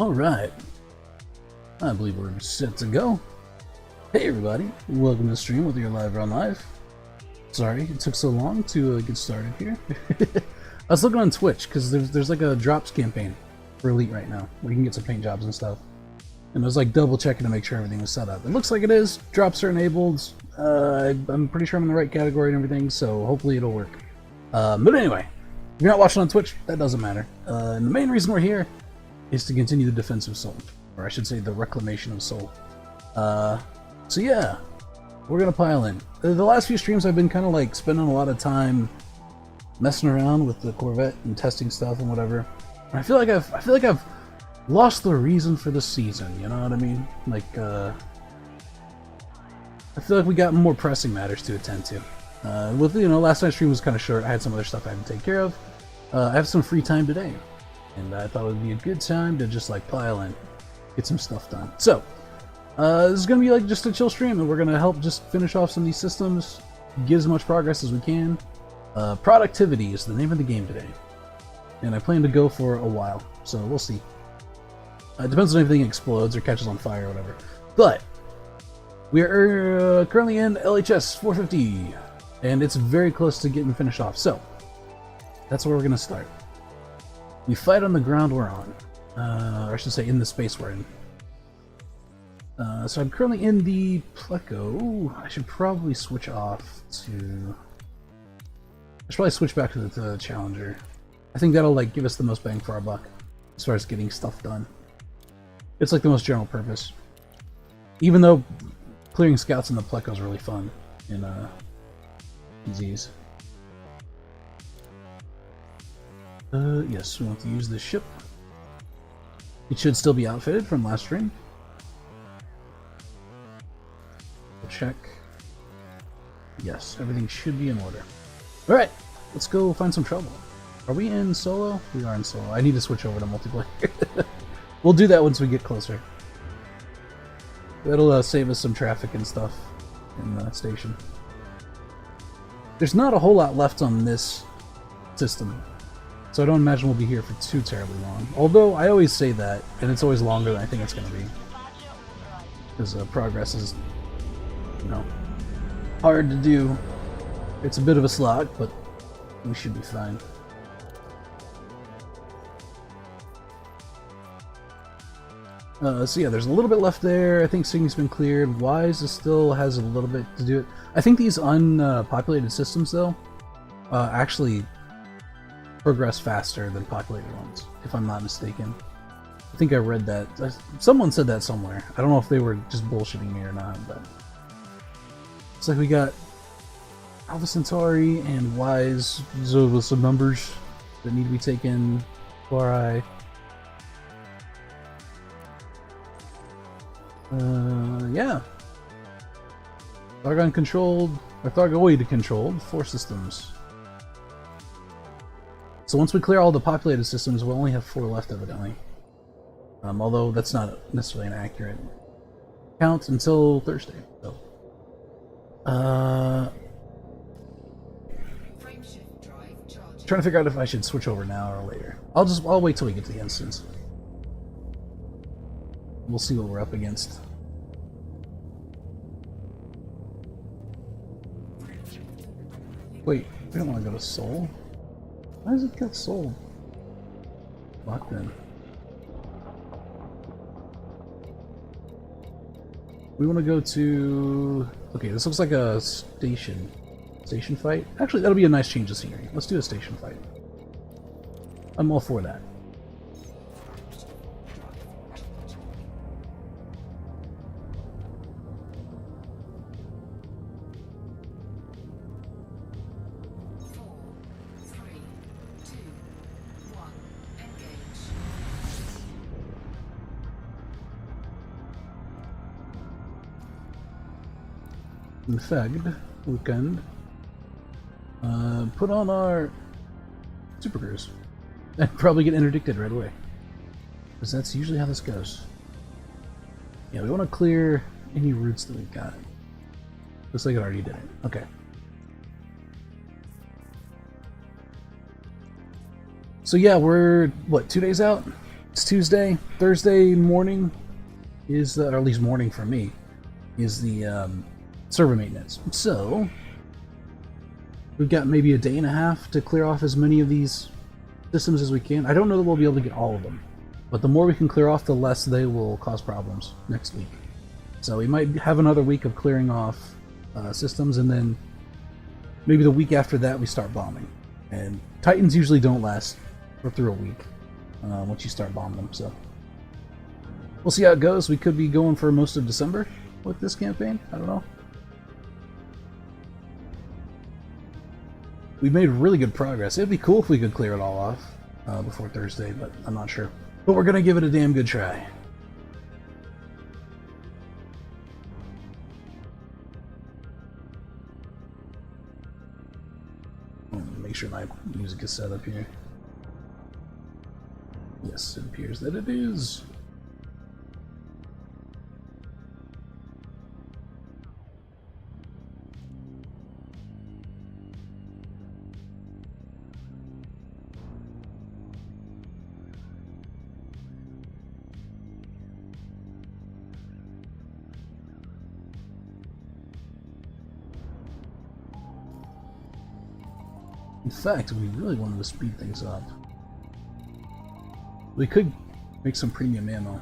Alright, I believe we're set to go. Hey everybody, welcome to the stream whether you're live or on live. Sorry it took so long to get started here. I was looking on Twitch because there's like a drops campaign for Elite right now where you can get some paint jobs and stuff. And I was like double checking to make sure everything was set up. It looks like it is. Drops are enabled. I'm pretty sure I'm in the right category and everything, so hopefully it'll work. But anyway, if you're not watching on Twitch, that doesn't matter. And the main reason we're here is to continue the defense of Soul. Or I should say the reclamation of Soul. So yeah, we're gonna pile in. The last few streams I've been kind of like spending a lot of time messing around with the Corvette and testing stuff and whatever. And I feel like I've lost the reason for the season, you know what I mean? Like, I feel like we got more pressing matters to attend to. With, you know, last night's stream was kind of short. I had some other stuff I had to take care of. I have some free time today, and I thought it would be a good time to just like pile in, get some stuff done. So, this is gonna be like just a chill stream, and we're gonna help just finish off some of these systems, get as much progress as we can. Productivity is the name of the game today, and I plan to go for a while, so we'll see. It depends on if anything explodes or catches on fire or whatever. But we are currently in LHS 450, and it's very close to getting finished off. So that's where we're gonna start. We fight on the ground we're on, or I should say in the space we're in. So I'm currently in the Pleco. Ooh, I should probably switch off to... I should probably switch back to the Challenger. I think that'll like give us the most bang for our buck as far as getting stuff done. It's like the most general purpose. Even though clearing scouts in the Pleco is really fun in PZs. Yes, we want to use this ship. It should still be outfitted from last stream. Check. Yes, everything should be in order. Alright, let's go find some trouble. Are we in solo? We are in solo. I need to switch over to multiplayer. We'll do that once we get closer. That'll save us some traffic and stuff in the station. There's not a whole lot left on this system, so I don't imagine we'll be here for too terribly long. Although, I always say that, and it's always longer than I think it's going to be. Because progress is, you know, hard to do. It's a bit of a slog, but we should be fine. So yeah, there's a little bit left there. I think Signy's been cleared. Wise still has a little bit to do it. I think these unpopulated systems, though, actually progress faster than populated ones, if I'm not mistaken. I think I read that. Someone said that somewhere. I don't know if they were just bullshitting me or not, but... Looks like we got Alpha Centauri and Wise, so with some numbers that need to be taken. Quari. Yeah. Thargon controlled, or Thargoid controlled, 4 systems. So once we clear all the populated systems, we'll only have 4 left, evidently. Although that's not necessarily an accurate count until Thursday. So. Trying to figure out if I should switch over now or later. I'll wait till we get to the instance. We'll see what we're up against. Wait, we don't want to go to Soul? Why does it got Soul locked in? We want to go to... Okay, this looks like a station fight. Actually, that'll be a nice change of scenery. Let's do a station fight. I'm all for that. Infect weekend. Put on our Super Cruise and probably get interdicted right away, because that's usually how this goes. Yeah, we want to clear any routes that we've got. Looks like it already did it. Okay. So yeah, we're, what, 2 days out? It's Tuesday. Thursday morning is, or at least morning for me, is the server maintenance. So we've got maybe a day and a half to clear off as many of these systems as we can. I don't know that we'll be able to get all of them, but the more we can clear off, the less they will cause problems next week. So we might have another week of clearing off systems, and then maybe the week after that we start bombing. And Titans usually don't last for through a week once you start bombing them. So we'll see how it goes. We could be going for most of December with this campaign. I don't know. We've made really good progress. It'd be cool if we could clear it all off before Thursday, but I'm not sure. But we're gonna give it a damn good try. Make sure my music is set up here. Yes, it appears that it is. In fact, we really wanted to speed things up. We could make some premium ammo.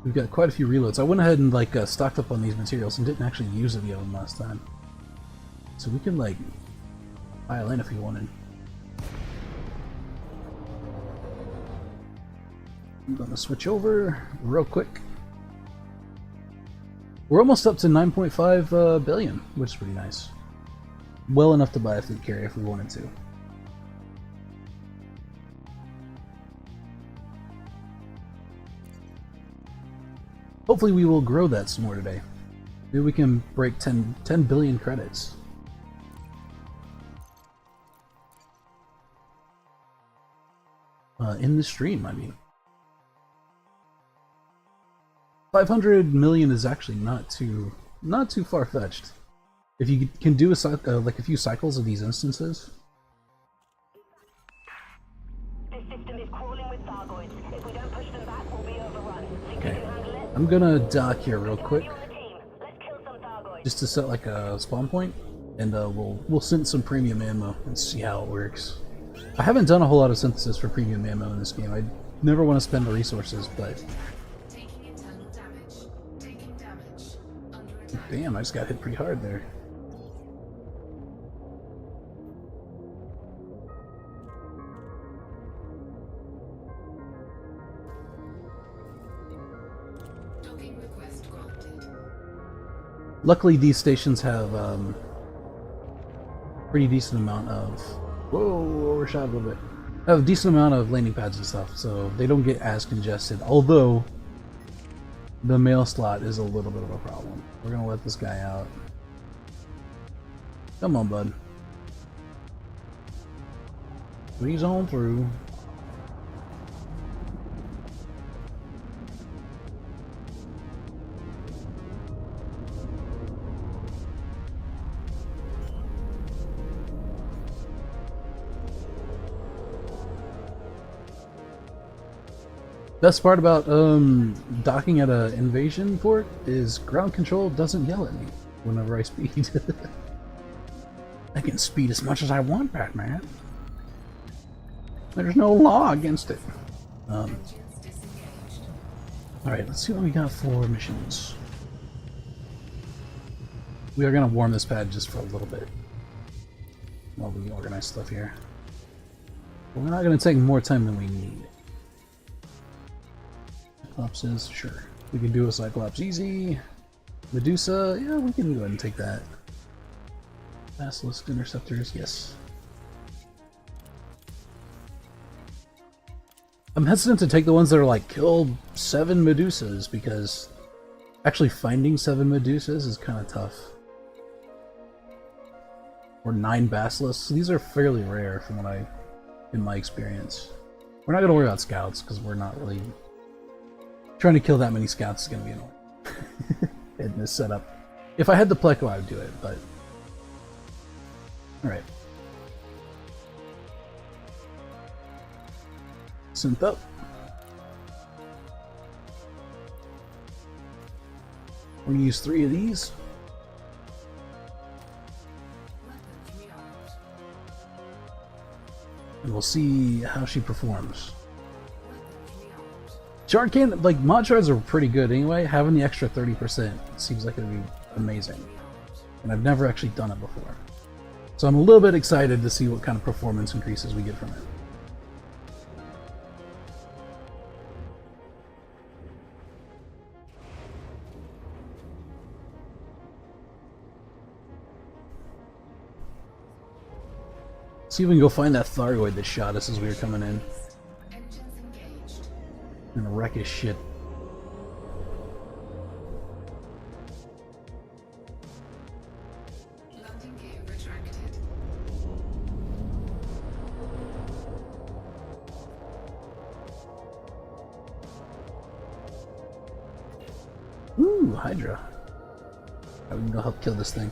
We've got quite a few reloads. I went ahead and stocked up on these materials and didn't actually use any of them last time. So we can pile in if we wanted. I'm gonna switch over real quick. We're almost up to 9.5 billion, which is pretty nice. Well enough to buy a fleet carrier if we wanted to. Hopefully we will grow that some more today. Maybe we can break 10 billion credits. In the stream, I mean. 500 million is actually not too far-fetched. If you can do a few cycles of these instances. This system is crawling with Thargoids. If we don't push them back, we'll be overrun. Okay. I'm gonna dock here real quick, just to set a spawn point, and we'll send some premium ammo and see how it works. I haven't done a whole lot of synthesis for premium ammo in this game. I never want to spend the resources, but damn, I just got hit pretty hard there. Luckily, these stations have pretty decent amount of overshot a little bit. Have a decent amount of landing pads and stuff, so they don't get as congested. Although the mail slot is a little bit of a problem. We're gonna let this guy out. Come on, bud. Squeeze on through. Best part about docking at an invasion port is ground control doesn't yell at me whenever I speed. I can speed as much as I want, Batman. There's no law against it. Alright, let's see what we got for missions. We are going to warm this pad just for a little bit while we organize stuff here. But we're not going to take more time than we need. Cyclopses, sure. We can do a Cyclops easy. Medusa, yeah, we can go ahead and take that. Basilisk interceptors, yes. I'm hesitant to take the ones that are kill 7 Medusas, because actually finding 7 Medusas is kind of tough. Or 9 Basilisks. These are fairly rare from what in my experience. We're not going to worry about scouts, because we're not really trying to kill that many scouts is going to be annoying in this setup. If I had the Pleco, I would do it, but alright. Synth up. We're gonna use 3 of these. And we'll see how she performs. Shard cannon, like, mod shards are pretty good anyway. Having the extra 30% seems like it'd be amazing. And I've never actually done it before. So I'm a little bit excited to see what kind of performance increases we get from it. See if we can go find that Thargoid that shot us as we were coming in. And wreck his shit. Ooh, Hydra. We can go help kill this thing.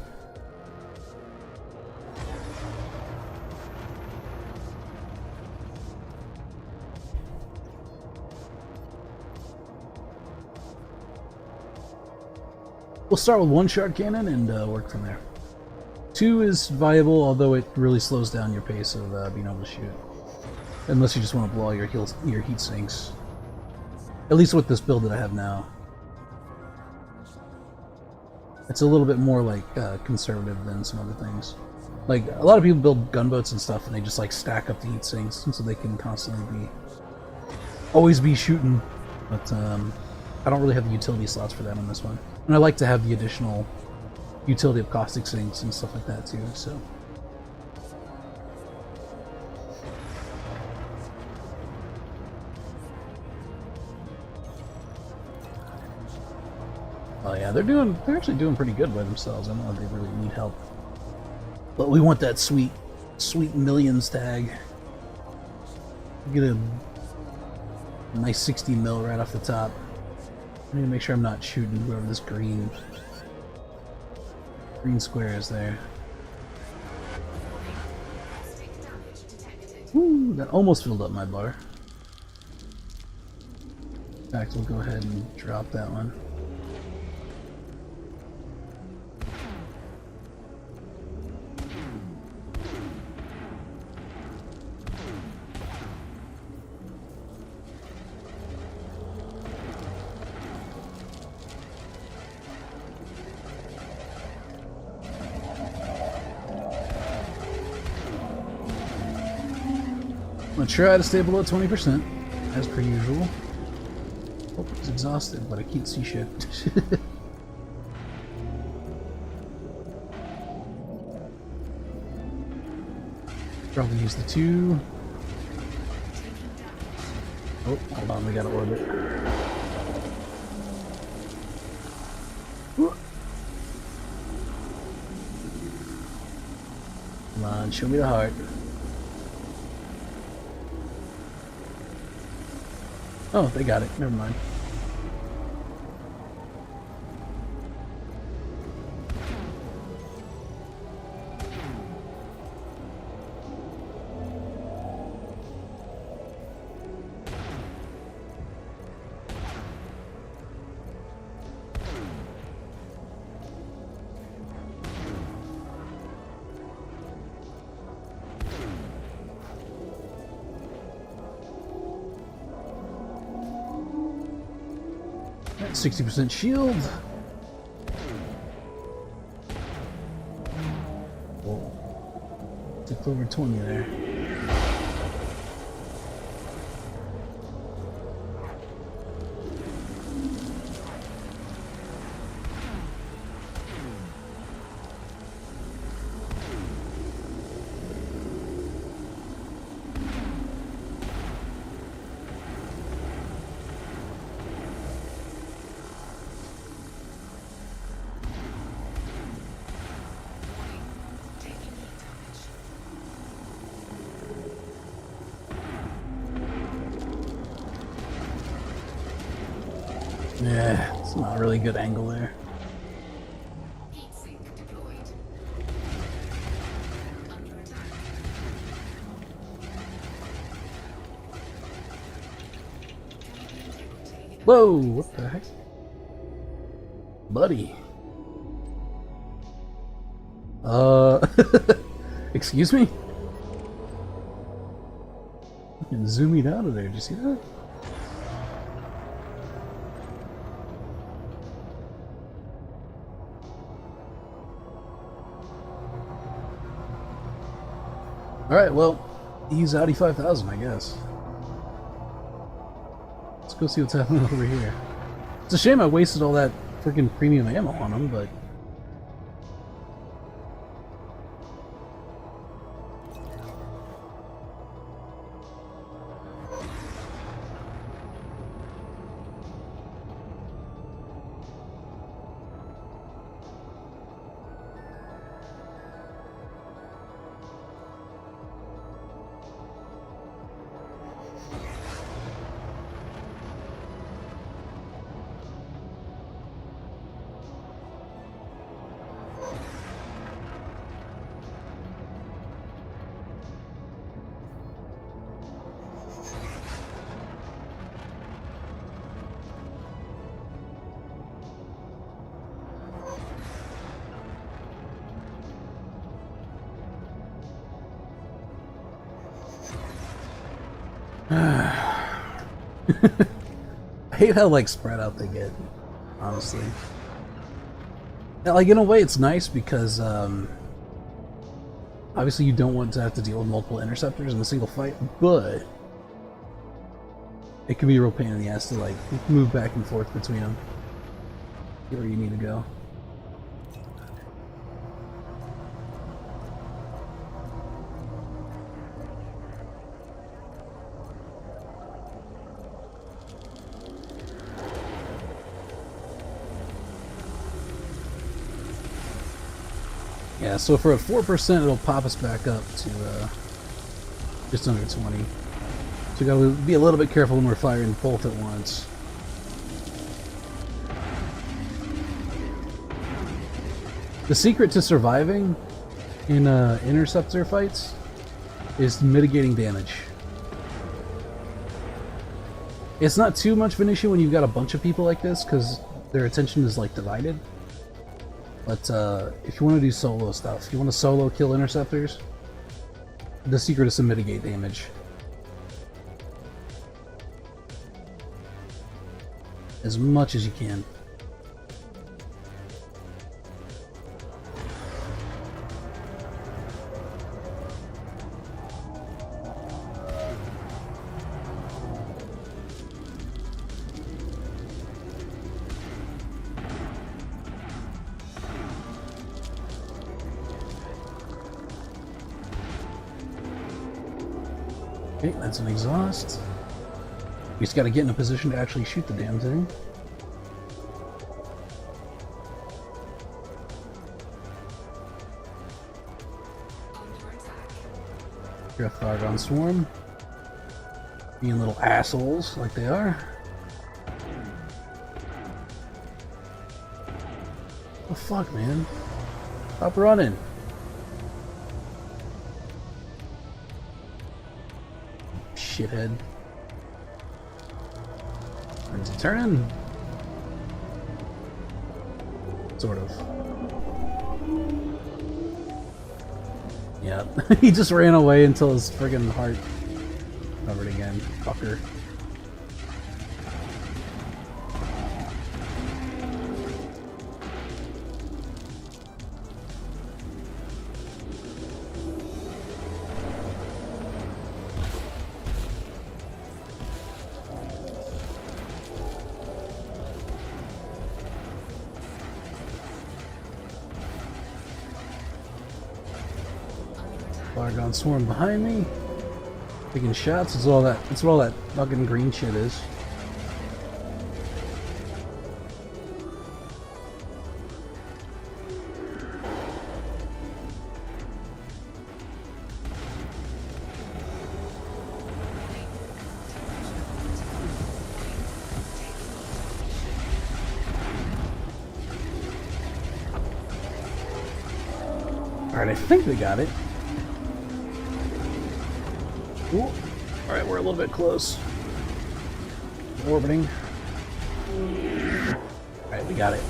We'll start with 1 shard cannon and work from there. 2 is viable, although it really slows down your pace of being able to shoot. Unless you just want to blow all your heat sinks. At least with this build that I have now. It's a little bit more like conservative than some other things. Like, a lot of people build gunboats and stuff and they just like stack up the heat sinks so they can constantly always be shooting. But I don't really have the utility slots for that on this one. And I like to have the additional utility of caustic sinks and stuff like that too, so. Oh yeah, they're actually doing pretty good by themselves. I don't know if they really need help. But we want that sweet millions tag. Get a nice 60 mil right off the top. I need to make sure I'm not shooting whoever this green square is there. Woo, that almost filled up my bar. In fact, we'll go ahead and drop that one. I'm gonna try to stay below 20%, as per usual. Oh, he's exhausted, but I can't see shit. Probably use the 2. Oh, hold on, we gotta orbit. Come on, show me the heart. Oh, they got it. Never mind. That's 60% shield. Whoa. Took over 20 there. Yeah, it's not a really good angle there. Whoa, what the heck? Buddy. Excuse me? I can zoom it out of there, did you see that? Alright, well, he's Audi 5000, I guess. Let's go see what's happening over here. It's a shame I wasted all that freaking premium ammo on him, but... I hate how like spread out they get, honestly. Yeah, like in a way it's nice because obviously you don't want to have to deal with multiple interceptors in a single fight, but it can be a real pain in the ass to like move back and forth between them. Get where you need to go. Yeah, so for a 4%, it'll pop us back up to just under 20. So we gotta be a little bit careful when we're firing both at once. The secret to surviving in interceptor fights is mitigating damage. It's not too much of an issue when you've got a bunch of people like this, because their attention is like divided. But if you want to do solo stuff, if you want to solo kill interceptors, the secret is to mitigate damage. As much as you can. Okay, that's an exhaust. We just gotta get in a position to actually shoot the damn thing. Drift Argon Swarm. Being little assholes like they are. Oh fuck, man. Stop running. Shithead. When's he turning? Sort of. Yeah, he just ran away until his friggin' heart covered again. Fucker. Argon Swarm behind me. Taking shots. That's what all that fucking green shit is. Alright, I think we got it. Alright, we're a little bit close. Orbiting. Alright, we got it.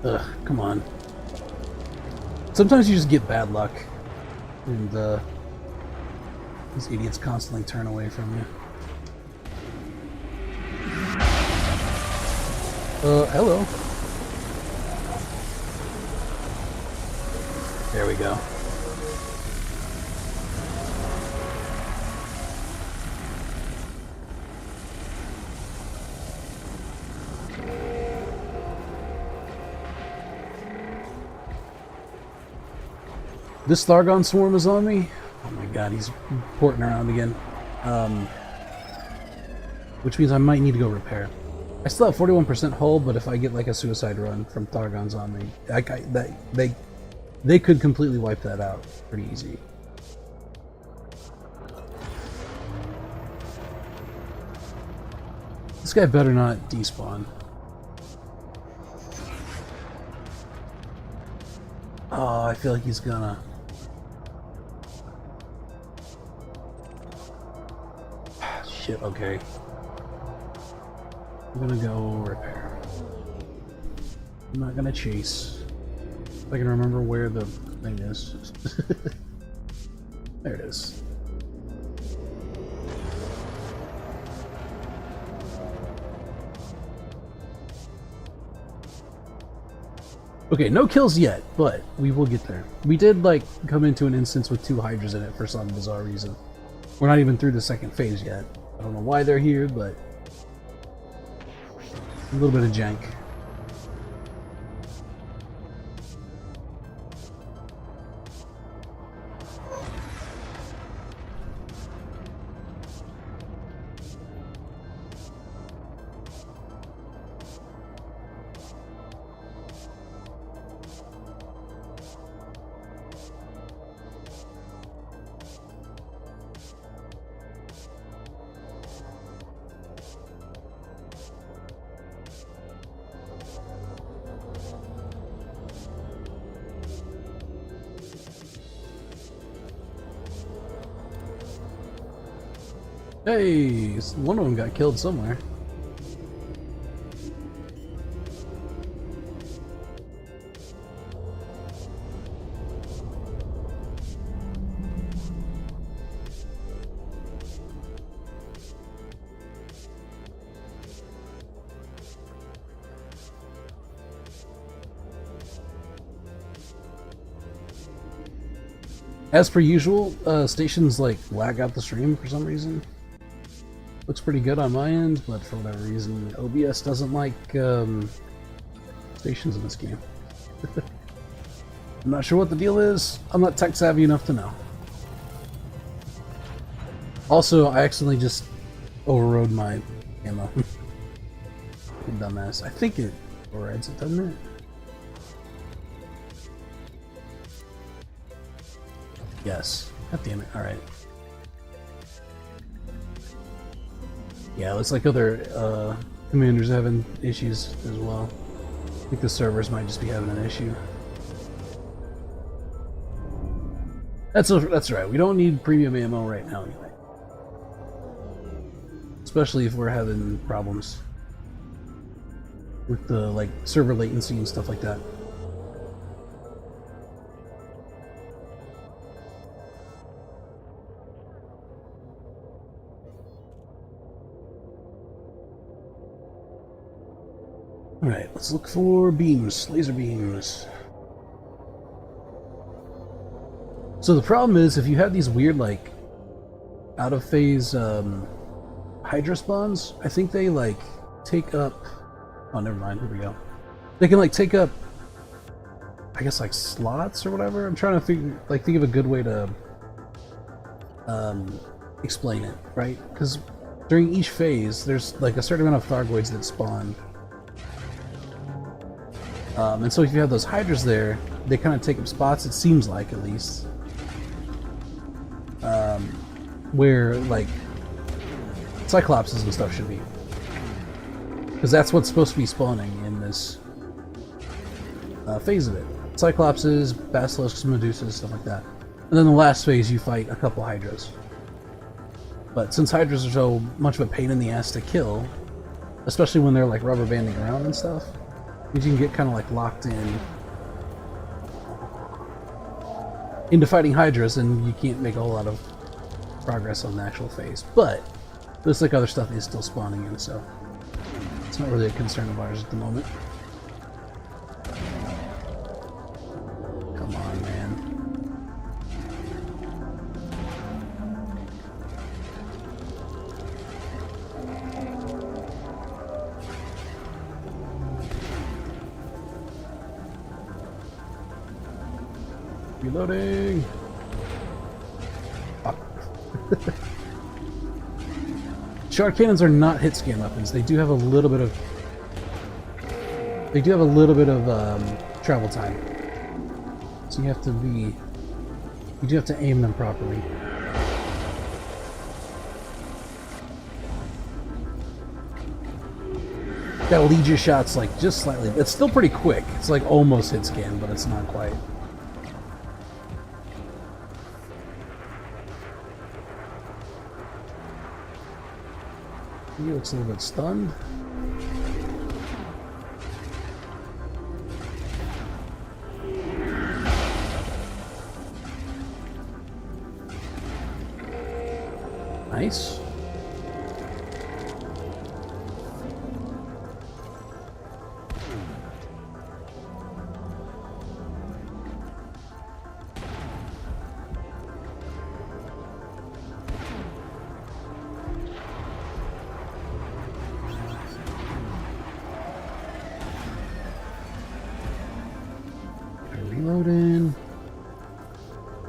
Ugh, come on. Sometimes you just get bad luck, and these idiots constantly turn away from you. Hello. There we go. This Thargon swarm is on me. Oh my god, he's porting around again. Which means I might need to go repair. I still have 41% hull, but if I get like a suicide run from Thargons on me, they could completely wipe that out pretty easy. This guy better not despawn. Oh, I feel like he's gonna. Shit, okay. I'm gonna go repair. I'm not gonna chase. If I can remember where the thing is. There it is. Okay, no kills yet, but we will get there. We did, like, come into an instance with 2 Hydras in it for some bizarre reason. We're not even through the second phase yet. I don't know why they're here, but a little bit of jank. Hey, one of them got killed somewhere. As per usual, stations like lag out the stream for some reason. Looks pretty good on my end, but for whatever reason, OBS doesn't like stations in this game. I'm not sure what the deal is. I'm not tech savvy enough to know. Also, I accidentally just overrode my ammo. Dumbass. I think it overrides it, doesn't it? Yes. God damn it. Alright. Yeah, it looks like other commanders are having issues as well. I think the servers might just be having an issue. That's right. We don't need premium ammo right now anyway. Especially if we're having problems with the like server latency and stuff like that. Alright, let's look for beams, laser beams. So the problem is, if you have these weird, like, out-of-phase Hydra spawns, I think they, like, take up... Oh, never mind, here we go. They can, like, take up, I guess, like, slots or whatever? I'm trying to think of a good way to explain it, right? Because during each phase, there's, like, a certain amount of Thargoids that spawn. And so if you have those Hydras there, they kind of take up spots, it seems like, at least. Where, like, Cyclopses and stuff should be. Because that's what's supposed to be spawning in this phase of it. Cyclopses, Basilisks, Medusas, stuff like that. And then the last phase, you fight a couple Hydras. But since Hydras are so much of a pain in the ass to kill, especially when they're, like, rubber banding around and stuff, means you can get kind of, like, locked into fighting Hydras, and you can't make a whole lot of progress on the actual phase. But looks like other stuff is still spawning in, so it's not really a concern of ours at the moment. Come on, man. Reloading! Shard cannons are not hit scan weapons. They do have a little bit of travel time. So you do have to aim them properly. Gotta lead your shots like just slightly. It's still pretty quick. It's like almost hit scan, but it's not quite. He looks a little bit stunned. Nice. Reloading.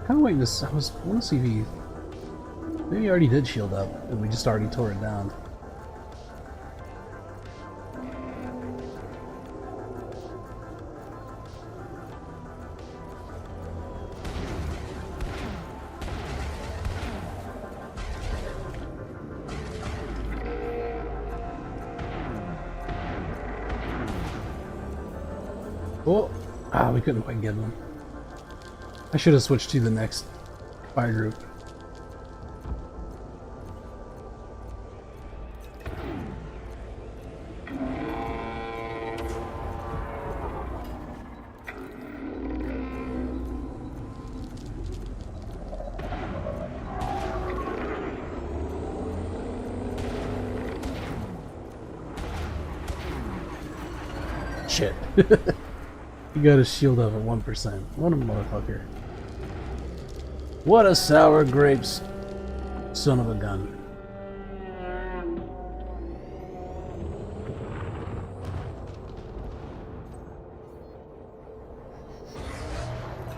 Kind of waiting to. I want to see if he. Maybe he already did shield up, and we just already tore it down. Oh! Ah, we couldn't quite get him. I should have switched to the next fire group. Shit. He got his shield up at 1%. What a motherfucker. What a sour grapes son of a gun.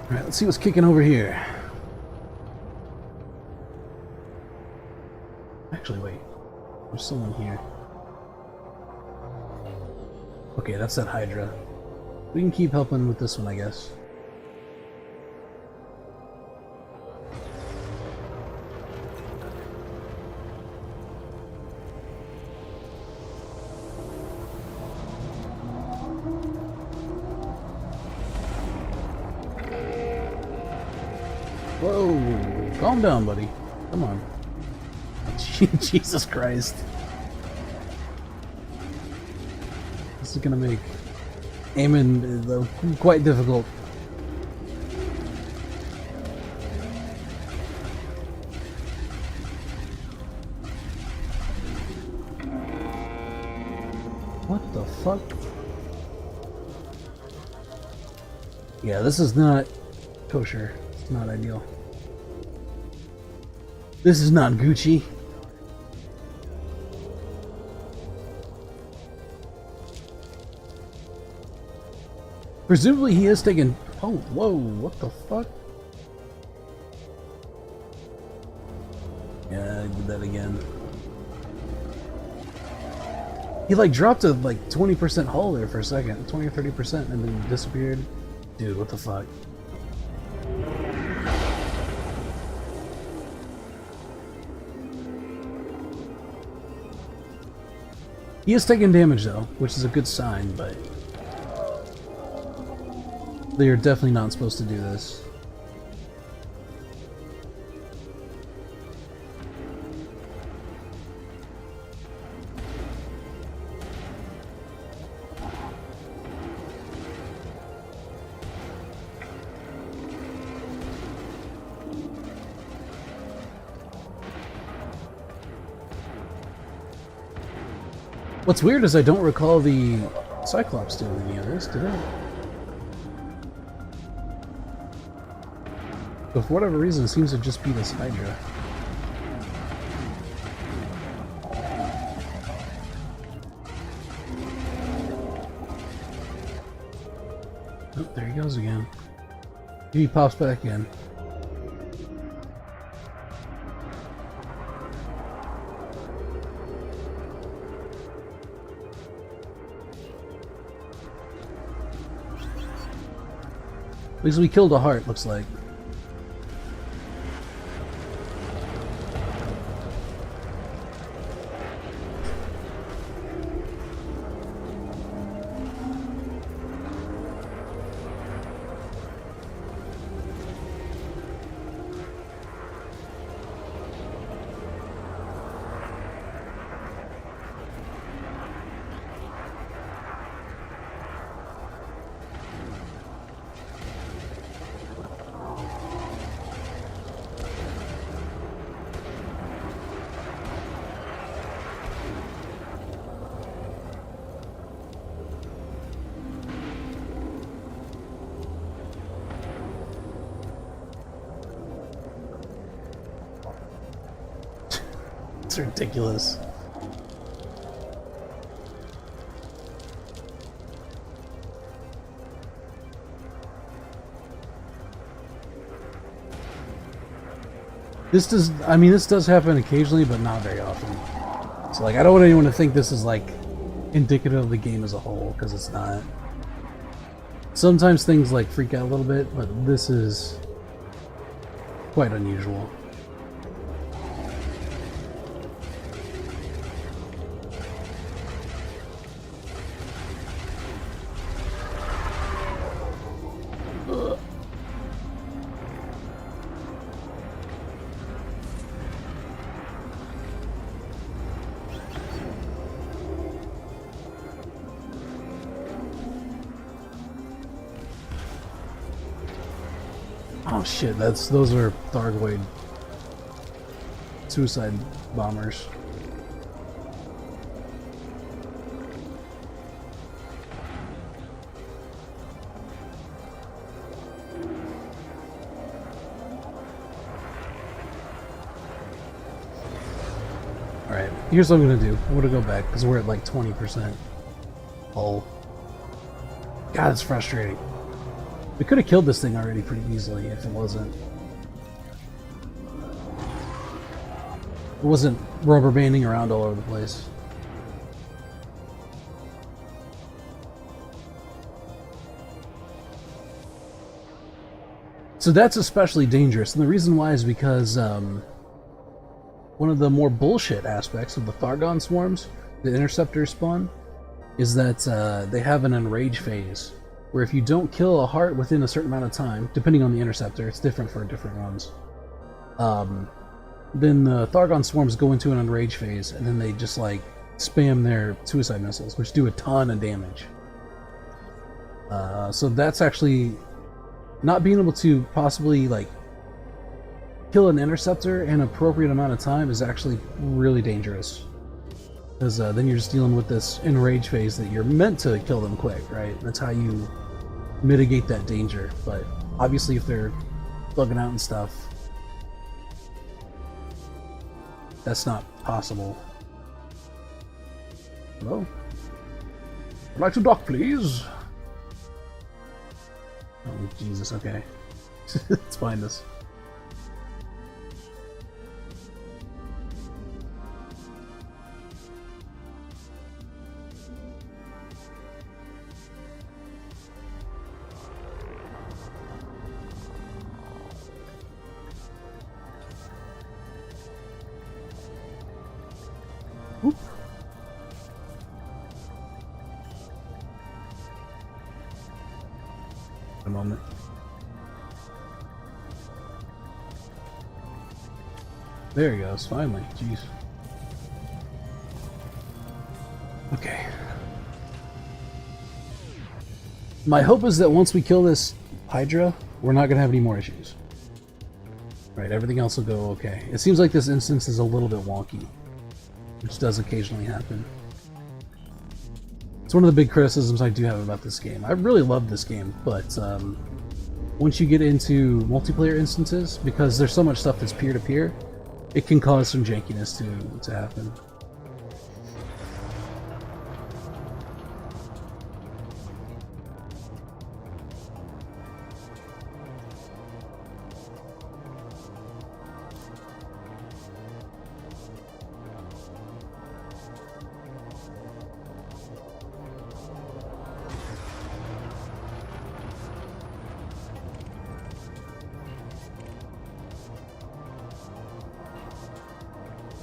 Alright, let's see what's kicking over here. Actually, wait. There's someone here. Okay, that's that Hydra. We can keep helping with this one, I guess. Whoa! Calm down, buddy. Come on. Jesus Christ. This is gonna make aiming quite difficult. What the fuck? Yeah, this is not kosher. It's not ideal. This is not Gucci. Presumably he is taking... Oh, whoa, what the fuck? Yeah, I did that again. He like dropped a like 20% hull there for a second, 20 or 30%, and then disappeared. Dude, what the fuck? He is taking damage though, which is a good sign, but they are definitely not supposed to do this. What's weird is I don't recall the Cyclops doing any of this, did it? But for whatever reason, it seems to just be this Hydra. Oh, there he goes again. He pops back in. At least we killed a heart, looks like. It's ridiculous. This does, I mean, this does happen occasionally, but not very often. So, like, I don't want anyone to think this is, like, indicative of the game as a whole, because it's not. Sometimes things, like, freak out a little bit, but this is quite unusual. Oh shit, those are Thargoid suicide bombers. Alright, here's what I'm gonna do. I'm gonna go back, because we're at like 20% hull. God, it's frustrating. We could have killed this thing already pretty easily if it wasn't rubber banding around all over the place. So that's especially dangerous, and the reason why is because one of the more bullshit aspects of the Thargon swarms, the interceptors spawn, is that they have an enrage phase where if you don't kill a heart within a certain amount of time, depending on the interceptor, it's different for different ones. Then the Thargon swarms go into an enrage phase, and then they just like spam their suicide missiles, which do a ton of damage. So that's actually not being able to possibly like kill an interceptor in an appropriate amount of time is actually really dangerous, because then you're just dealing with this enrage phase that you're meant to kill them quick, right? That's how you mitigate that danger. But obviously, if they're bugging out and stuff, that's not possible. Hello? I'd like to dock, please. Oh, Jesus, okay. Let's find this. Whoop. A moment. There he goes, finally. Jeez. Okay. My hope is that once we kill this Hydra, we're not going to have any more issues. Right, everything else will go okay. It seems like this instance is a little bit wonky, which does occasionally happen. It's one of the big criticisms I do have about this game. I really love this game, but once you get into multiplayer instances, because there's so much stuff that's peer-to-peer, it can cause some jankiness to happen.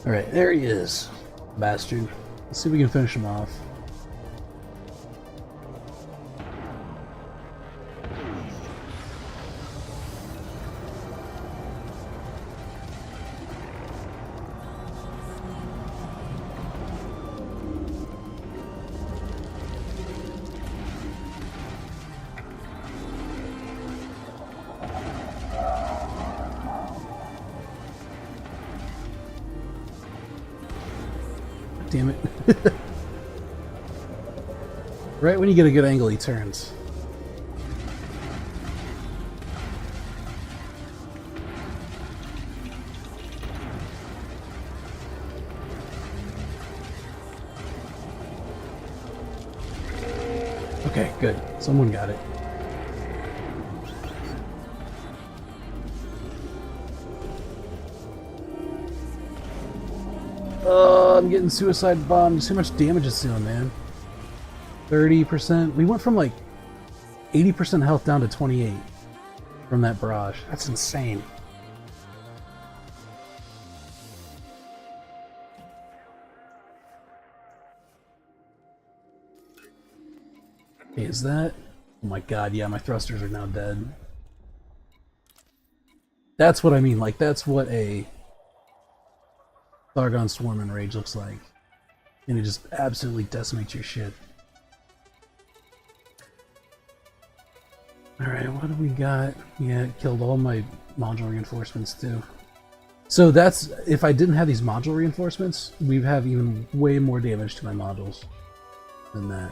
Alright, there he is, bastard. Let's see if we can finish him off. Damn it. Right when you get a good angle, he turns. Okay, good. Someone got it. I'm getting suicide bombed. See how much damage it's doing, man. 30%. We went from like 80% health down to 28 from that barrage. That's insane. Okay, is that... Oh my god, yeah, my thrusters are now dead. That's what I mean. Like, that's what a Thargon Swarm Enrage looks like. And it just absolutely decimates your shit. Alright, what do we got? Yeah, it killed all my module reinforcements too. So that's, if I didn't have these module reinforcements, we'd have even way more damage to my modules than that.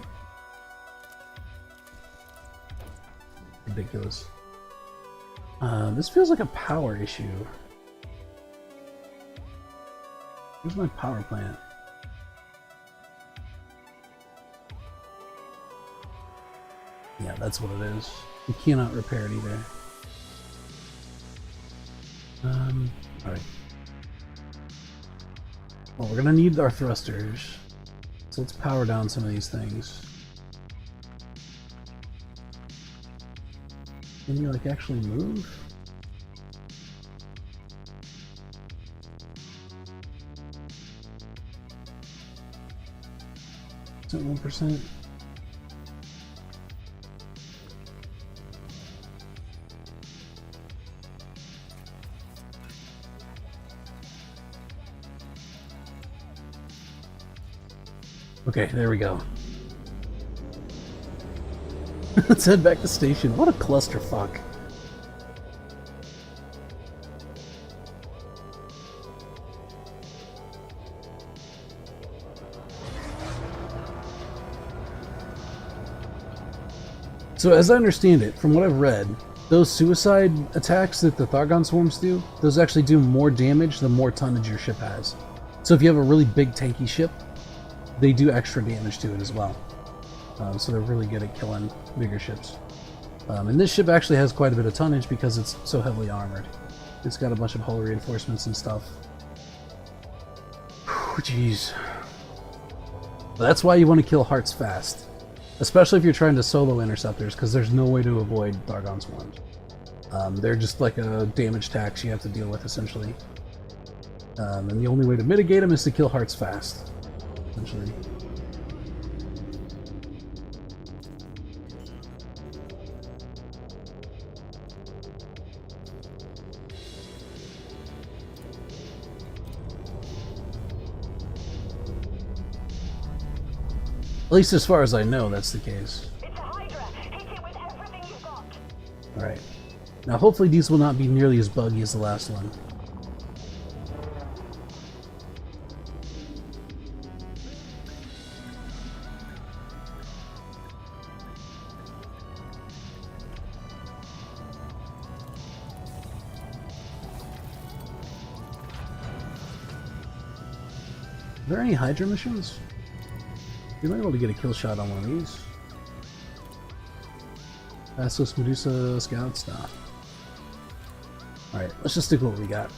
Ridiculous. This feels like a power issue. Where's my power plant? Yeah, that's what it is. You cannot repair it either. Alright. Well, we're gonna need our thrusters. So let's power down some of these things. Can you, like, actually move? Is it 1%? Okay, there we go. Let's head back to station. What a clusterfuck. So as I understand it, from what I've read, those suicide attacks that the Thargon swarms do, those actually do more damage the more tonnage your ship has. So if you have a really big tanky ship, they do extra damage to it as well. So they're really good at killing bigger ships. And this ship actually has quite a bit of tonnage because it's so heavily armored. It's got a bunch of hull reinforcements and stuff. Whew, jeez. That's why you want to kill hearts fast. Especially if you're trying to solo interceptors, because there's no way to avoid Thargon swarms. They're just like a damage tax you have to deal with, essentially. And the only way to mitigate them is to kill hearts fast, essentially. At least as far as I know, that's the case. It's a Hydra. Hit it with everything you've got. Alright. Now hopefully these will not be nearly as buggy as the last one. Are there any Hydra missions? You might be able to get a kill shot on one of these. Fastest Medusa scouts? Nah. Alright, let's just stick with what we got.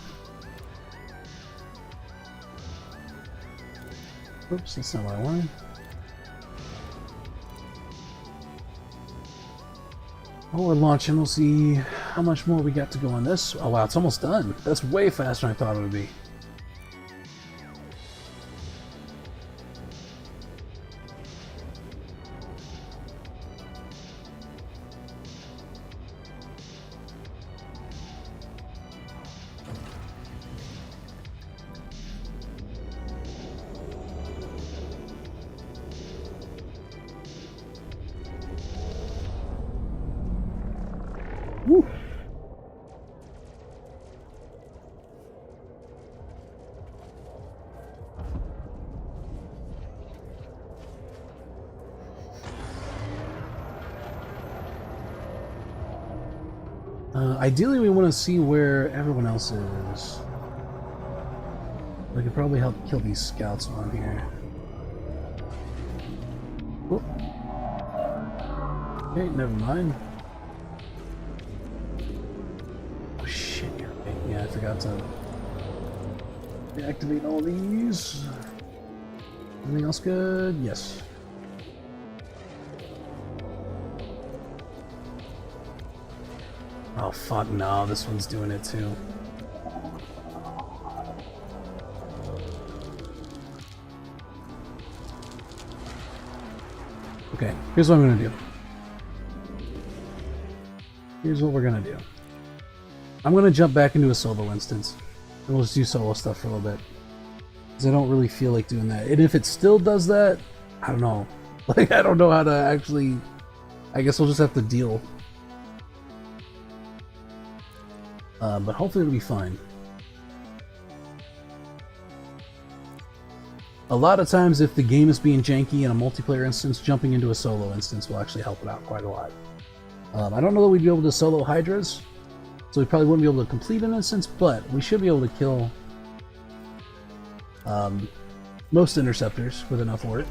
Oops, that's not what I wanted. Oh, we're launching. We'll see how much more we got to go on this. Oh wow, it's almost done. That's way faster than I thought it would be. Woo. Ideally, we want to see where everyone else is. We could probably help kill these scouts on here. Whoop. Okay, never mind. Oh shit, okay. Yeah, I forgot to deactivate all these. Anything else good? Yes. Oh fuck no, this one's doing it too. Okay, here's what I'm gonna do. Here's what we're gonna do. I'm gonna jump back into a solo instance, and we'll just do solo stuff for a little bit. Because I don't really feel like doing that. And if it still does that, I don't know. Like, I don't know how to actually... I guess we'll just have to deal. But hopefully it'll be fine. A lot of times, if the game is being janky in a multiplayer instance, jumping into a solo instance will actually help it out quite a lot. I don't know that we'd be able to solo Hydras, so we probably wouldn't be able to complete an instance, but we should be able to kill most interceptors with enough work.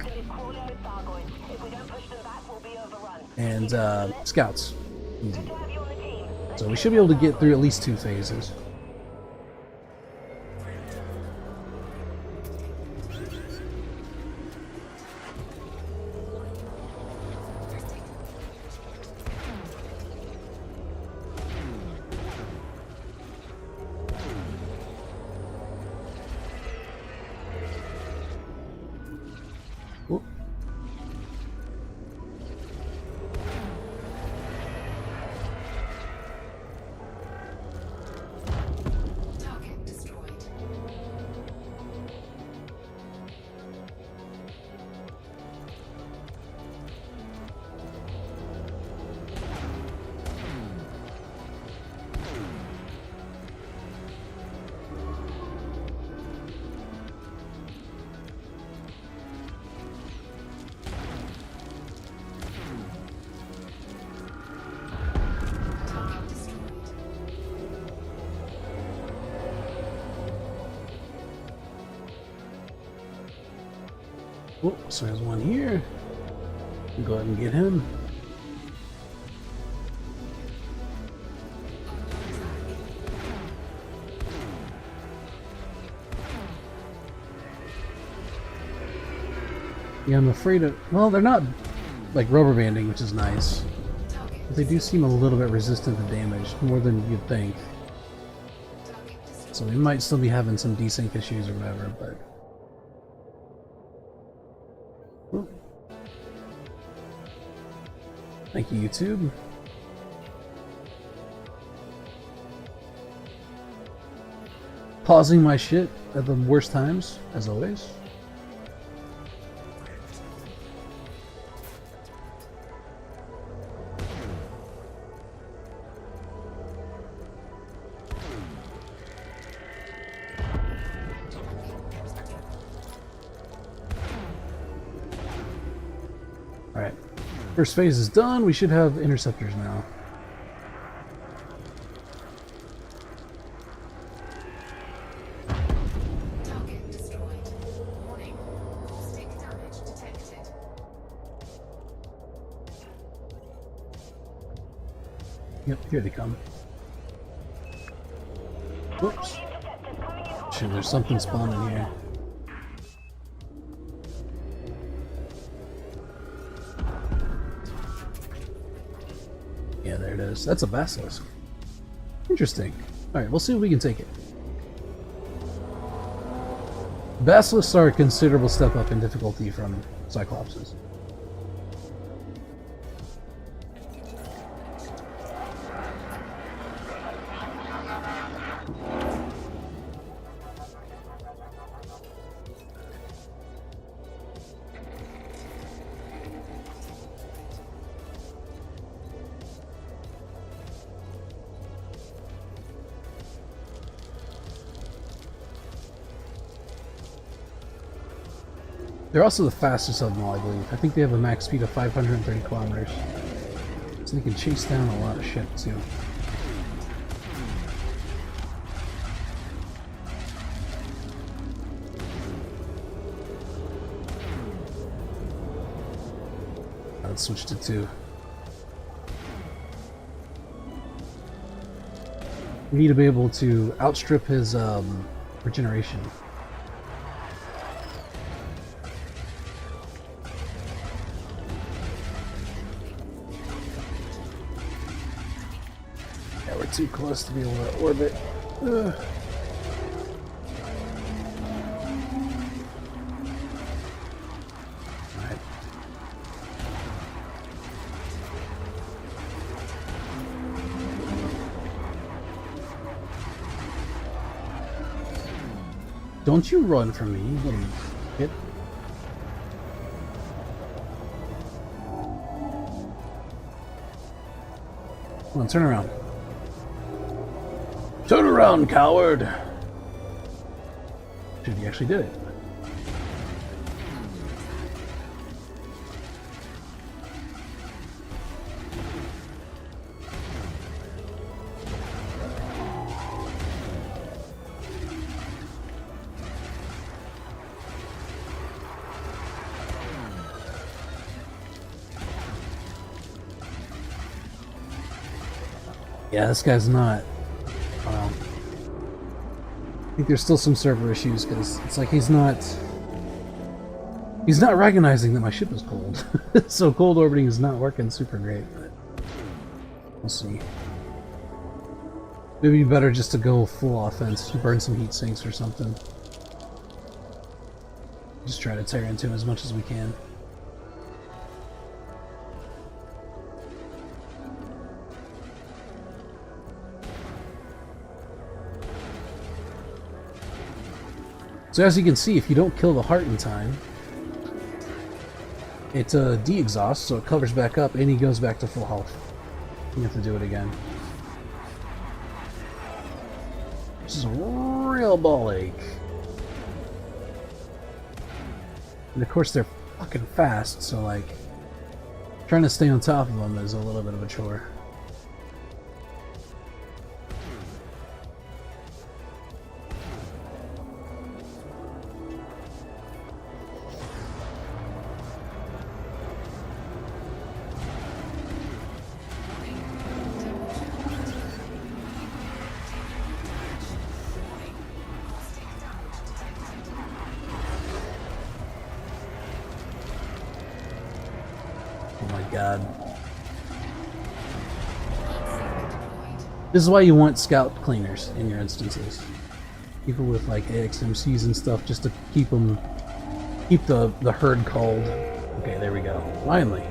And scouts. Easy. So we should be able to get through at least 2 phases. Whoop. Oh, so there's one here. Go ahead and get him. Yeah, I'm afraid of... Well, they're not like rubber banding, which is nice. But they do seem a little bit resistant to damage, more than you'd think. So we might still be having some desync issues or whatever, but... Ooh. Thank you, YouTube. Pausing my shit at the worst times, as always. Alright. First phase is done. We should have interceptors now. Target destroyed. Warning. Caustic damage detected. Yep, here they come. Whoops. Shoot, there's something spawning here. Yeah, there it is. That's a basilisk. Interesting. Alright, we'll see if we can take it. Basilisks are a considerable step up in difficulty from Cyclopses. They're also the fastest of them all, I believe. I think they have a max speed of 530 kilometers. So they can chase down a lot of shit, too. Let's switch to 2. We need to be able to outstrip his regeneration. Yeah, we're too close to be able to orbit. Ugh. Alright. Don't you run from me, you little shit. Come on, turn around. Turn around, coward! Dude, he actually did it. Yeah, this guy's not. Wow. I think there's still some server issues because it's like he's not recognizing that my ship is cold. So cold orbiting is not working super great, but we'll see. Maybe better just to go full offense, burn some heat sinks or something. Just try to tear into him as much as we can. So as you can see, if you don't kill the heart in time, it de-exhausts, so it covers back up, and he goes back to full health. You have to do it again. This is a real ball ache. And of course they're fucking fast, so like, trying to stay on top of them is a little bit of a chore. god. Heatsink deployed. This is why you want scout cleaners in your instances. People with like AXMCs and stuff, just to keep them, keep the herd cold. Okay, there we go. Finally.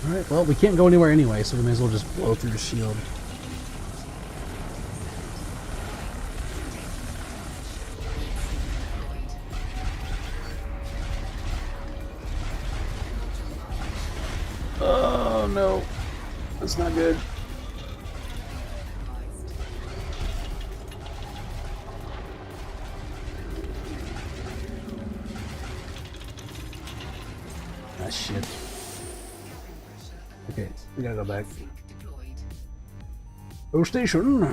Alright, well, we can't go anywhere anyway, so we may as well just blow through the shield. Oh no, that's not good. Ah, shit. Okay, we gotta go back. Deployed. Oh, station.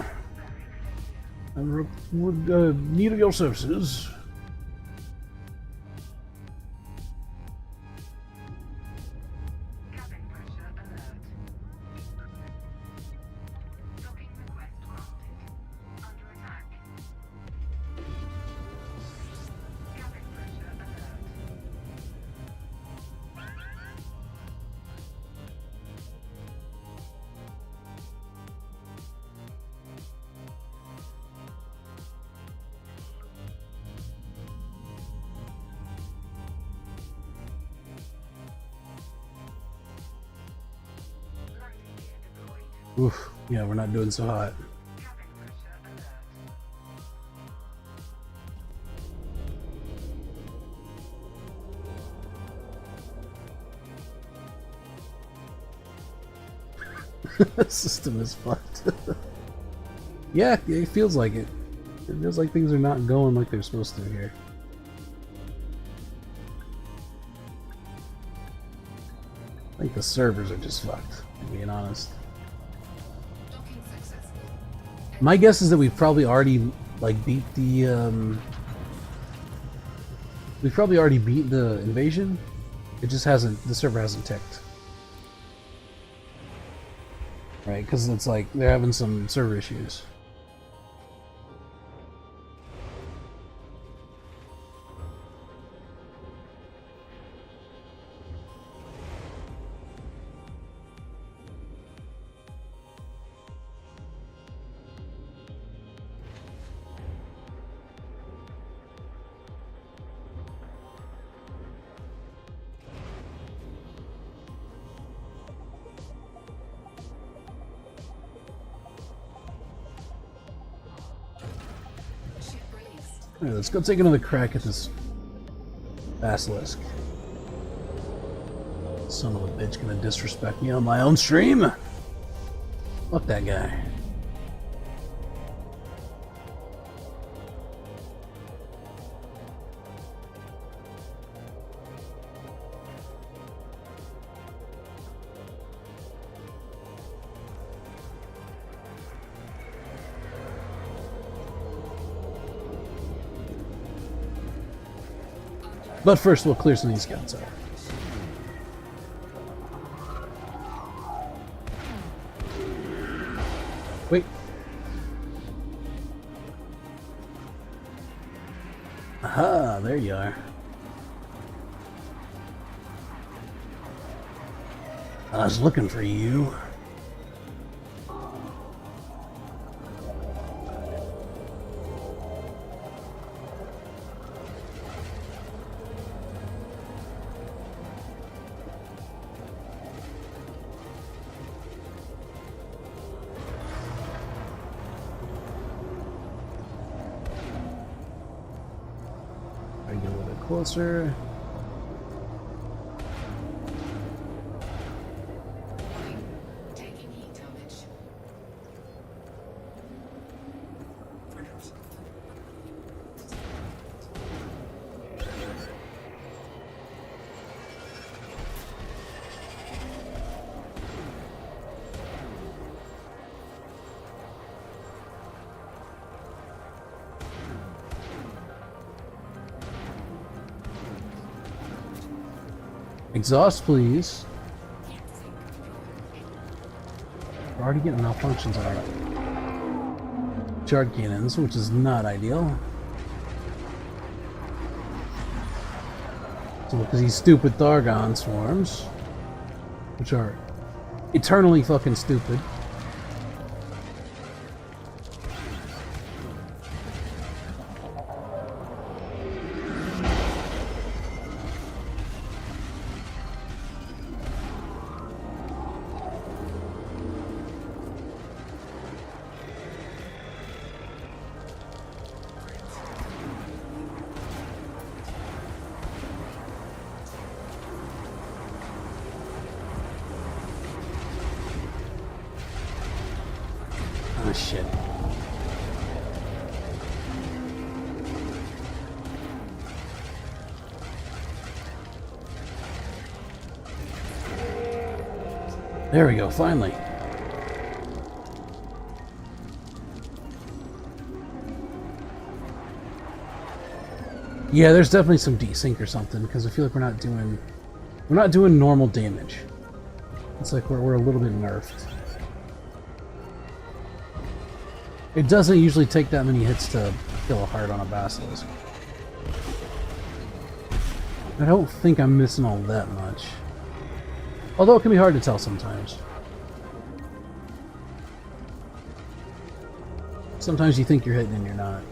I would need your services. Cabin pressure alert. Docking request granted. Under attack. Cabin pressure alert. Landing gear deployed. Oof, yeah, we're not doing so hot. Cabin pressure alert. System is fucked. Yeah, it feels like it. It feels like things are not going like they're supposed to here. I think the servers are just fucked, being honest. Docking successful. My guess is that we've probably already like beat the we've probably already beat the invasion. It just hasn't, the server hasn't ticked. Right, because it's like they're having some server issues. Ship released. Alright, let's go take another crack at this basilisk. Son of a bitch gonna disrespect me on my own stream? Fuck that guy. But first, we'll clear some of these scouts out. Wait. Aha, there you are. I was looking for you. I get a little bit closer. Taking heat damage. Exhaust, please. We're already getting malfunctions on our charge cannons, which is not ideal. So, because these stupid Thargon swarms, which are eternally fucking stupid. Oh shit. There we go, finally. Yeah, there's definitely some desync or something, because I feel like we're not doing normal damage. It's like we're a little bit nerfed. It doesn't usually take that many hits to kill a heart on a basilisk. I don't think I'm missing all that much. Although it can be hard to tell sometimes. Sometimes you think you're hitting and you're not.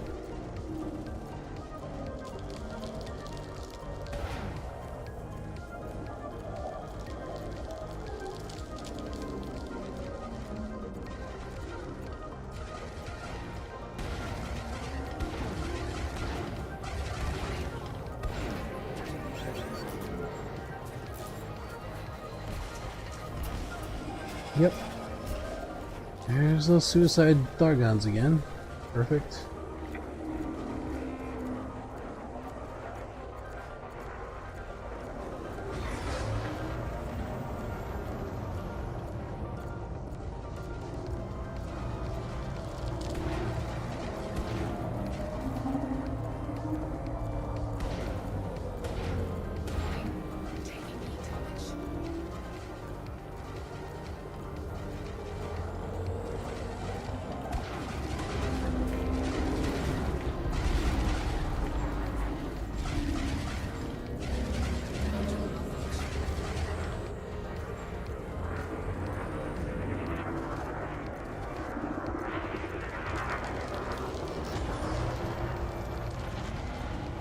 Yep. There's those suicide Thargons again. Perfect. Taking heat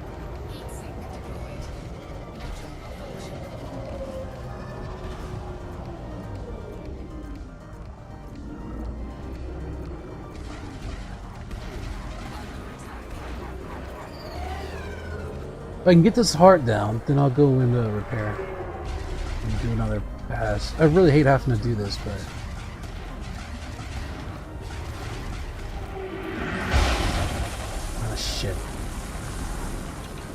damage. Heat sink deployed. Module malfunction. If I can get this heart down, then I'll go into repair and do another pass. I really hate having to do this, but ah, shit.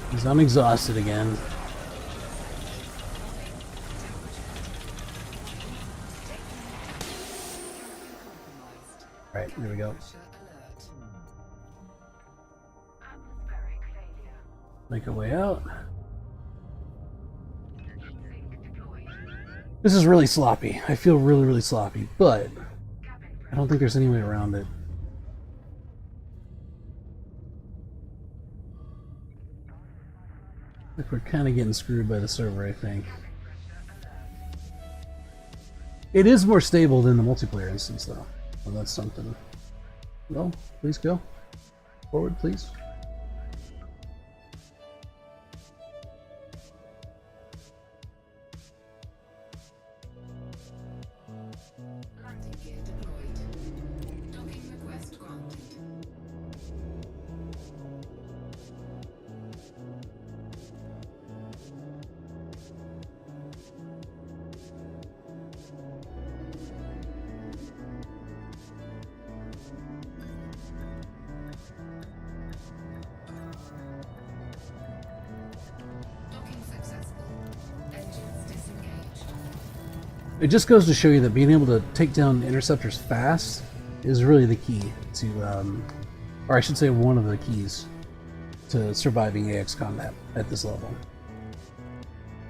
Because I'm exhausted again. Compromised. Right, here we go. Pressure alert. Atmospheric failure. Make our way out. Heat sink deployed. This is really sloppy. I feel really, really sloppy, but Cabin I don't think there's any way around it. Like we're kind of getting screwed by the server, I think. It is more stable than the multiplayer instance, though. Well, that's something. Well, please go. Forward, please. Landing gear deployed. Docking request granted. Docking successful. Engines disengaged. It just goes to show you that being able to take down interceptors fast is really the key to, or I should say one of the keys to surviving AX combat at this level.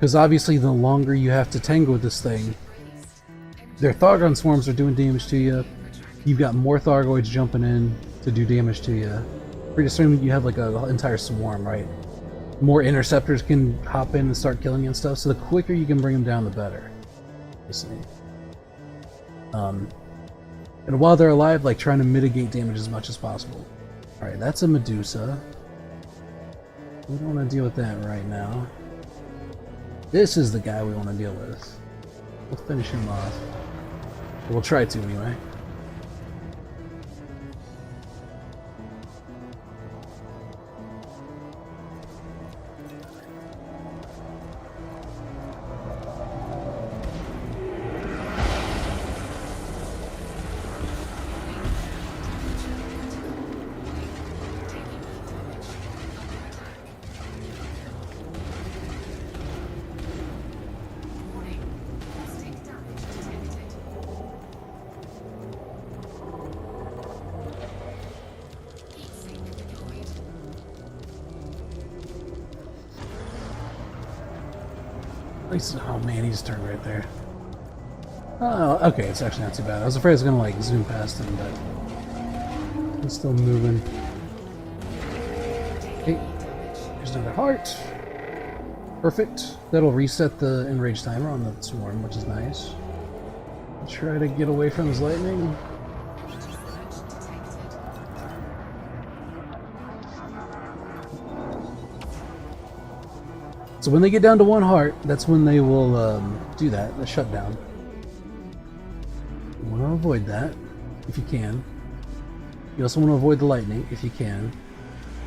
Because obviously the longer you have to tango with this thing, their Thargon swarms are doing damage to you. You've got more Thargoids jumping in to do damage to you. Pretty soon you have like an entire swarm, right? More interceptors can hop in and start killing you and stuff, so the quicker you can bring them down, the better. Obviously. And while they're alive, like trying to mitigate damage as much as possible. Alright, that's a Medusa. We don't want to deal with that right now. This is the guy we want to deal with. We'll finish him off. We'll try to anyway. Oh man, he just turned right there. Oh, okay, it's actually not too bad. I was afraid I was gonna like zoom past him, but he's still moving. Okay, here's another heart. Perfect. That'll reset the enrage timer on the swarm, which is nice. I'll try to get away from his lightning. So when they get down to 1 heart, that's when they will do that, the shutdown. You want to avoid that, if you can. You also want to avoid the lightning, if you can.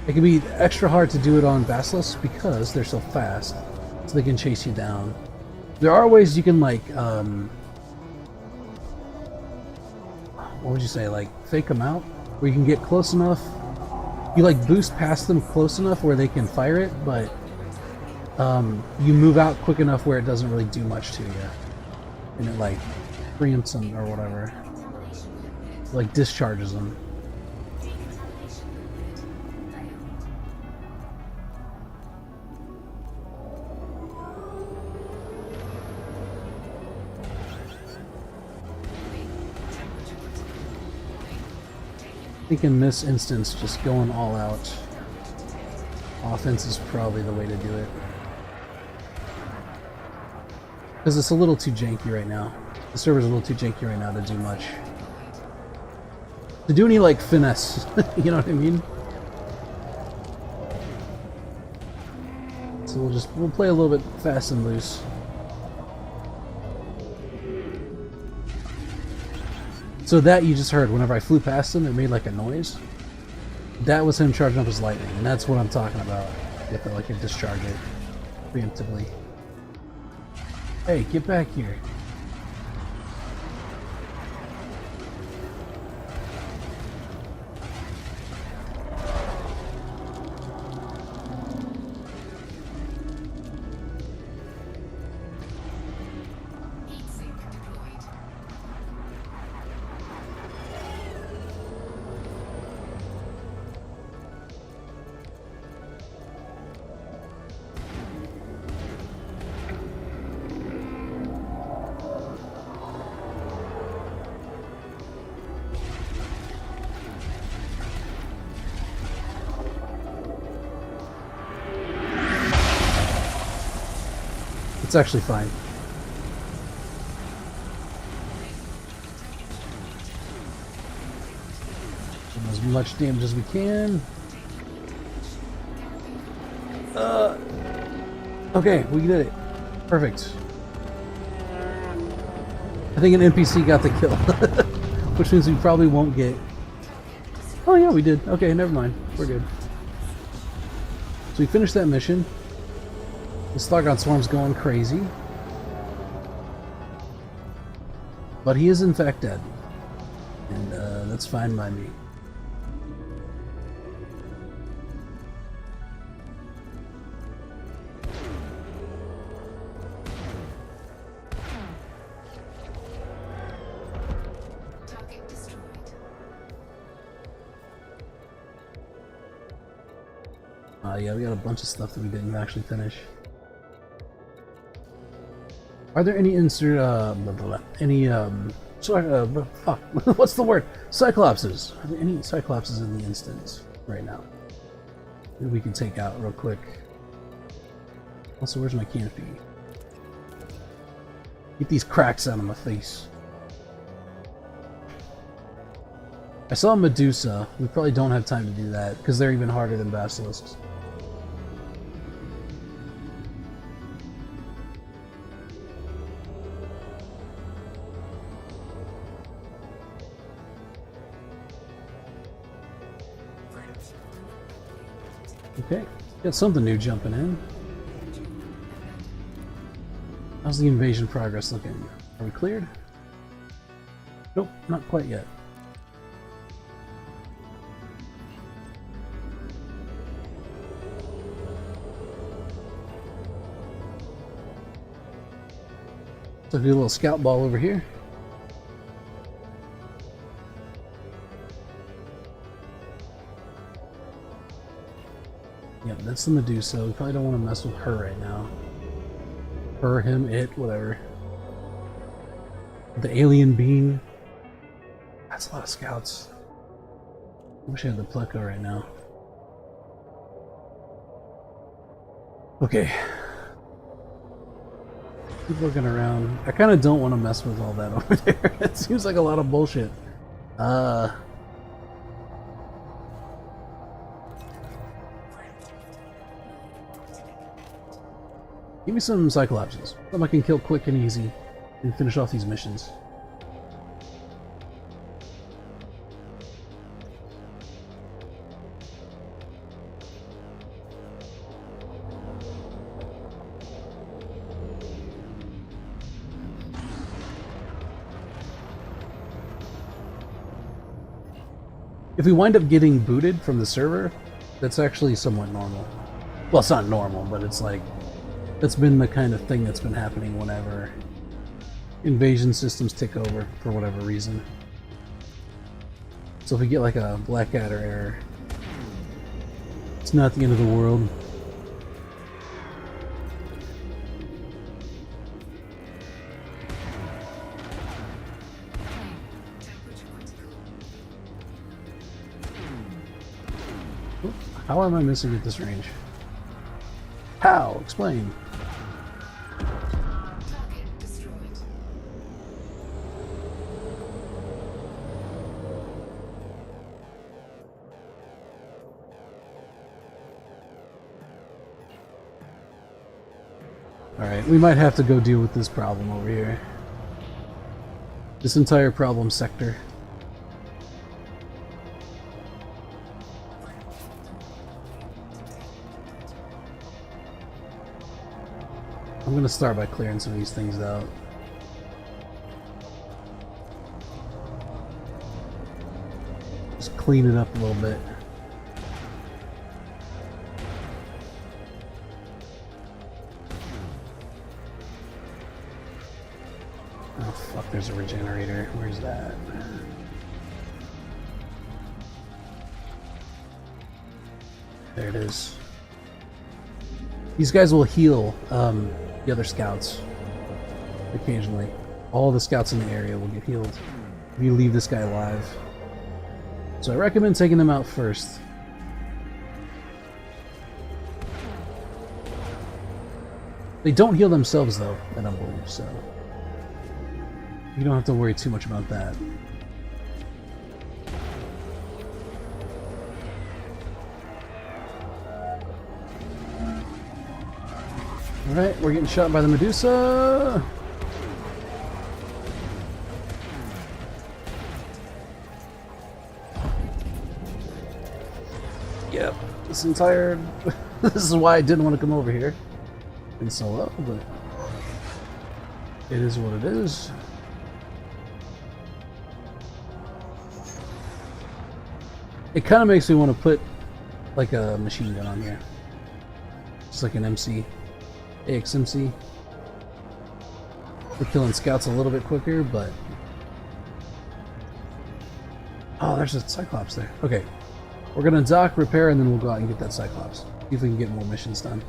It can be extra hard to do it on Basilisks because they're so fast, so they can chase you down. There are ways you can, like, what would you say, like, fake them out? Where you can get close enough, you, like, boost past them close enough where they can fire it, but you move out quick enough where it doesn't really do much to you. And it like preempts them or whatever. Like discharges them. I think in this instance, just going all out offense is probably the way to do it. Because it's a little too janky right now. The server's a little too janky right now to do much. To do any, like, finesse. You know what I mean? So we'll play a little bit fast and loose. So that you just heard, whenever I flew past him, it made like a noise. That was him charging up his lightning, and that's what I'm talking about. You have to, like, discharge it preemptively. Hey, get back here. It's actually fine. Doing as much damage as we can. Okay, we did it. Perfect. I think an NPC got the kill. Which means we probably won't get... Oh yeah, we did. Okay, never mind. We're good. So we finished that mission. This Thargon swarm's going crazy. But he is in fact dead. And that's fine by me. Target destroyed. Yeah, we got a bunch of stuff that we didn't actually finish. Are there any fuck, what's the word? Cyclopses. Are there any Cyclopses in the instance right now that we can take out real quick? Also, where's my canopy? Get these cracks out of my face. I saw Medusa. We probably don't have time to do that because they're even harder than basilisks. Okay, got something new jumping in. How's the invasion progress looking? Are we cleared? Nope, not quite yet. So do a little scout ball over here. Yep, that's the Medusa. We probably don't want to mess with her right now. Her, him, it, whatever. The alien being. That's a lot of scouts. I wish I had the Pleco right now. Okay. Keep looking around. I kind of don't want to mess with all that over there. It seems like a lot of bullshit. Give me some Cyclopses. Something I can kill quick and easy and finish off these missions. If we wind up getting booted from the server, that's actually somewhat normal. Well, it's not normal, but it's like, that's been the kind of thing that's been happening whenever invasion systems take over for whatever reason. So if we get like a Blackadder error, it's not the end of the world. How am I missing at this range? How? Explain. Target destroyed. Alright, we might have to go deal with this problem over here. This entire problem sector. I'm gonna start by clearing some of these things out. Just clean it up a little bit. Oh fuck, there's a regenerator. Where's that? There it is. These guys will heal the other scouts occasionally. All the scouts in the area will get healed if you leave this guy alive. So I recommend taking them out first. They don't heal themselves though, I don't believe, so you don't have to worry too much about that. Alright, we're getting shot by the Medusa! Yep, this entire... this is why I didn't want to come over here in solo, but it is what it is. It kind of makes me want to put like a machine gun on here. Just like an MC. AXMC. We're killing scouts a little bit quicker, but... Oh, there's a Cyclops there. Okay. We're gonna dock, repair, and then we'll go out and get that Cyclops. See if we can get more missions done.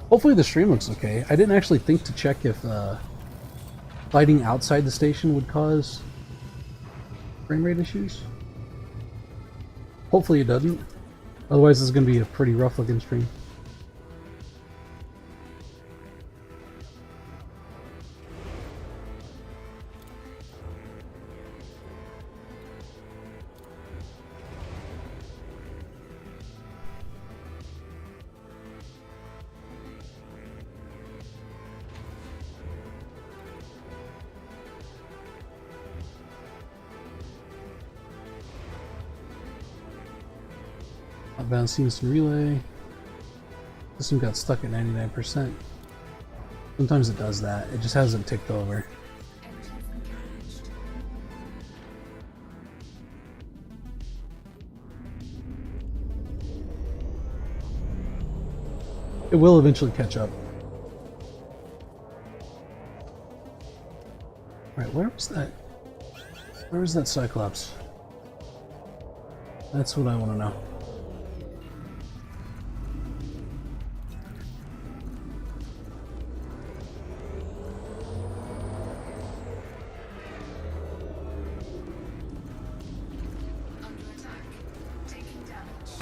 Hopefully the stream looks okay. I didn't actually think to check if fighting outside the station would cause frame rate issues. Hopefully it doesn't. Otherwise it's going to be a pretty rough looking stream. Outbound seems to relay. This one got stuck at 99%. Sometimes it does that. It just hasn't ticked over. Engines engaged. It will eventually catch up. Alright, where was that? Where was that Cyclops? That's what I want to know. Under attack. Taking damage.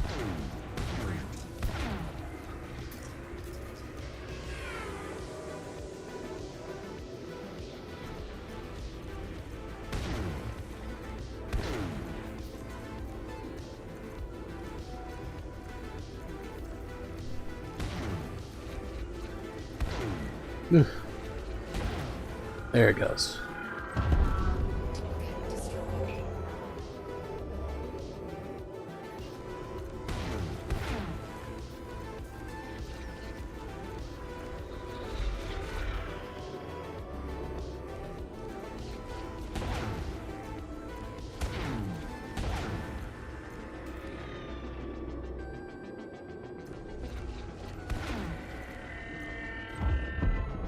Ugh. There it goes. Target destroyed.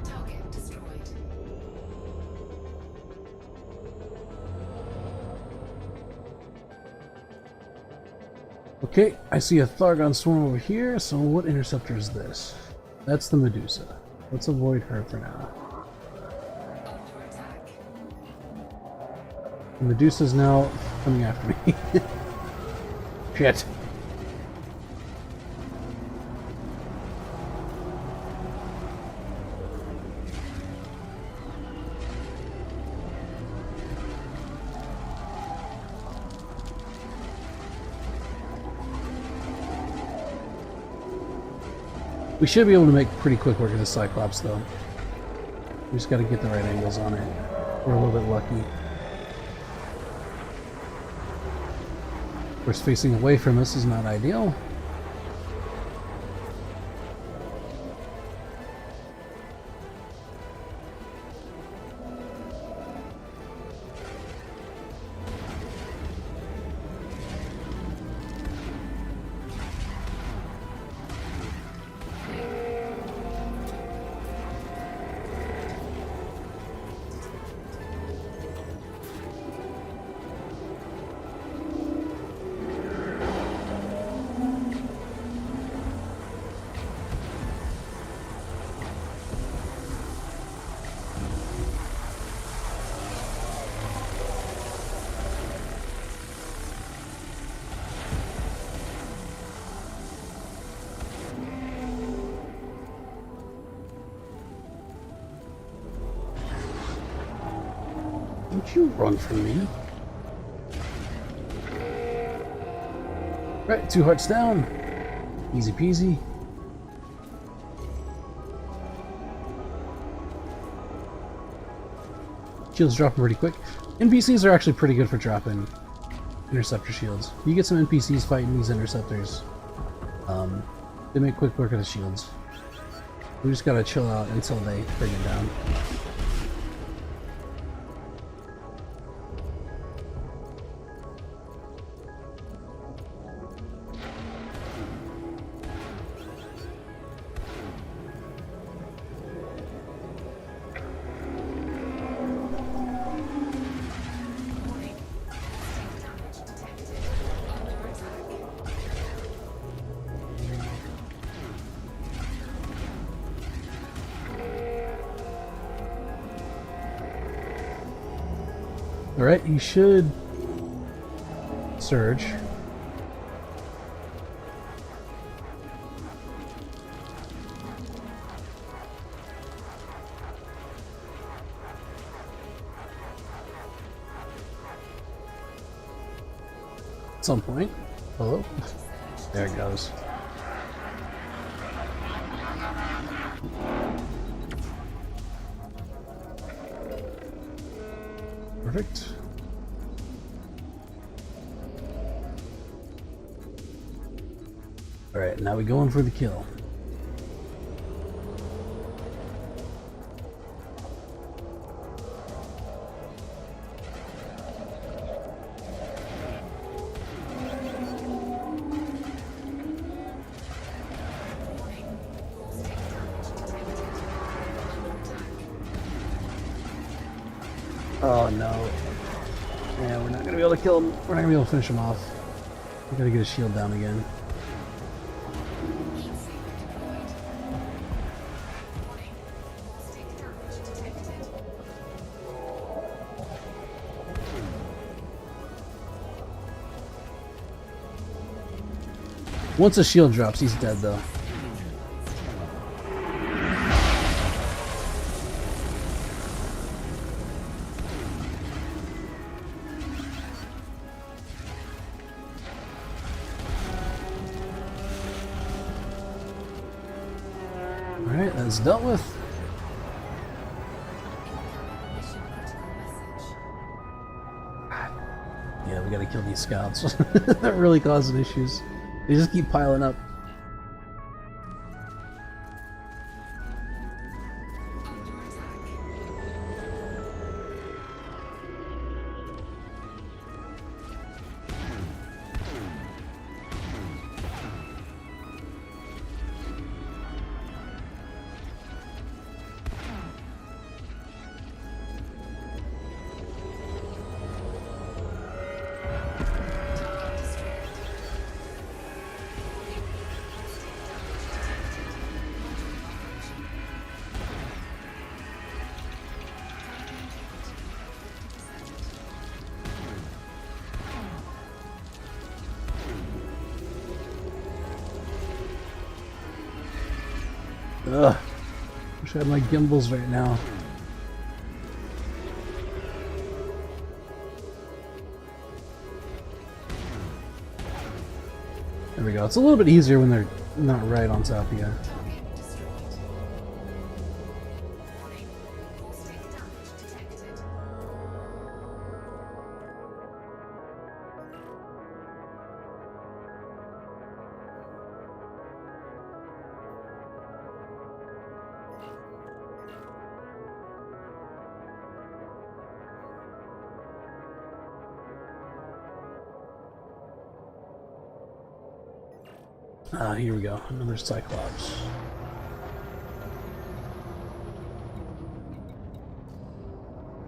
Target destroyed. Okay, I see a Thargon swarm over here, so what interceptor is this? That's the Medusa. Let's avoid her for now. Under attack. The Medusa's now coming after me. Shit. We should be able to make pretty quick work of this Cyclops, though. We just gotta get the right angles on it. We're a little bit lucky. Of course, facing away from us is not ideal. Don't you run from me. Right, 2 hearts down. Easy peasy. Shields dropping pretty quick. NPCs are actually pretty good for dropping interceptor shields. You get some NPCs fighting these interceptors. They make quick work of the shields. We just gotta chill out until they bring it down. Warning. Safe damage detected. Under attack. Alright, he should surge. At some point. Hello? There it goes. Perfect. Alright, now we go in for the kill. Oh no. Yeah, we're not gonna be able to kill him. We're not gonna be able to finish him off. We gotta get his shield down again. Once a shield drops, he's dead though. Alright, that's dealt with. Yeah, we gotta kill these scouts. They're really causing issues. They just keep piling up. Ugh. Wish I had my gimbals right now. There we go. It's a little bit easier when they're not right on top of you. Target destroyed. Warning. Caustic damage detected. Ah, here we go. Another Cyclops.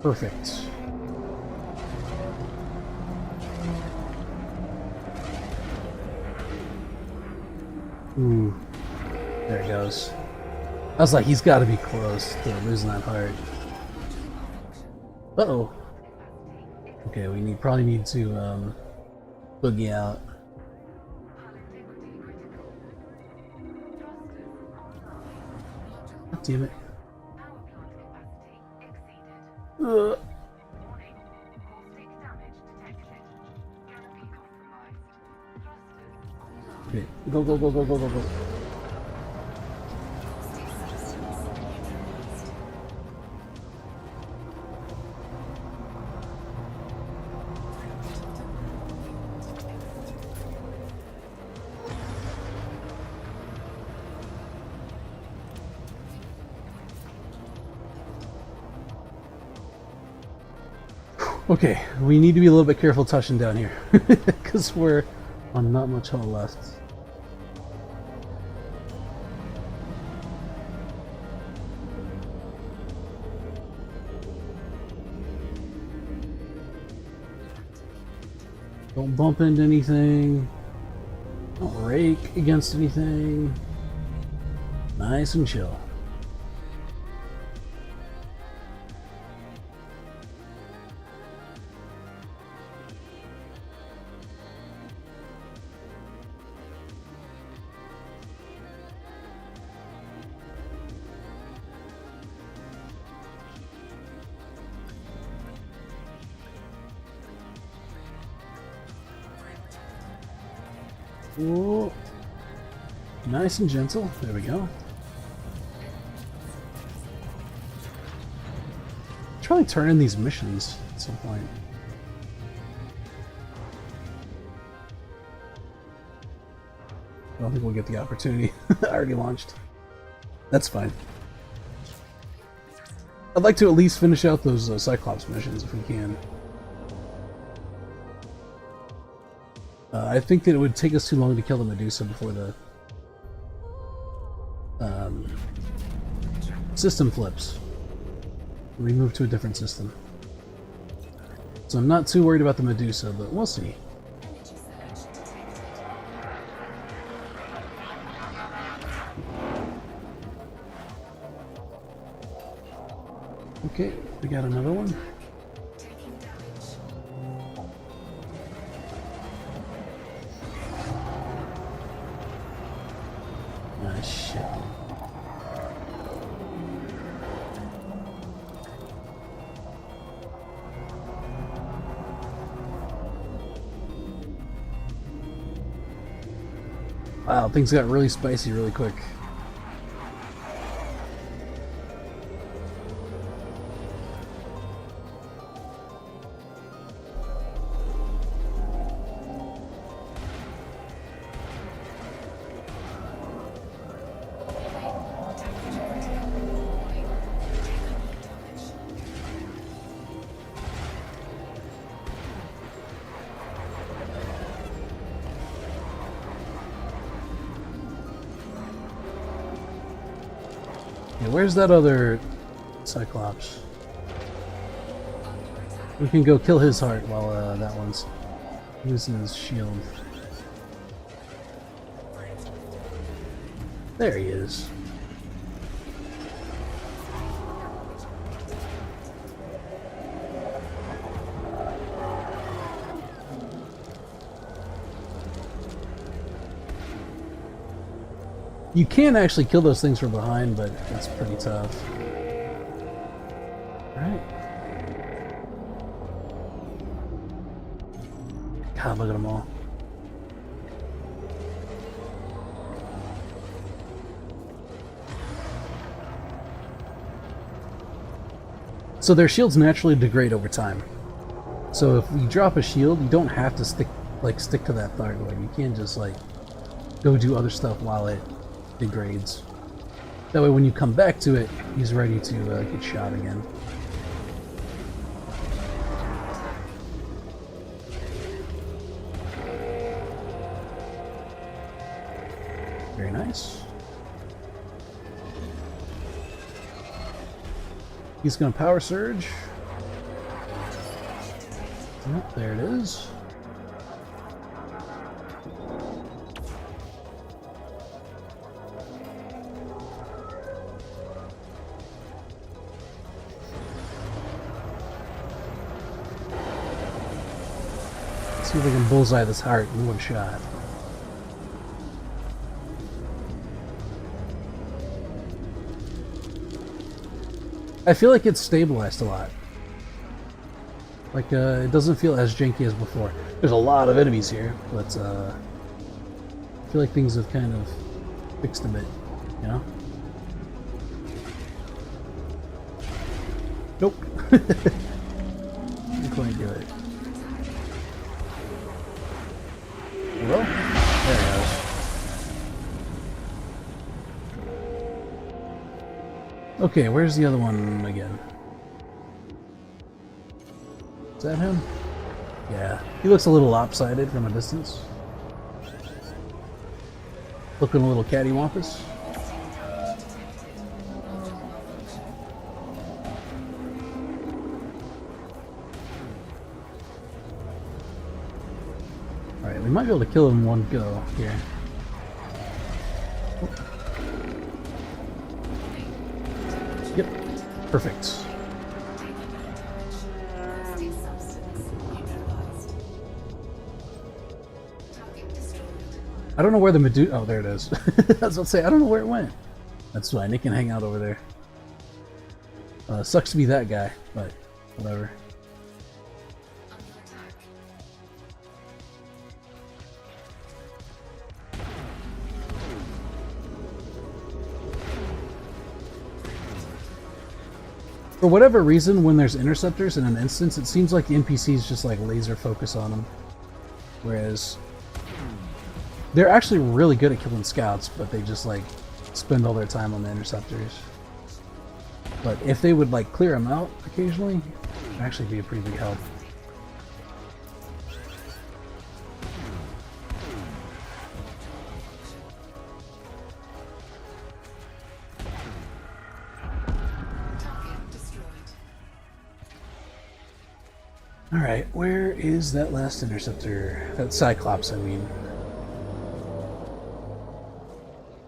Perfect. Ooh. There it goes. I was like, he's got to be close to losing that heart. Uh-oh. Okay, we probably need to boogie out. God damn it. Ugh. Okay, go, go, go, go, go, go, go. Okay, we need to be a little bit careful touching down here because we're on not much health left. Don't bump into anything. Don't rake against anything. Nice and chill. Ooh. Nice and gentle. There we go. Should probably turn in these missions at some point. I don't think we'll get the opportunity. Already launched. That's fine. I'd like to at least finish out those Cyclops missions if we can. I think that it would take us too long to kill the Medusa before the system flips. We move to a different system. So I'm not too worried about the Medusa, but we'll see. Energy surge detected. Okay, we got another one. Taking damage. Ah, shit. Wow, things got really spicy really quick. Yeah, where's that other Cyclops? We can go kill his heart while that one's using his shield. There he is. You can actually kill those things from behind, but it's pretty tough. Alright. God, look at them all. So their shields naturally degrade over time. So if you drop a shield, you don't have to stick to that Thargoid. You can just like go do other stuff while it degrades. That way when you come back to it, he's ready to get shot again. Very nice. He's gonna power surge. Yep, there it is. See if we can bullseye this heart in one shot. I feel like it's stabilized a lot. Like, it doesn't feel as janky as before. There's a lot of enemies here, but I feel like things have kind of fixed a bit, you know? Nope. Didn't quite do it. Well, there it goes. Okay, where's the other one again? Is that him? Yeah, he looks a little lopsided from a distance. Looking a little cattywampus. Alright, we might be able to kill him in one go here. Yep, perfect. State substance neutralized. Target destroyed. I don't know where the Medusa. Oh, there it is. I was about to say, I don't know where it went. That's fine, it can hang out over there. Sucks to be that guy, but whatever. Under attack. For whatever reason, when there's interceptors in an instance, it seems like the NPCs just like laser focus on them. Whereas they're actually really good at killing scouts, but they just like spend all their time on the interceptors. But if they would like clear them out occasionally, it'd actually be a pretty big help. Target destroyed. Alright, where is that last interceptor? That Cyclops, I mean.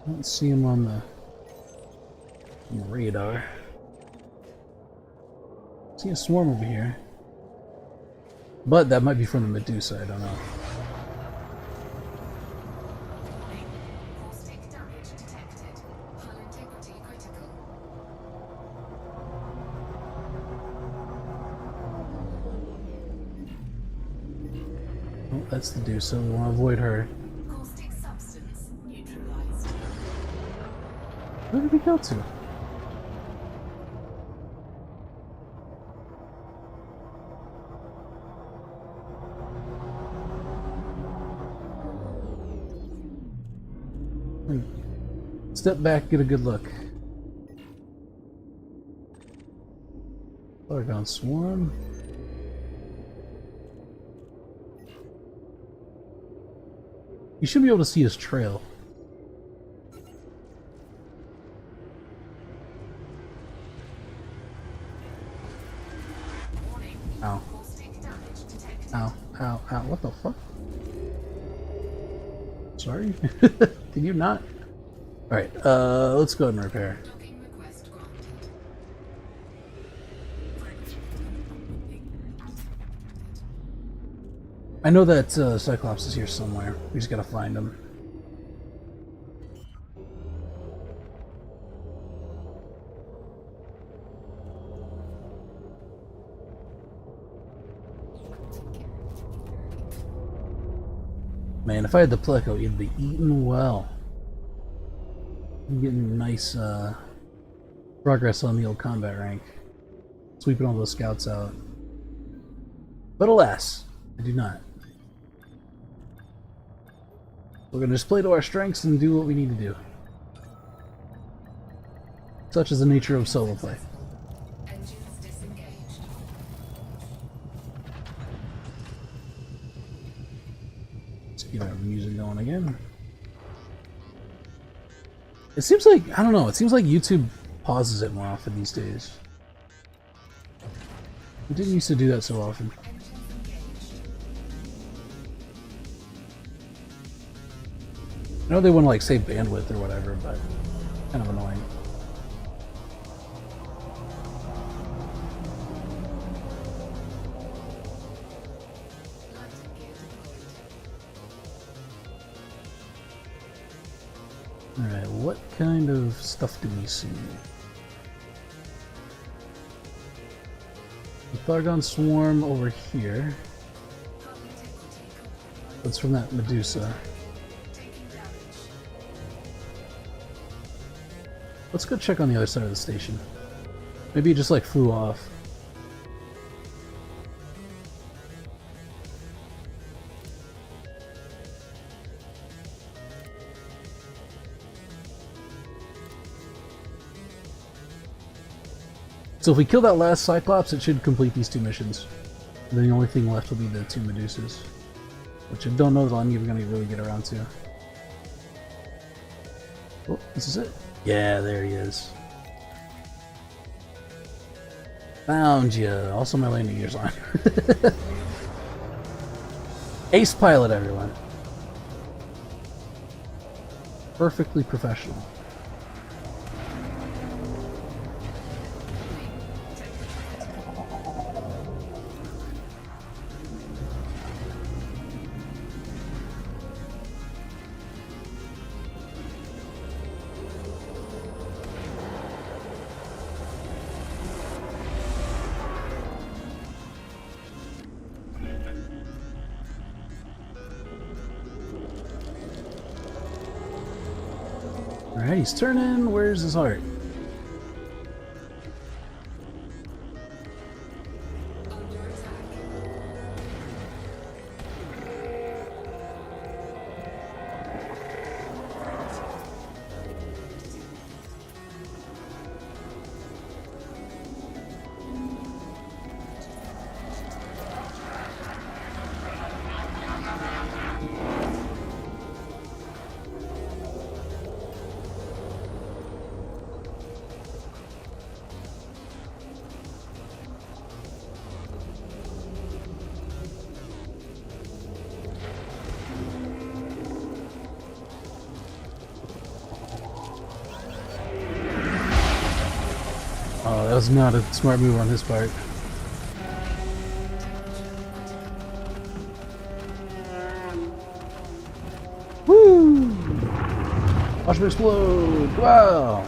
I don't see him on the radar. See a swarm over here. But that might be from the Medusa, I don't know. Caustic damage detected. Hull integrity critical. Oh, that's the Medusa, we want to avoid her. Caustic substance neutralized. Where did we go to? Step back, get a good look. Polygon swarm. You should be able to see his trail. Warning. Ow. Caustic damage detected. Ow, ow, ow, what the fuck? Sorry? Did you not? Alright, let's go ahead and repair. Docking request granted. I know that Cyclops is here somewhere. We just gotta find him. Man, if I had the Pleco, it'd be eaten well. I'm getting nice progress on the old combat rank. Sweeping all those scouts out. But alas, I do not. We're gonna just play to our strengths and do what we need to do. Such is the nature of solo play. Engines disengaged. Let's get our music going again. It seems like, I don't know, it seems like YouTube pauses it more often these days. It didn't used to do that so often. Engines engaged. I know they want to like save bandwidth or whatever, but kind of annoying. Lighting gear deployed. Alright, what kind of stuff do we see? The Thargon swarm over here. Hull integrity compromised. That's from that Medusa. Taking damage. Let's go check on the other side of the station. Maybe it just like flew off. So if we kill that last Cyclops, it should complete these two missions. And then the only thing left will be the two Medusas. Which I don't know that I'm even going to really get around to. Oh, this is it? Yeah, there he is. Found you. Also my landing gear's on. Ace pilot, everyone. Perfectly professional. Alright, he's turning. Where's his heart? that was not a smart move on his part. Woo! Watch me explode! Wow!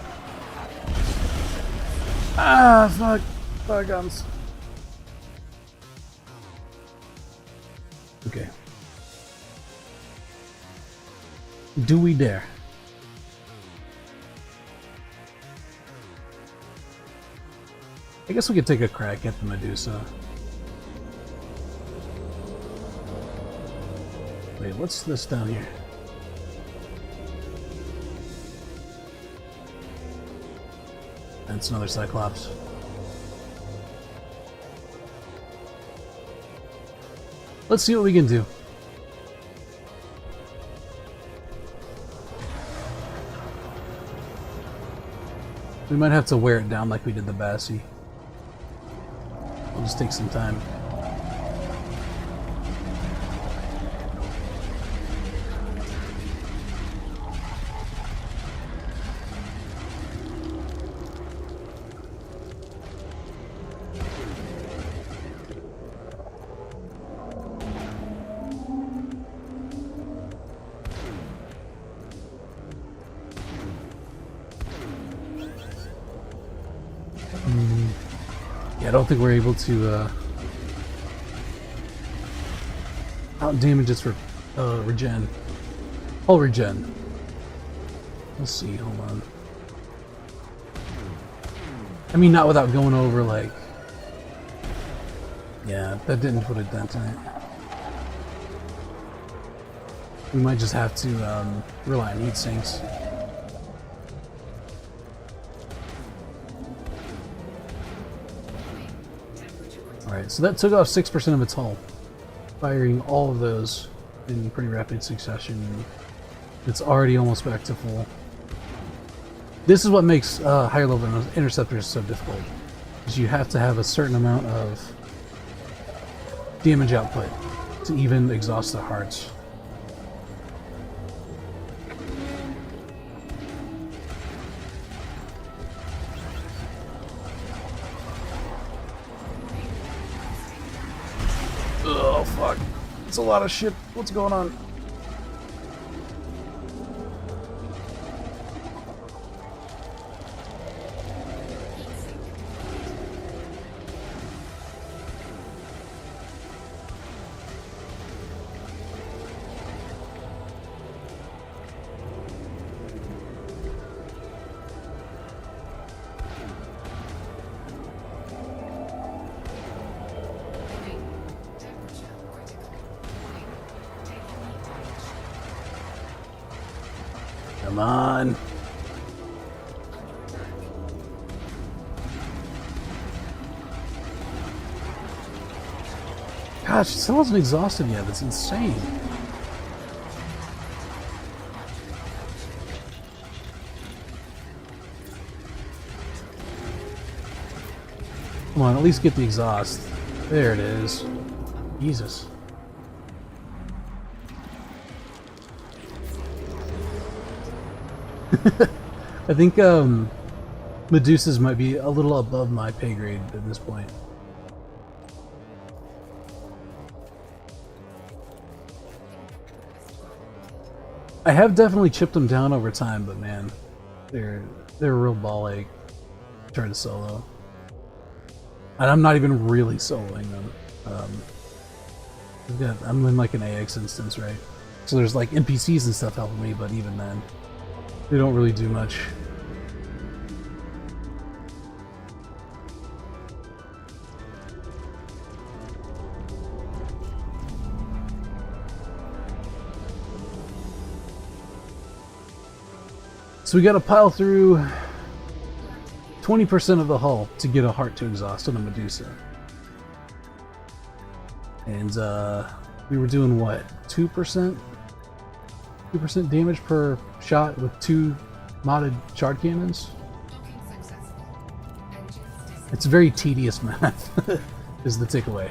Ah, fuck! Bygones. Okay. Do we dare? I guess we could take a crack at the Medusa. Wait, what's this down here? That's another Cyclops. Let's see what we can do. We might have to wear it down like we did the Bassie. We'll just take some time. Yeah, I don't think we're able to out damage its regen. Hull regen. Let's see, hold on. I mean, not without going over, like... Yeah, that didn't put a dent in it. We might just have to rely on heat sinks. Alright, so that took off 6% of its hull. Firing all of those in pretty rapid succession. It's already almost back to full. This is what makes higher level interceptors so difficult. Is you have to have a certain amount of damage output to even exhaust the hearts. Oh fuck. It's a lot of shit. What's going on? Come on. Gosh, it still hasn't exhausted yet. That's insane. Come on, at least get the exhaust. There it is. Jesus. I think Medusas might be a little above my pay grade at this point. I have definitely chipped them down over time, but man, they're a real ball ache trying to solo. And I'm not even really soloing them. I'm in like an AX instance, right? So there's like NPCs and stuff helping me, but even then, they don't really do much. So we gotta pile through 20% of the hull to get a heart to exhaust on a Medusa. And we were doing what? 2%? 2% damage per shot with 2 modded shard cannons? It's very tedious math, is the takeaway.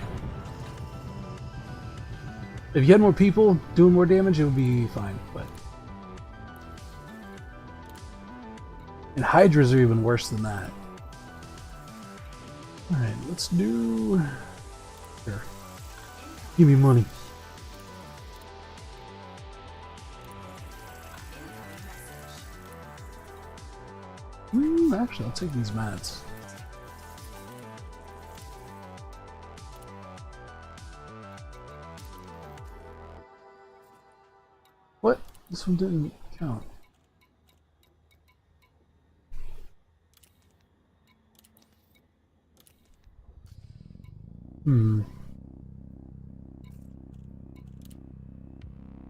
If you had more people doing more damage, it would be fine, but... And Hydras are even worse than that. Alright, let's do... Here. Give me money. Actually, I'll take these mats. What? This one didn't count.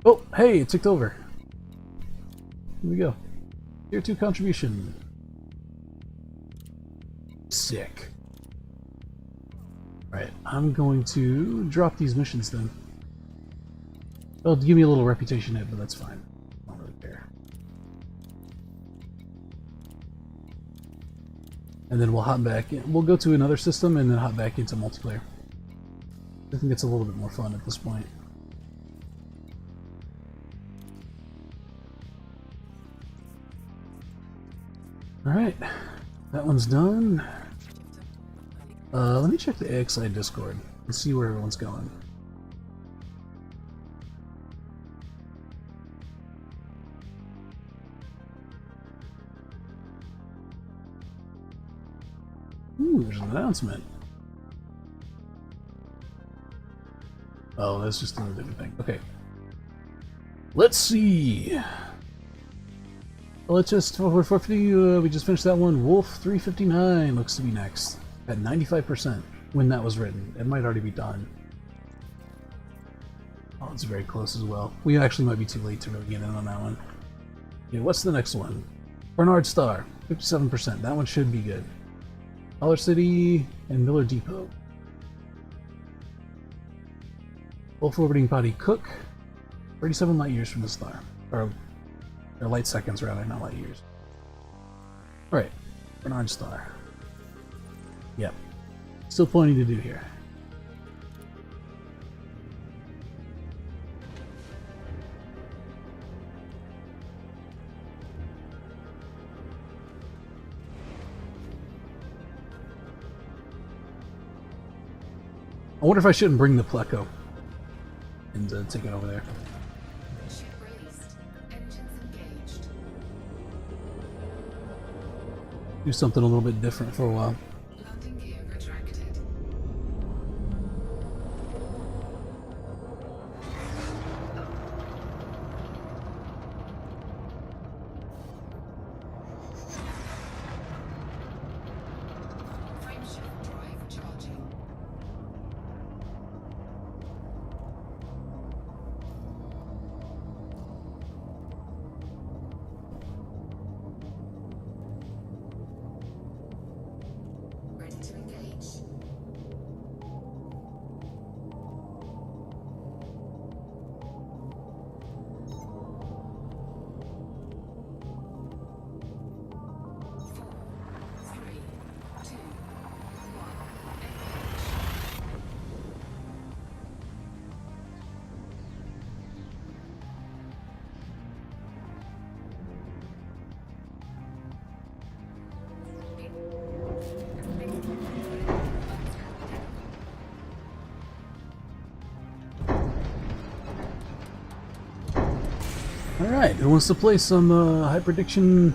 Oh, hey, it ticked over. Here we go. Tier 2 contribution. Sick. Alright, I'm going to drop these missions then. Well, give me a little reputation hit, but that's fine. I don't really care. And then we'll hop back in. We'll go to another system and then hop back into multiplayer. I think it's a little bit more fun at this point. Alright, that one's done. Let me check the AXI Discord and see where everyone's going. Ooh, there's an announcement. Oh, that's just another different thing. Okay. Let's see. Let's just, for 450, we just finished that one. Wolf 359 looks to be next. At 95% when that was written. It might already be done. Oh, it's very close as well. We actually might be too late to really get in on that one. Okay, what's the next one? Bernard Star, 57%. That one should be good. Dollar City and Miller Depot. Wolf Orbiting Body Cook, 37 light years from the star. Or light seconds rather, not light years. Alright, Bernard Star. Yep. Still plenty to do here. I wonder if I shouldn't bring the Pleco and take it over there. Ship released. Engines engaged. Do something a little bit different for a while. Landing gear retracted. Frameshift drive charging. Ready to engage. Four, three, two, one. Engage. Alright, who wants to play some high prediction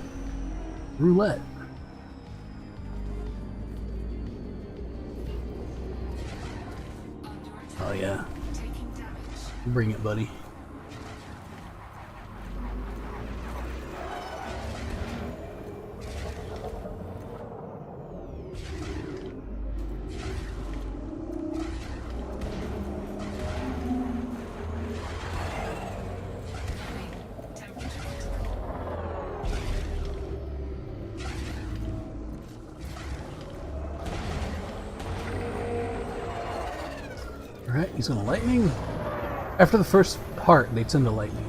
roulette? Oh yeah, Taking damage. bring it, buddy. Temperature. Alright, he's gonna lightning. After the first part, they tend to lightning.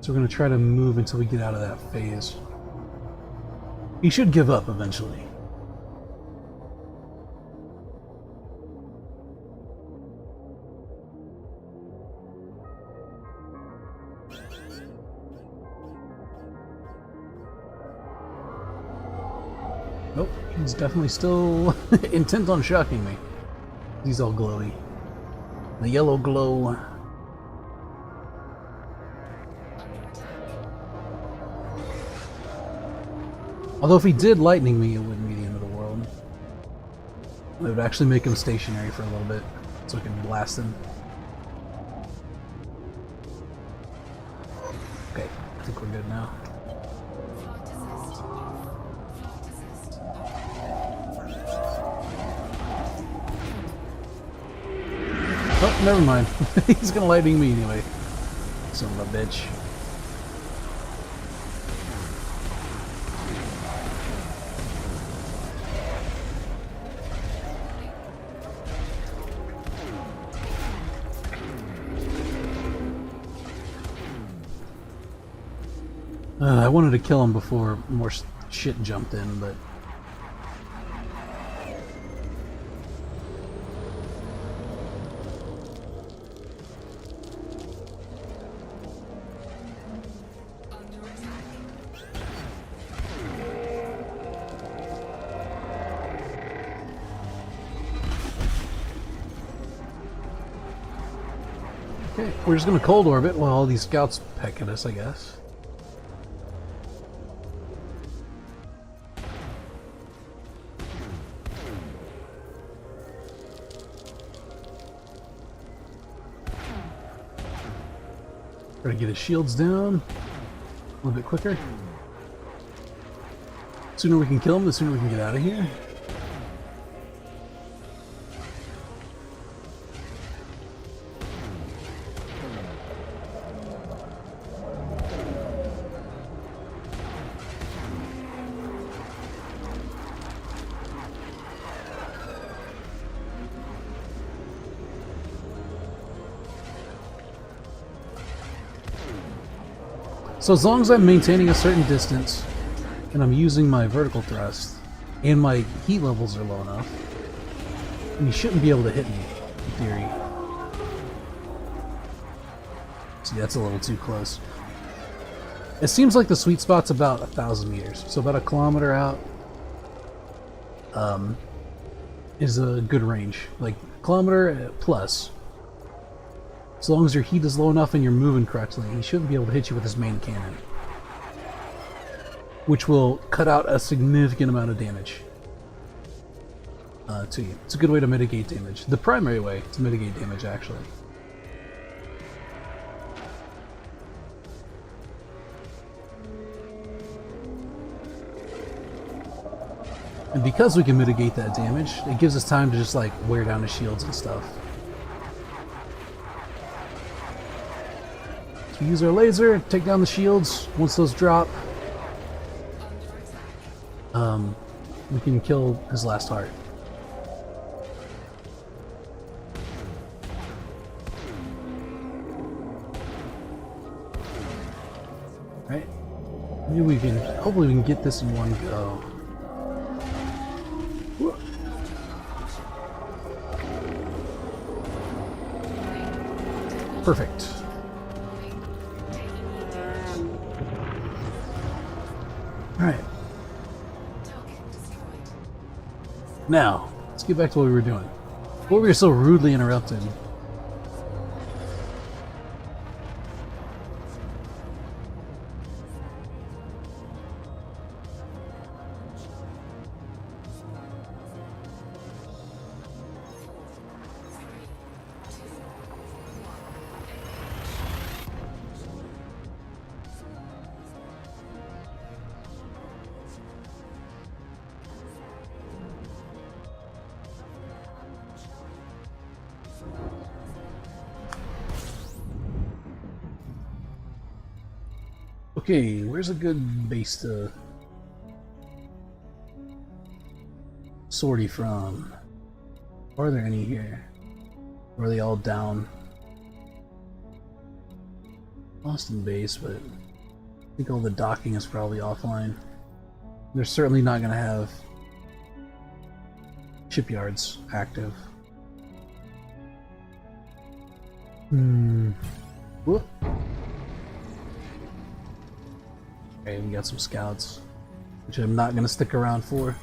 So we're gonna try to move until we get out of that phase. He should give up eventually. Nope, he's definitely still intent on shocking me. He's all glowy. The yellow glow. Although if he did lightning me, it wouldn't be the end of the world. It would actually make him stationary for a little bit, so I can blast him. Okay, I think we're good now. Oh, never mind. He's gonna lightning me anyway. Son of a bitch. I wanted to kill him before more shit jumped in, but... Okay, we're just gonna cold orbit while all these scouts peck at us, I guess. Try to get his shields down a little bit quicker. The sooner we can kill him, the sooner we can get out of here. So as long as I'm maintaining a certain distance, and I'm using my vertical thrust, and my heat levels are low enough, then you shouldn't be able to hit me, in theory. See, that's a little too close. It seems like the sweet spot's about 1,000 meters, so about 1 kilometer out is a good range. Like, kilometer plus. As long as your heat is low enough and you're moving correctly, he shouldn't be able to hit you with his main cannon. Which will cut out a significant amount of damage to you. It's a good way to mitigate damage. The primary way to mitigate damage, actually. And because we can mitigate that damage, it gives us time to just like wear down his shields and stuff. So we use our laser, take down the shields. Once those drop, we can kill his last heart. Right? Maybe we can, hopefully we can get this in one go. Perfect. Alright. Now, let's get back to what we were doing. What we were so rudely interrupted. Okay, where's a good base to sortie from? Are there any here? Or are they all down? Austin base, but I think all the docking is probably offline. They're certainly not going to have shipyards active. Whoop. Okay, we got some scouts, which I'm not going to stick around for.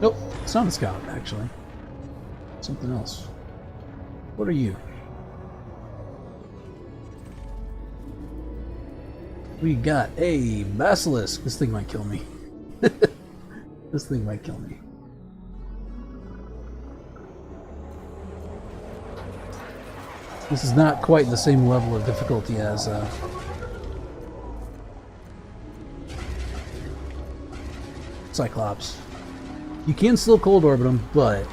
Nope, it's not a scout, actually. Something else. What are you? We got a basilisk. This thing might kill me. This thing might kill me. This is not quite the same level of difficulty as Cyclops. You can still cold orbit them, but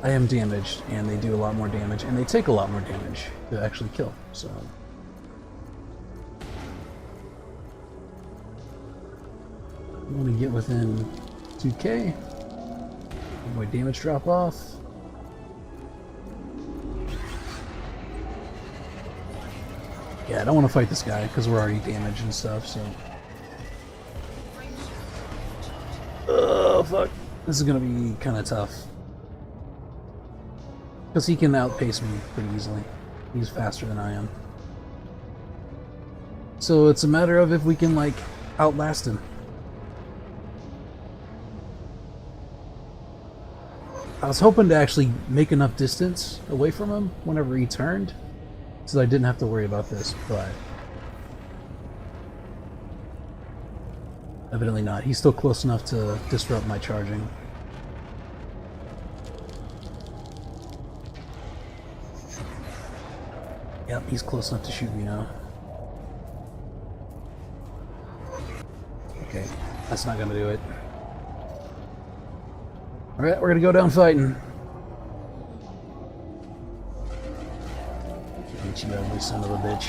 I am damaged, and they do a lot more damage, and they take a lot more damage to actually kill. So I want to get within 2k. My damage drop off. Yeah, I don't want to fight this guy because we're already damaged and stuff, so. Oh, fuck. This is gonna be kind of tough. Because he can outpace me pretty easily. He's faster than I am. So it's a matter of if we can, like, outlast him. I was hoping to actually make enough distance away from him whenever he turned, so I didn't have to worry about this, but evidently not. He's still close enough to disrupt my charging. Yep, he's close enough to shoot me now. Okay, that's not gonna do it. Alright, we're gonna go down fighting. Get you ugly son of a bitch.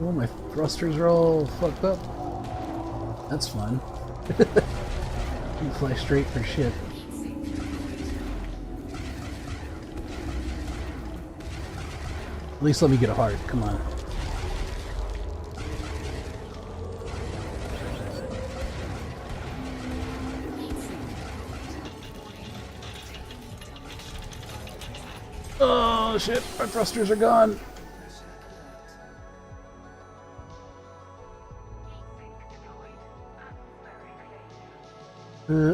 Oh, my thrusters are all fucked up. That's fun. You fly straight for shit. At least let me get a heart, come on. Oh shit, our thrusters are gone.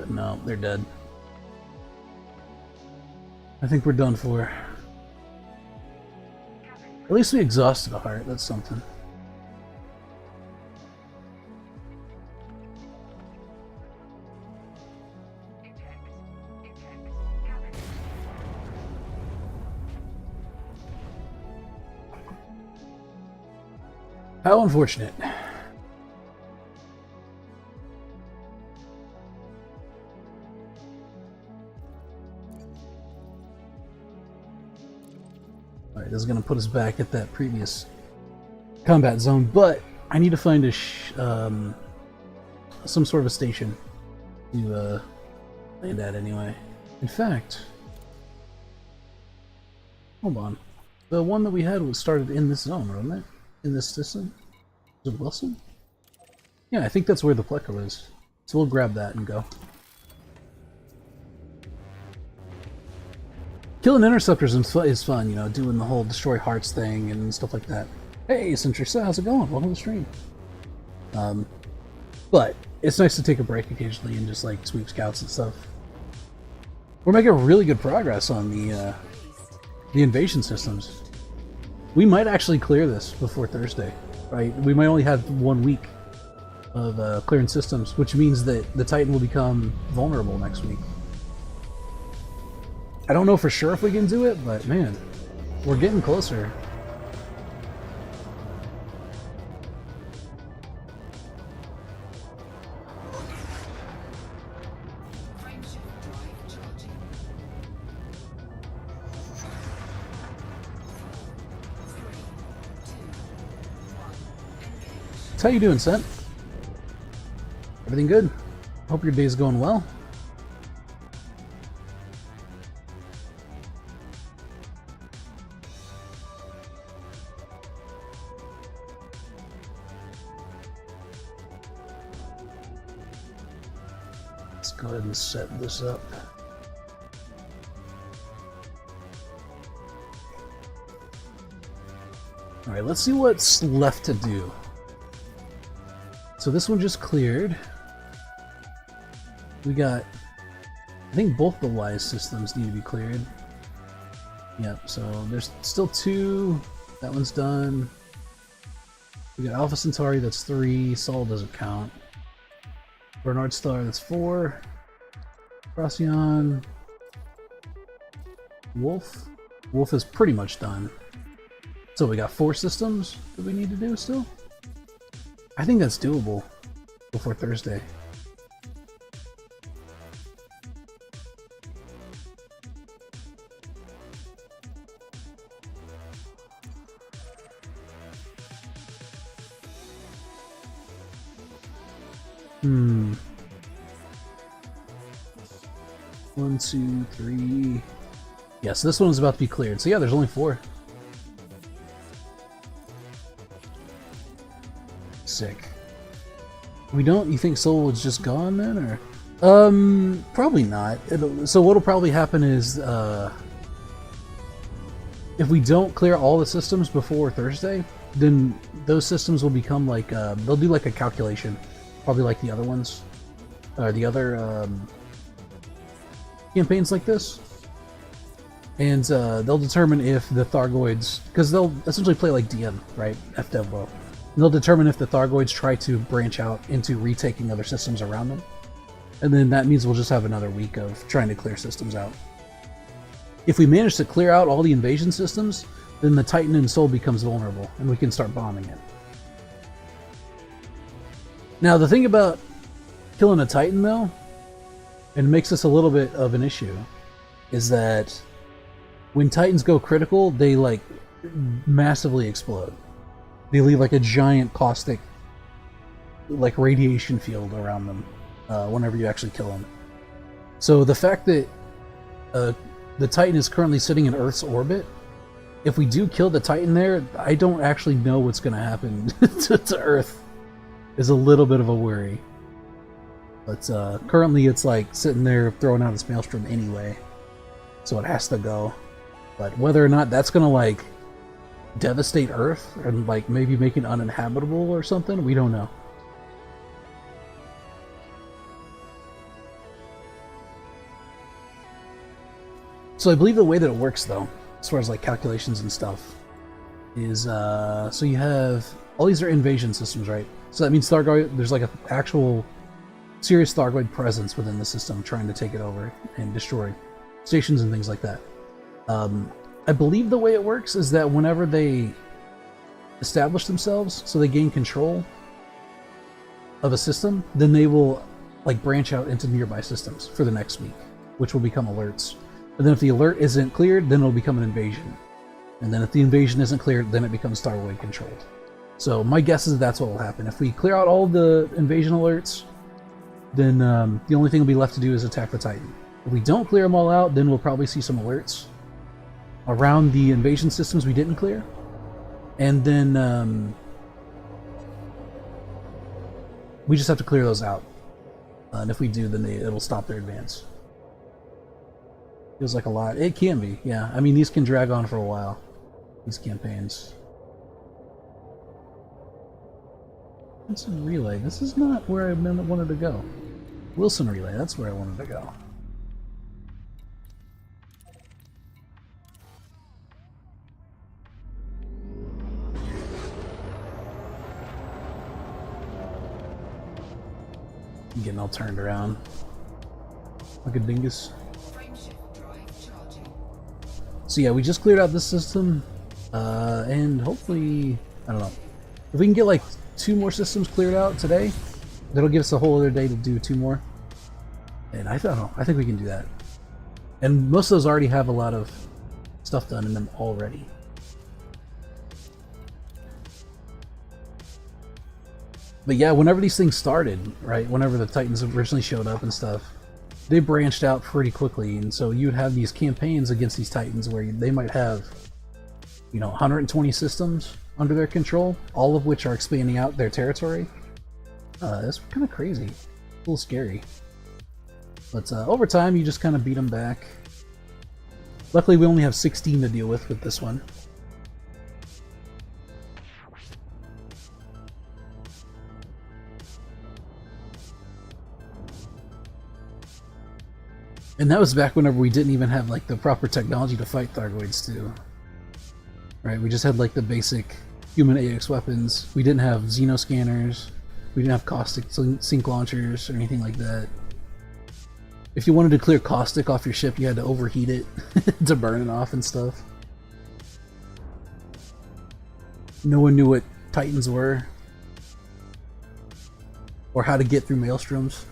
No, they're dead. I think we're done for. At least we exhausted a heart, that's something. How unfortunate. Alright, this is going to put us back at that previous combat zone, but I need to find a some sort of a station to land at anyway. In fact, hold on. The one that we had was started in this zone, wasn't it? In this system? Was it Wilson? Yeah, I think that's where the Pleco is. So we'll grab that and go. Killing interceptors is fun, you know, doing the whole destroy hearts thing and stuff like that. Hey, Centrista, how's it going? Welcome to the stream. But it's nice to take a break occasionally and just like sweep scouts and stuff. We're making really good progress on the invasion systems. We might actually clear this before Thursday, right? We might only have 1 week of clearing systems, which means that the Titan will become vulnerable next week. I don't know for sure if we can do it, but man, we're getting closer. How you doing, Sent? Everything good? Hope your day's going well. go ahead and set this up. Alright, let's see what's left to do. So this one just cleared. We got, I think both the Wise systems need to be cleared. Yep, so there's still 2. That one's done. We got Alpha Centauri, that's 3. Sol doesn't count. Bernard Star, that's 4. Procyon. Wolf. Wolf is pretty much done. So we got 4 systems that we need to do still? I think that's doable before Thursday. Hmm. 1, 2, 3. Yeah, so this one's about to be cleared. So yeah, there's only 4. Sick. We don't? You think Sol is just gone then, or? Probably not. So what'll probably happen is, if we don't clear all the systems before Thursday, then those systems will become like, they'll do like a calculation, probably like the other ones, or the other campaigns like this, and they'll determine if the Thargoids, because they'll essentially play like DM, right? FDev will. And they'll determine if the Thargoids try to branch out into retaking other systems around them. And then that means we'll just have another week of trying to clear systems out. If we manage to clear out all the invasion systems, then the Titan and Sol becomes vulnerable, and we can start bombing it. Now, the thing about killing a Titan, though, and it makes this a little bit of an issue, is that when Titans go critical, they, like, massively explode. They leave, like, a giant caustic, like, radiation field around them whenever you actually kill them. So the fact that the Titan is currently sitting in Earth's orbit, if we do kill the Titan there, I don't actually know what's going to happen to Earth. Is a little bit of a worry. But currently it's like sitting there throwing out its maelstrom anyway. So it has to go. But whether or not that's going to, like, devastate Earth and, like, maybe make it uninhabitable or something, we don't know. So I believe the way that it works, though, as far as like calculations and stuff, is so you have all these are invasion systems, right? So that means Thargoid, there's like an actual serious Thargoid presence within the system trying to take it over and destroy stations and things like that. I believe the way it works is that whenever they establish themselves, so they gain control of a system, then they will like branch out into nearby systems for the next week, which will become alerts. And then if the alert isn't cleared, then it'll become an invasion. And then if the invasion isn't cleared, then it becomes Thargoid controlled. So my guess is that's what will happen. If we clear out all the invasion alerts, then the only thing will be left to do is attack the Titan. If we don't clear them all out, then we'll probably see some alerts around the invasion systems we didn't clear. And then we just have to clear those out. And if we do, then it'll stop their advance. Feels like a lot. It can be, yeah. I mean, these can drag on for a while, these campaigns. Wilson Relay. This is not where I wanted to go. Wilson Relay, that's where I wanted to go. I'm getting all turned around. Like a dingus. So yeah, we just cleared out this system, and hopefully, I don't know, if we can get like 2 more systems cleared out today, that'll give us a whole other day to do 2 more. And I don't know, I think we can do that. And most of those already have a lot of stuff done in them already. But yeah, whenever these things started, right, whenever the Titans originally showed up and stuff, they branched out pretty quickly, and so you'd have these campaigns against these Titans where they might have, you know, 120 systems under their control, all of which are expanding out their territory. That's kind of crazy. A little scary. But over time, you just kind of beat them back. Luckily, we only have 16 to deal with this one. And that was back whenever we didn't even have like the proper technology to fight Thargoids too. Right, we just had like the basic human AX weapons. We didn't have xenoscanners. We didn't have caustic sync launchers or anything like that. If you wanted to clear caustic off your ship, you had to overheat it to burn it off and stuff. No one knew what Titans were or how to get through maelstroms.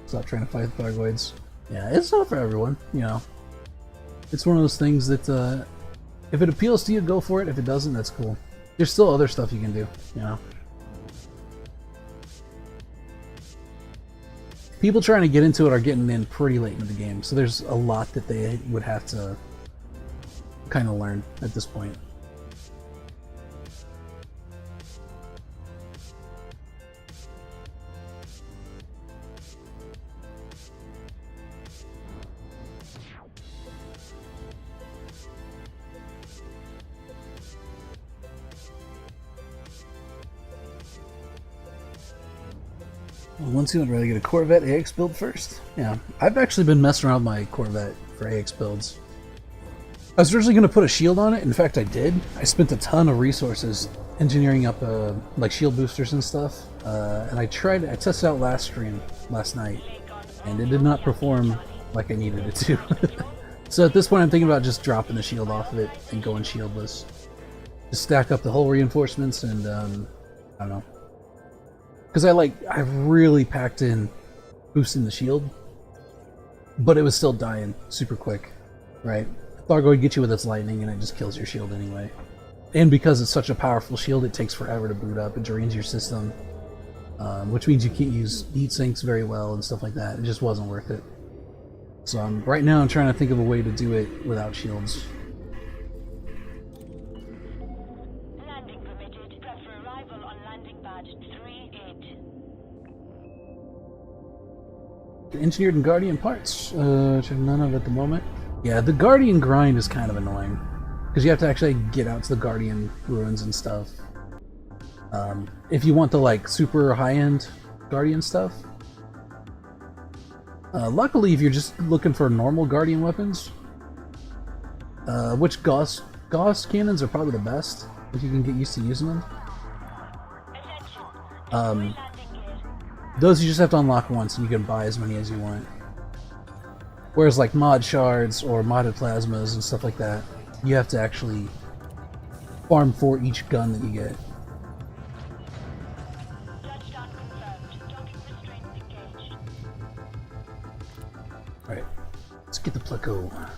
Stop trying to fight the Thargoids. Yeah, it's not for everyone, you know. It's one of those things that, if it appeals to you, go for it. If it doesn't, that's cool. There's still other stuff you can do, you know. People trying to get into it are getting in pretty late in the game, so there's a lot that they would have to kind of learn at this point. Once you would rather get a Corvette AX build first? Yeah, I've actually been messing around with my Corvette for AX builds. I was originally going to put a shield on it. In fact, I did. I spent a ton of resources engineering up like shield boosters and stuff. And I tested out last night, and it did not perform like I needed it to. So at this point, I'm thinking about just dropping the shield off of it and going shieldless. Just stack up the hull reinforcements and I don't know. Because I really packed in boosting the shield, but it was still dying super quick, right? Thargoid gets you with its lightning and it just kills your shield anyway. And because it's such a powerful shield, it takes forever to boot up. It drains your system, which means you can't use heat sinks very well and stuff like that. It just wasn't worth it. So right now I'm trying to think of a way to do it without shields. Landing permitted. Prep for arrival on landing pad 38. Engineered and Guardian parts, which I have none of at the moment. Yeah, the Guardian grind is kind of annoying, because you have to actually get out to the Guardian ruins and stuff. If you want the like super high-end Guardian stuff. Luckily, if you're just looking for normal Guardian weapons, which Gauss cannons are probably the best, if you can get used to using them. Those you just have to unlock once, and you can buy as many as you want. Whereas like mod shards or modded plasmas and stuff like that, you have to actually farm for each gun that you get. Touchdown confirmed. Docking restraints engaged. Alright, let's get the Pleco.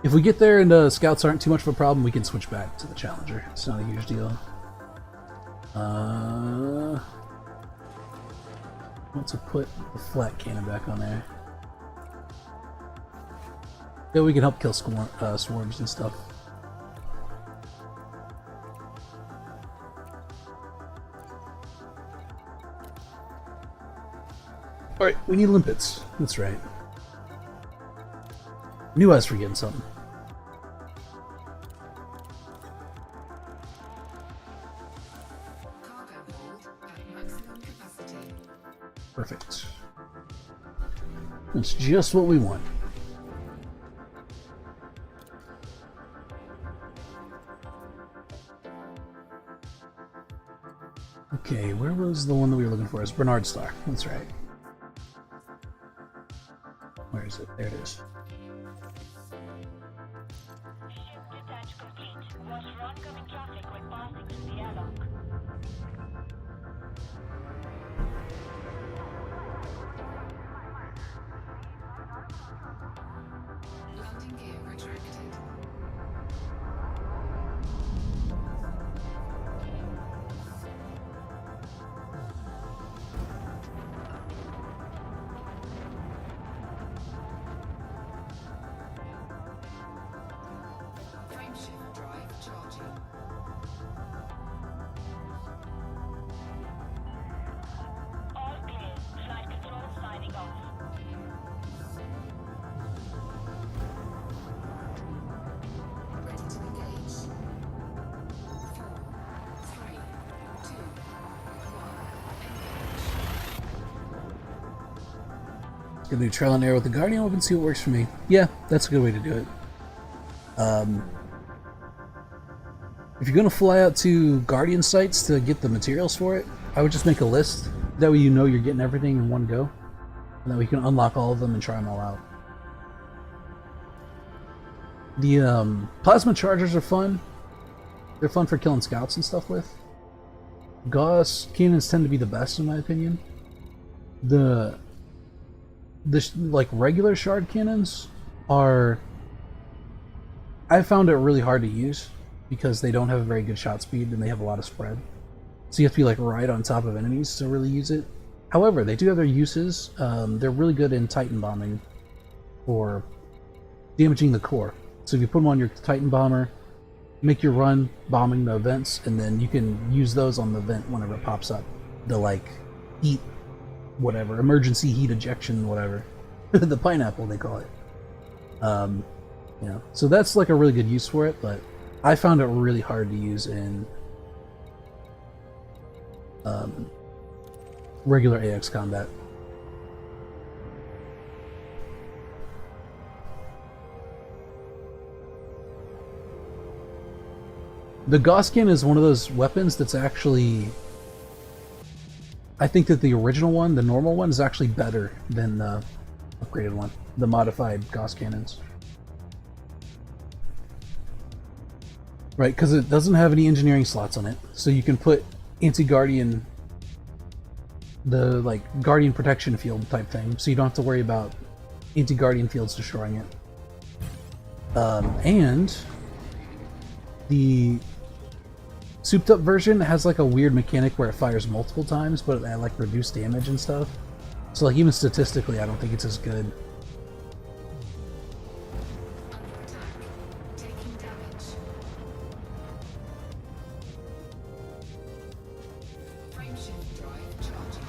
If we get there and scouts aren't too much of a problem, we can switch back to the Challenger. It's not a huge deal. Want to put the flat cannon back on there. Yeah, we can help kill swarms and stuff. Alright, we need limpets. That's right. Knew I was forgetting something. Cargo hold at maximum capacity. Perfect. That's just what we want. Okay, where was the one that we were looking for? It's Bernard Star. That's right. Where is it? There it is. Ship detach complete. Watch for oncoming traffic when passing through the airlock. Landing gear retracted. Gonna do trial and error with the Guardian weapon, see what works for me. Yeah, that's a good way to do it. If you're gonna fly out to Guardian sites to get the materials for it, I would just make a list. That way you know you're getting everything in one go. And that way you can unlock all of them and try them all out. The plasma chargers are fun. They're fun for killing scouts and stuff with. Gauss cannons tend to be the best in my opinion. The like regular shard cannons are, I found it really hard to use because they don't have a very good shot speed and they have a lot of spread. So you have to be like right on top of enemies to really use it. However, they do have their uses. They're really good in Titan bombing or damaging the core. So if you put them on your Titan bomber, make your run bombing the vents, and then you can use those on the vent whenever it pops up. The like heat, whatever, emergency heat ejection, whatever. The pineapple they call it. You know, so that's like a really good use for it, but I found it really hard to use in regular AX combat. The Gauss cannon is one of those weapons that's actually, I think that the original one, the normal one, is actually better than the upgraded one, the modified Gauss cannons. Right, because it doesn't have any engineering slots on it, so you can put anti-Guardian, the like Guardian protection field type thing, so you don't have to worry about anti-Guardian fields destroying it. And the souped up version has like a weird mechanic where it fires multiple times, but at like reduced damage and stuff. So like even statistically, I don't think it's as good. Under attack. Taking damage. Frameshift drive charging.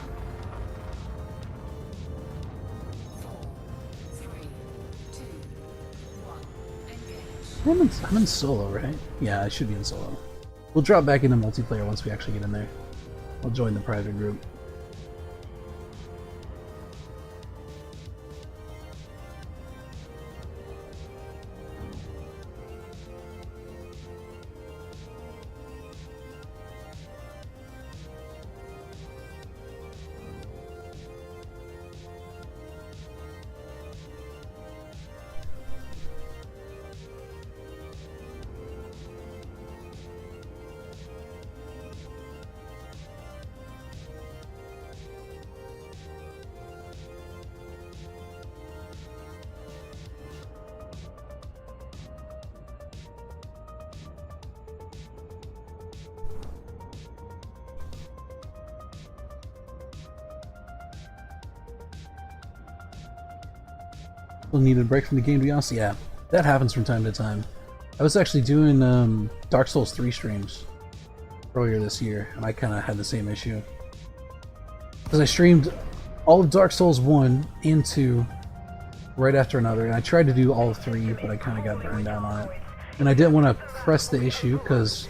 4, 3, 2, 1. Engage. I'm in solo, right? Yeah, I should be in solo. We'll drop back into multiplayer once we actually get in there. I'll join the private group. Needed a break from the game, to be honest. Yeah, that happens from time to time. I was actually doing Dark Souls 3 streams earlier this year, and I kind of had the same issue. Because I streamed all of Dark Souls 1 and 2 right after another, and I tried to do all 3, but I kind of got burned down on it. And I didn't want to press the issue, because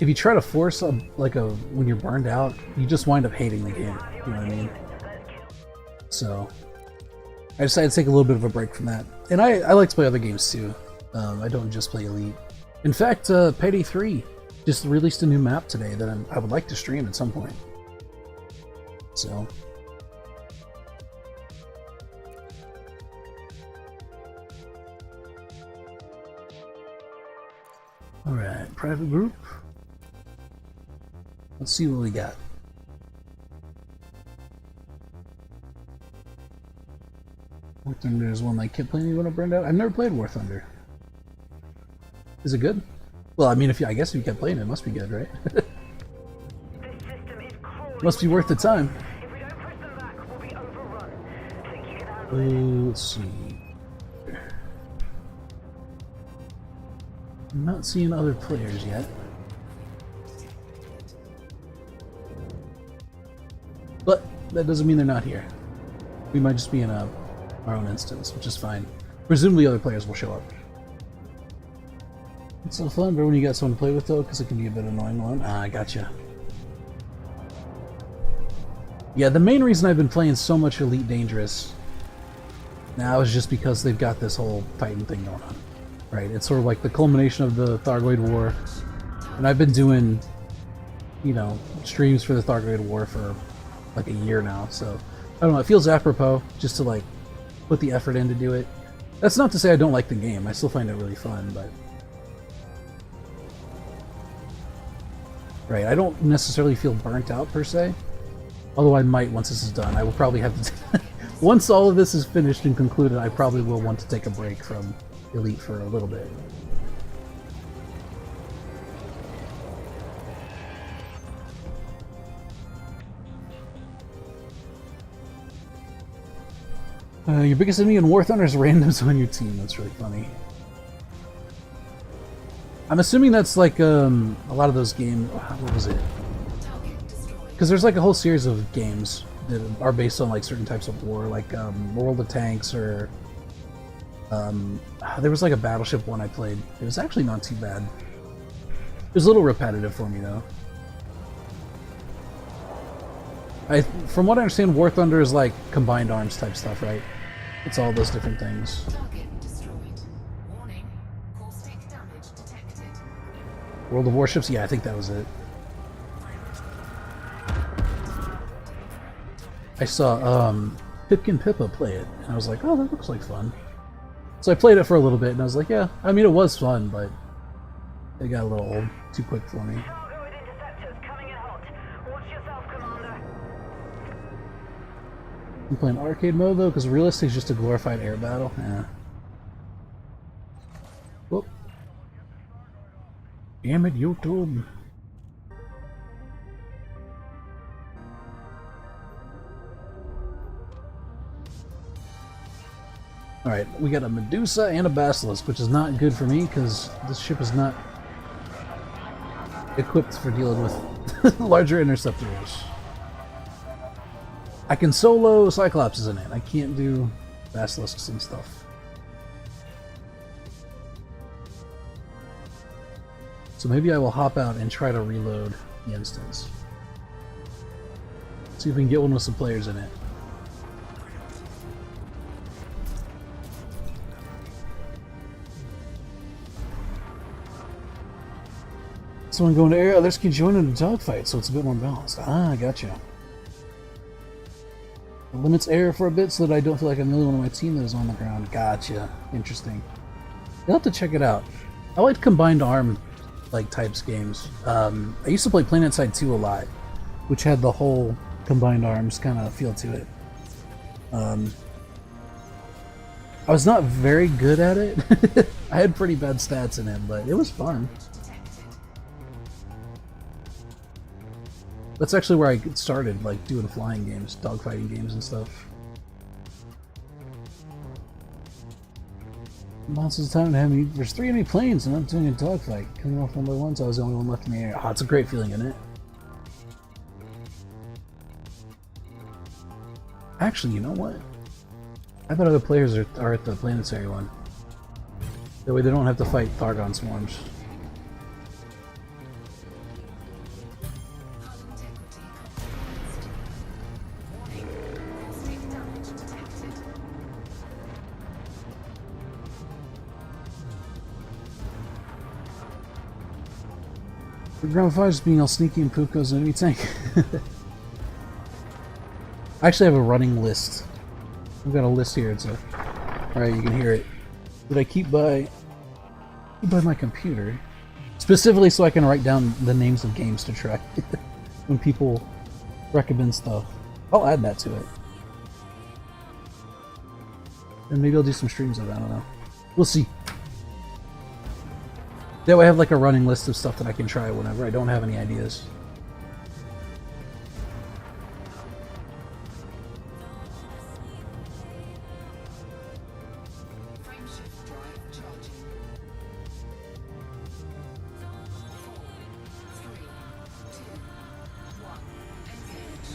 if you try to force when you're burned out, you just wind up hating the game, you know what I mean? So I decided to take a little bit of a break from that. And I like to play other games too. I don't just play Elite. In fact, Payday 3 just released a new map today that I would like to stream at some point. So. Alright, private group. Let's see what we got. War Thunder is one I kept playing when I burned out. I've never played War Thunder. Is it good? Well, I mean, I guess if you kept playing it, it must be good, right? Must be worth the time. Let's see. I'm not seeing other players yet. But that doesn't mean they're not here. We might just be in our own instance, which is fine. Presumably other players will show up. It's so fun, but when you got someone to play with though, because it can be a bit annoying alone. Ah, I gotcha. Yeah, the main reason I've been playing so much Elite Dangerous now is just because they've got this whole Titan thing going on. Right? It's sort of like the culmination of the Thargoid War. And I've been doing, you know, streams for the Thargoid War for like a year now, so I don't know, it feels apropos just to like put the effort in to do it. That's not to say I don't like the game, I still find it really fun, but... Right, I don't necessarily feel burnt out per se, although I might once this is done. I will probably have to... Once all of this is finished and concluded, I probably will want to take a break from Elite for a little bit. Your biggest enemy in War Thunder is randoms on your team. That's really funny. I'm assuming that's like a lot of those games. What was it? Because there's like a whole series of games that are based on like certain types of war, like World of Tanks, or there was like a Battleship one I played. It was actually not too bad. It was a little repetitive for me though. From what I understand, War Thunder is like combined arms type stuff, right? It's all those different things. Target destroyed. Warning. Caustic damage detected. World of Warships? Yeah, I think that was it. I saw Pipkin Pippa play it, and I was like, oh, that looks like fun. So I played it for a little bit, and I was like, yeah, I mean, it was fun, but it got a little old, too quick for me. Thargoid interceptors coming in hot. Watch yourself, Commander. I'm playing arcade mode though, because realistic is just a glorified air battle. Yeah. Whoop. Damn it, YouTube. Alright, we got a Medusa and a Basilisk, which is not good for me, because this ship is not equipped for dealing with larger interceptors. I can solo Cyclopses in it. I can't do Basilisks and stuff. So maybe I will hop out and try to reload the instance. See if we can get one with some players in it. Someone going to area, others can join in a dogfight, so it's a bit more balanced. Ah, I gotcha. It limits air for a bit so that I don't feel like I'm the only one on my team that is on the ground. Gotcha. Interesting. You'll have to check it out. I like combined arm like types games. I used to play PlanetSide 2 a lot, which had the whole combined arms kind of feel to it. I was not very good at it. I had pretty bad stats in it, but it was fun. That's actually where I started, like, doing flying games, dogfighting games and stuff. Monsters of time to have me. There's 3 enemy planes and I'm doing a dogfight. Coming off one by one, so I was the only one left in the air. Oh, it's a great feeling, isn't it? Actually, you know what? I bet other players are at the planetary one. That way they don't have to fight Thargon swarms. Ground 5 is being all sneaky and poop goes enemy tank. I actually have a running list. I've got a list here. It's a... Alright, you can hear it. That I keep by my computer. Specifically so I can write down the names of games to try. When people recommend stuff. I'll add that to it. And maybe I'll do some streams of it, I don't know. We'll see. That way I have like a running list of stuff that I can try whenever I don't have any ideas. Frameshift drive charging. 4, 3, 2, 1. Engage.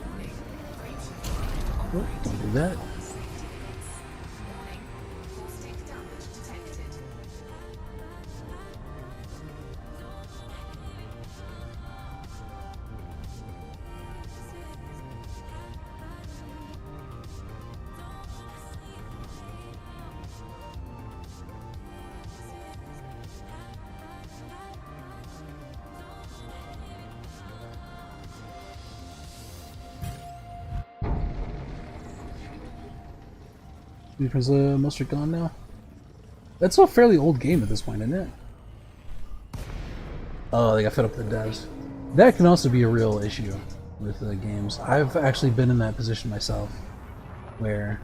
Warning. Frameshift drive Oh, don't do that. Warning. Caustic damage detected. Is most are gone now? That's a fairly old game at this point, isn't it? Oh, they got fed up with the devs. That can also be a real issue with games. I've actually been in that position myself, where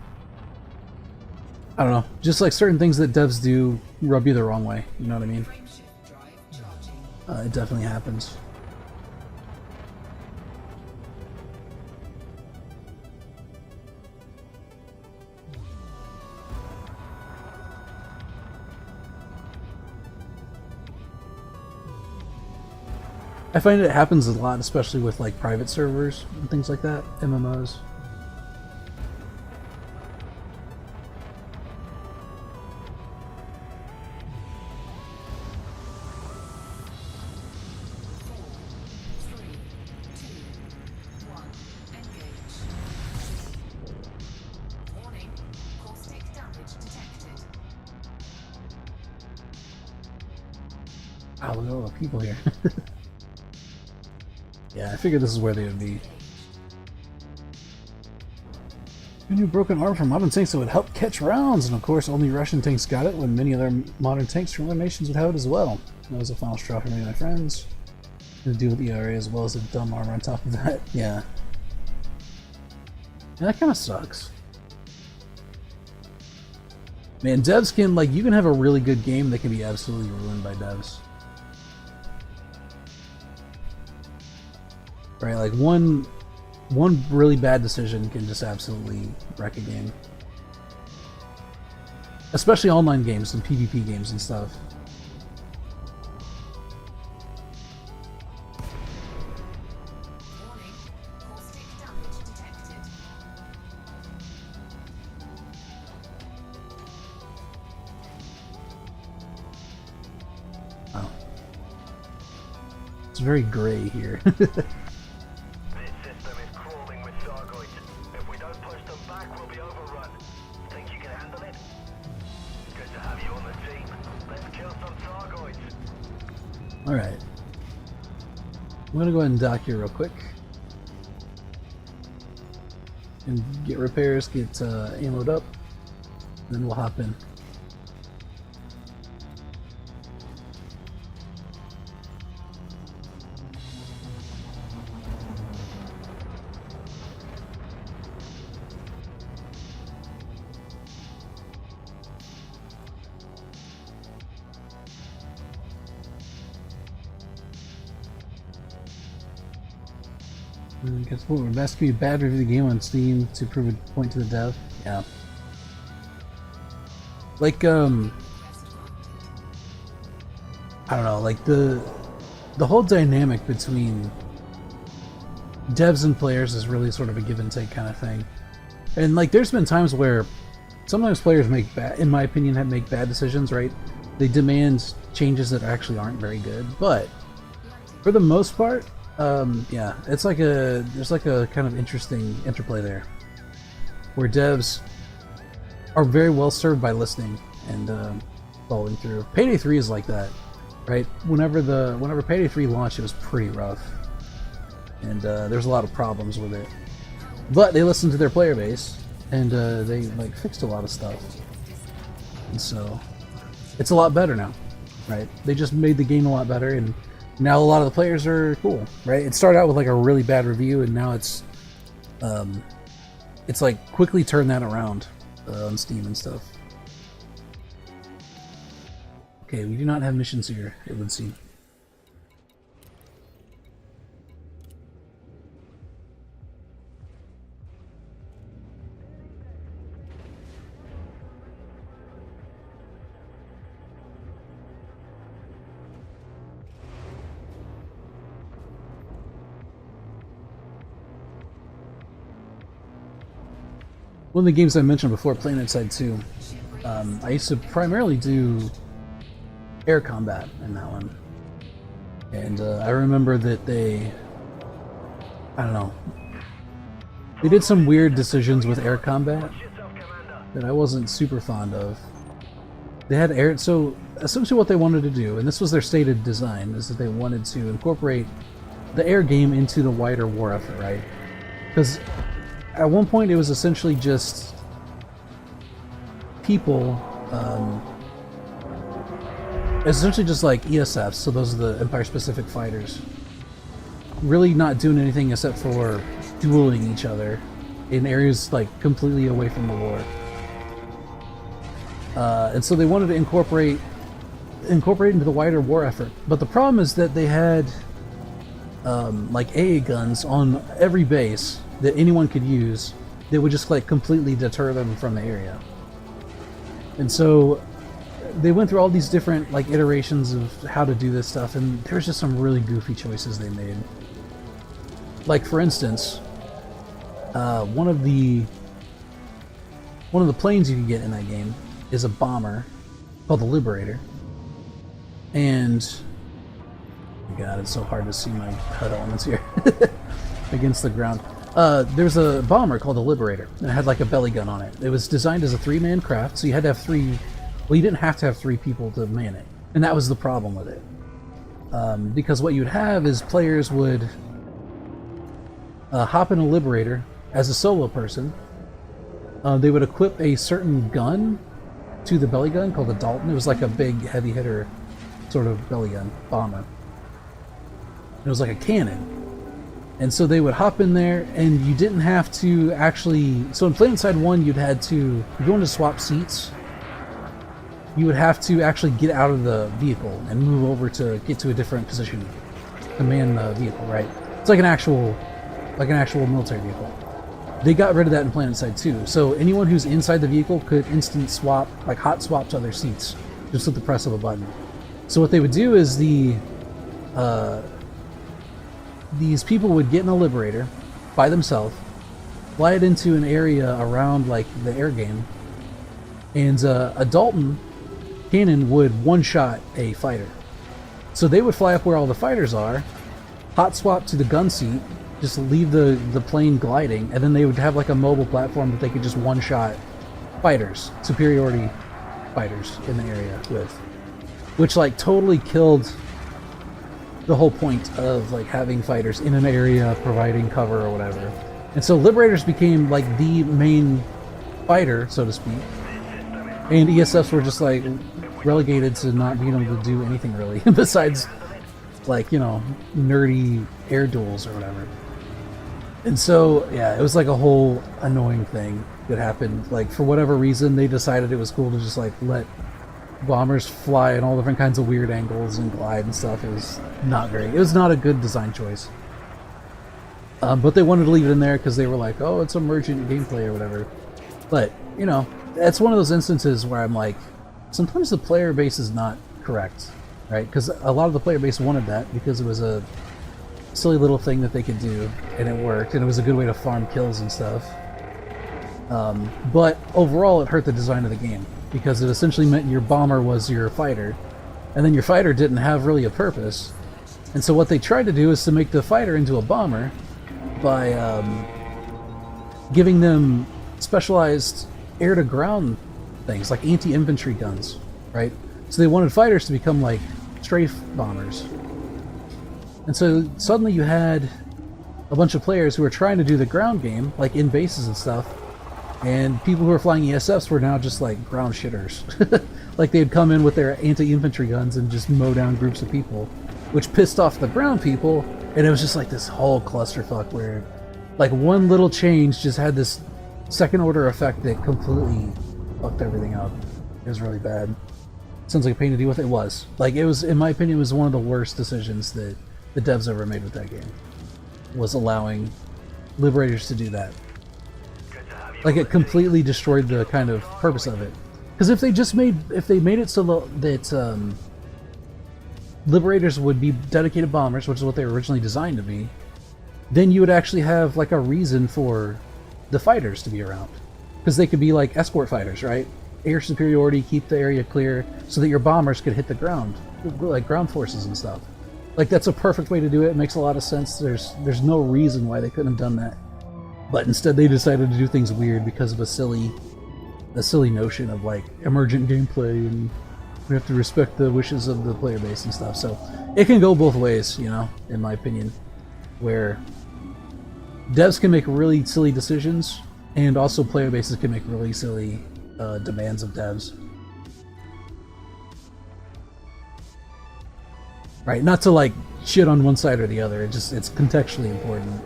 I don't know, just like certain things that devs do rub you the wrong way. You know what I mean? Frameshift drive charging. It definitely happens. I find it happens a lot, especially with like private servers and things like that, MMOs. Three, two, one, engage. Warning, caustic damage detected. Oh, look at all the people here. Yeah, I figured this is where they would be. A new broken arm from modern tanks that would help catch rounds, and of course only Russian tanks got it when many other modern tanks from other nations would have it as well. That was a final straw for many of my friends. To deal with the ERA as well as the dumb armor on top of that. Yeah. Yeah, that kind of sucks. Man, devs can, like, you can have a really good game that can be absolutely ruined by devs. Right, like one really bad decision can just absolutely wreck a game. Especially online games and PvP games and stuff. Warning, caustic damage detected. Wow. It's very gray here. This system is crawling with Sargoids. If we don't push them back, we'll be overrun. Think you can handle it? Good to have you on the team. Let's kill some Sargoids. Alright. I'm gonna go ahead and dock here real quick. And get repairs, get ammoed up. Then we'll hop in. Guess what? We're asking me a bad review of the game on Steam to prove a point to the dev. Yeah. Like, I don't know, like the whole dynamic between devs and players is really sort of a give and take kind of thing. And like, there's been times where sometimes players make bad, in my opinion, make bad decisions, right? They demand changes that actually aren't very good, but for the most part, yeah, it's like there's like a kind of interesting interplay there, where devs are very well served by listening and following through. Payday 3 is like that, right? Whenever Payday 3 launched, it was pretty rough, and there's a lot of problems with it. But they listened to their player base, and they like fixed a lot of stuff, and so it's a lot better now, right? They just made the game a lot better, and now a lot of the players are cool, right? It started out with like a really bad review, and now it's like quickly turned that around on Steam and stuff. Okay, we do not have missions here, it would seem. One of the games I mentioned before, PlanetSide 2, I used to primarily do air combat in that one. And I remember that I don't know, they did some weird decisions with air combat that I wasn't super fond of. They had air, so essentially what they wanted to do, and this was their stated design, is that they wanted to incorporate the air game into the wider war effort, right? Because at one point it was essentially just people, essentially just like ESFs, so those are the Empire Specific Fighters, really not doing anything except for dueling each other in areas like completely away from the war. And so they wanted to incorporate into the wider war effort. But the problem is that they had like AA guns on every base that anyone could use that would just like completely deter them from the area. And so they went through all these different like iterations of how to do this stuff, and there's just some really goofy choices they made. Like for instance, one of the planes you can get in that game is a bomber called the Liberator. And oh God, it's so hard to see my HUD elements here against the ground. There's a bomber called the Liberator, and it had like a belly gun on it. It was designed as a 3-man craft, so you had to have three. Well, you didn't have to have 3 people to man it, and that was the problem with it. Because what you'd have is players would hop in a Liberator as a solo person. They would equip a certain gun to the belly gun called the Dalton. It was like a big heavy hitter sort of belly gun bomber. It was like a cannon. And so they would hop in there, and you didn't have to actually... So in PlanetSide 1, you'd had to... If you wanted to swap seats, you would have to actually get out of the vehicle and move over to get to a different position to man the vehicle, right? It's like an actual military vehicle. They got rid of that in PlanetSide 2. So anyone who's inside the vehicle could instant swap, like hot swap to other seats, just with the press of a button. So what they would do is these people would get in a Liberator by themselves, fly it into an area around like the air game, and a Dalton cannon would one-shot a fighter. So they would fly up where all the fighters are, hot swap to the gun seat, just leave the plane gliding, and then they would have like a mobile platform that they could just one-shot fighters, superiority fighters in the area with, which like totally killed the whole point of like having fighters in an area providing cover or whatever. And so Liberators became like the main fighter, so to speak, and ESFs were just like relegated to not being able to do anything really besides like, you know, nerdy air duels or whatever. And so yeah, it was like a whole annoying thing that happened. Like for whatever reason they decided it was cool to just like let bombers fly in all different kinds of weird angles and glide and stuff. It was not great. It was not a good design choice. But they wanted to leave it in there because they were like, oh, it's emergent gameplay or whatever. But, you know, that's one of those instances where I'm like, sometimes the player base is not correct, right? Because a lot of the player base wanted that because it was a silly little thing that they could do, and it worked, and it was a good way to farm kills and stuff. But overall, it hurt the design of the game, because it essentially meant your bomber was your fighter, and then your fighter didn't have really a purpose. And so what they tried to do is to make the fighter into a bomber by giving them specialized air-to-ground things, like anti-infantry guns, right? So they wanted fighters to become like strafe bombers. And so suddenly you had a bunch of players who were trying to do the ground game, like in bases and stuff, and people who were flying ESFs were now just like ground shitters. Like they'd come in with their anti-infantry guns and just mow down groups of people, which pissed off the ground people, and it was just like this whole clusterfuck where like one little change just had this second order effect that completely fucked everything up. It was really bad. Sounds like a pain to deal with. It was. Like, it was, in my opinion, it was one of the worst decisions that the devs ever made with that game, was allowing Liberators to do that. Like, it completely destroyed the kind of purpose of it. Because if they made it so that Liberators would be dedicated bombers, which is what they were originally designed to be, then you would actually have like a reason for the fighters to be around, because they could be like escort fighters, right? Air superiority, keep the area clear so that your bombers could hit the ground, like ground forces and stuff. Like, that's a perfect way to do it. It makes a lot of sense. There's no reason why they couldn't have done that, but instead they decided to do things weird because of a silly notion of like emergent gameplay, and we have to respect the wishes of the player base and stuff. So it can go both ways, you know, in my opinion, where devs can make really silly decisions, and also player bases can make really silly demands of devs. Right, not to like shit on one side or the other, it's contextually important.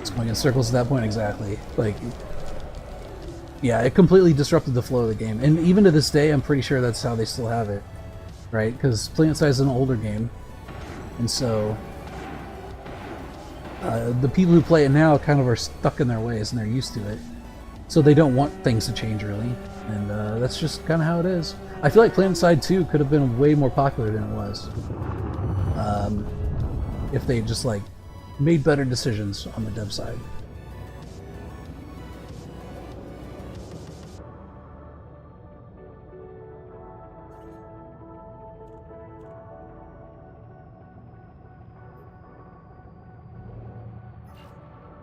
It's going in circles at that point, exactly. Like, yeah, it completely disrupted the flow of the game. And even to this day, I'm pretty sure that's how they still have it. Right? Because PlanetSide is an older game. And so, the people who play it now kind of are stuck in their ways and they're used to it. So they don't want things to change, really. And that's just kind of how it is. I feel like PlanetSide 2 could have been way more popular than it was. If they just, like, made better decisions on the dev side.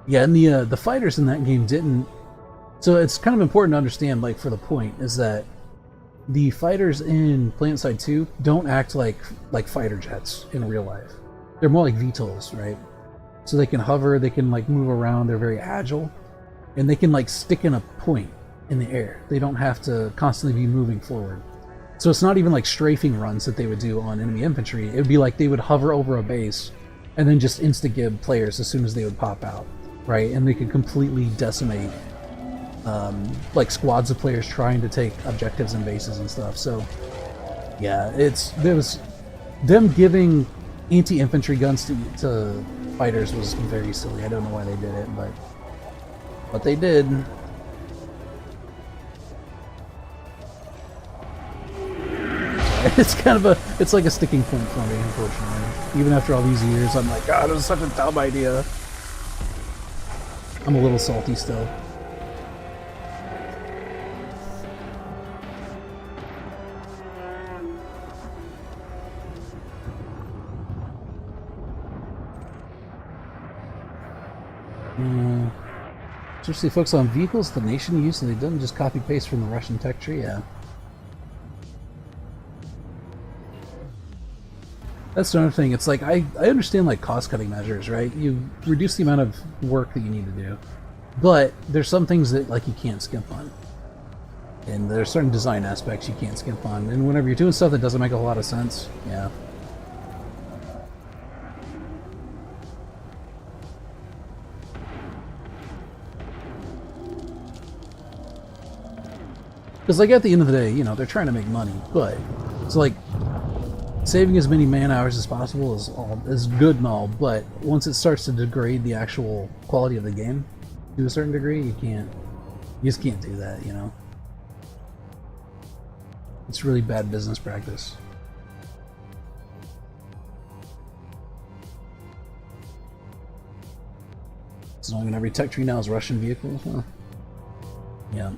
Yeah, and the fighters in that game didn't. So it's kind of important to understand, like, for the point, is that the fighters in PlanetSide 2 don't act like fighter jets in real life. They're more like VTOLs, right? So they can hover, they can like move around, they're very agile, and they can like stick in a point in the air. They don't have to constantly be moving forward. So it's not even like strafing runs that they would do on enemy infantry. It would be like they would hover over a base and then just insta-gib players as soon as they would pop out, right? And they could completely decimate like squads of players trying to take objectives and bases and stuff. So yeah, there was them giving anti-infantry guns to fighters was very silly. I don't know why they did it, but they did. It's kind of it's like a sticking point for me, unfortunately. Even after all these years, I'm like, God, it was such a dumb idea. I'm a little salty still. Especially focus on vehicles the nation used, and they didn't just copy paste from the Russian tech tree. Yeah, that's another thing. It's like I understand like cost cutting measures, right? You reduce the amount of work that you need to do, but there's some things that like you can't skimp on, and there's certain design aspects you can't skimp on. And whenever you're doing stuff that doesn't make a whole lot of sense, yeah. Because, like, at the end of the day, you know, they're trying to make money, but it's like saving as many man hours as possible is good and all, but once it starts to degrade the actual quality of the game to a certain degree, you just can't do that, you know? It's really bad business practice. So long as every tech tree now is Russian vehicles, huh? Yeah.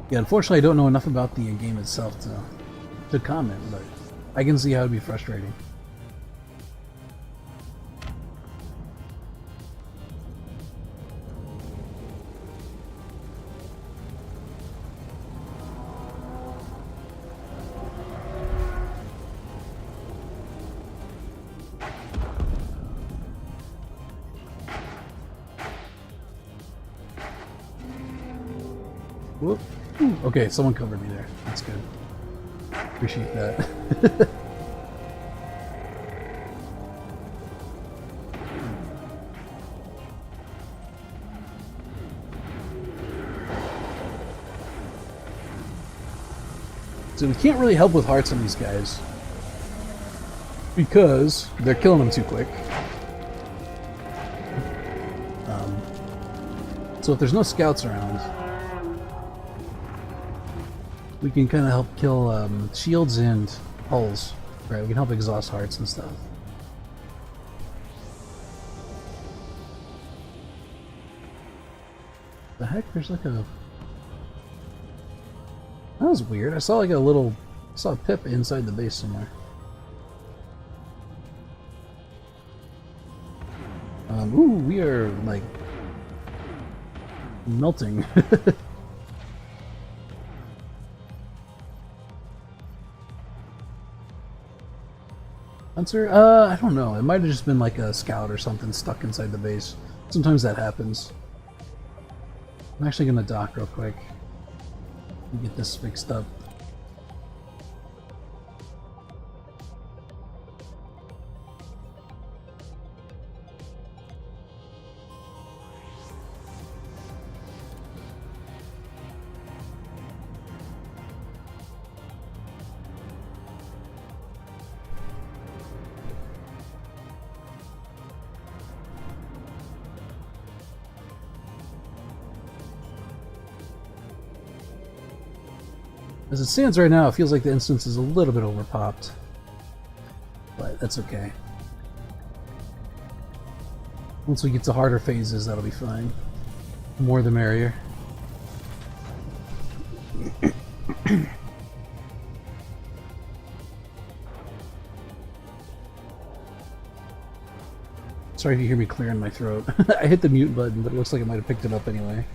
Yeah, unfortunately I don't know enough about the game itself to comment, but I can see how it'd be frustrating. Whoop. Okay, someone covered me there. That's good. Appreciate that. So we can't really help with hearts on these guys because they're killing them too quick. So if there's no scouts around, we can kind of help kill shields and hulls, right? We can help exhaust hearts and stuff. The heck? There's like a... That was weird. I saw like I saw a pip inside the base somewhere. Ooh, we are like melting. Hunter? I don't know. It might have just been like a scout or something stuck inside the base. Sometimes that happens. I'm actually gonna dock real quick and get this fixed up. As it stands right now, it feels like the instance is a little bit overpopped. But that's okay. Once we get to harder phases, that'll be fine. The more the merrier. Sorry if you hear me clearing my throat. I hit the mute button, but it looks like it might have picked it up anyway.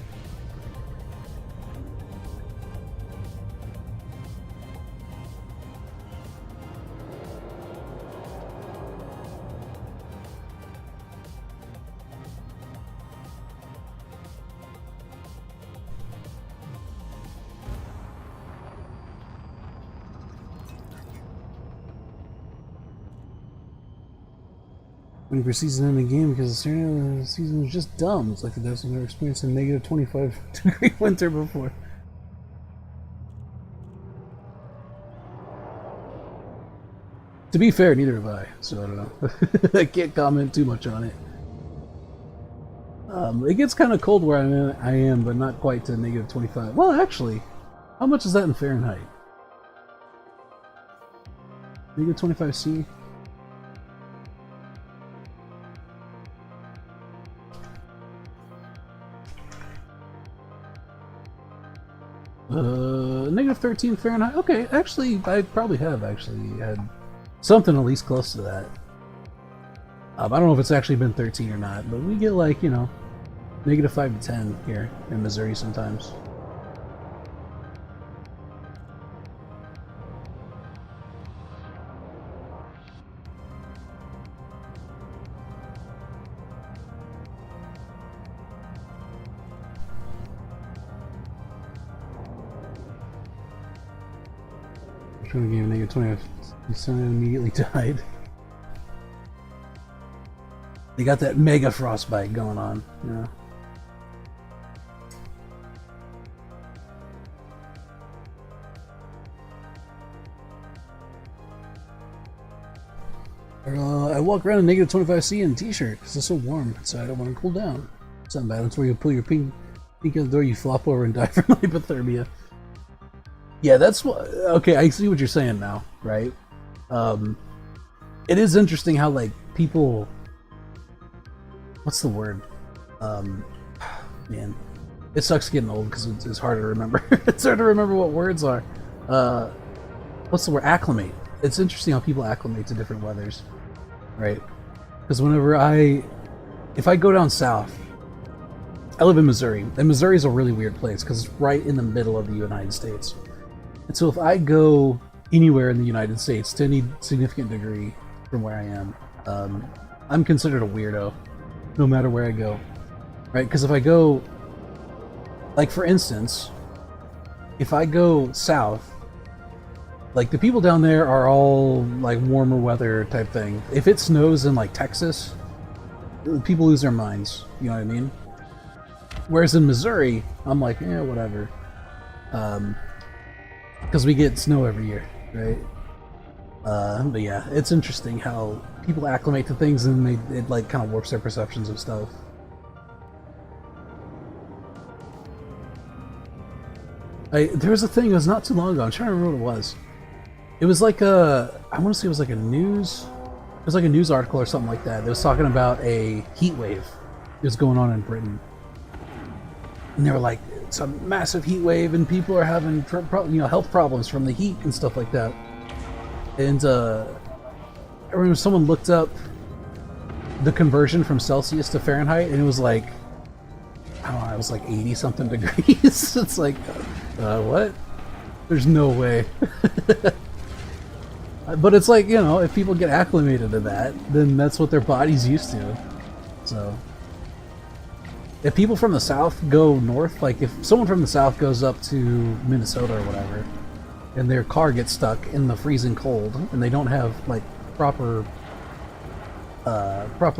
Winning for season ending game because the scenario of the season was just dumb. It's like the devs have never experienced a negative 25 degree winter before. To be fair, neither have I, so I don't know. I can't comment too much on it. It gets kind of cold where I am, but not quite to negative 25. Well, actually, how much is that in Fahrenheit? Negative 25C? Negative 13 Fahrenheit. Okay, actually, I probably have actually had something at least close to that. I don't know if it's actually been 13 or not, but we get like, you know, negative 5 to 10 here in Missouri sometimes. Trying to give negative 20, he suddenly immediately died. They got that mega frostbite going on, you know. I walk around in negative 25C in a t-shirt because it's so warm outside. I want to cool down. It's not bad. That's where you pull your peek out the door, you flop over and die from hypothermia. Yeah, that's what. Okay, I see what you're saying now, right? It is interesting how like people. What's the word? Man, it sucks getting old because it's hard to remember. It's hard to remember what words are. What's the word? Acclimate. It's interesting how people acclimate to different weathers, right? Because whenever if I go down south, I live in Missouri, and Missouri is a really weird place because it's right in the middle of the United States. And so if I go anywhere in the United States to any significant degree from where I am, I'm considered a weirdo, no matter where I go, right? Because if I go, like for instance, if I go south, like the people down there are all like warmer weather type thing. If it snows in like Texas, people lose their minds, you know what I mean? Whereas in Missouri, I'm like, yeah, whatever. Because we get snow every year, right? But yeah, it's interesting how people acclimate to things and it like kind of warps their perceptions of stuff. There was a thing, it was not too long ago, I'm trying to remember what it was. It was like I want to say it was like a news article or something like that. It was talking about a heat wave that was going on in Britain. And they were like, it's a massive heat wave and people are having health problems from the heat and stuff like that. And I remember someone looked up the conversion from Celsius to Fahrenheit, and it was like, I don't know, it was like 80 something degrees. It's like, what? There's no way. But it's like, you know, if people get acclimated to that, then that's what their body's used to. So, if people from the South go north, like if someone from the South goes up to Minnesota or whatever, and their car gets stuck in the freezing cold, and they don't have like proper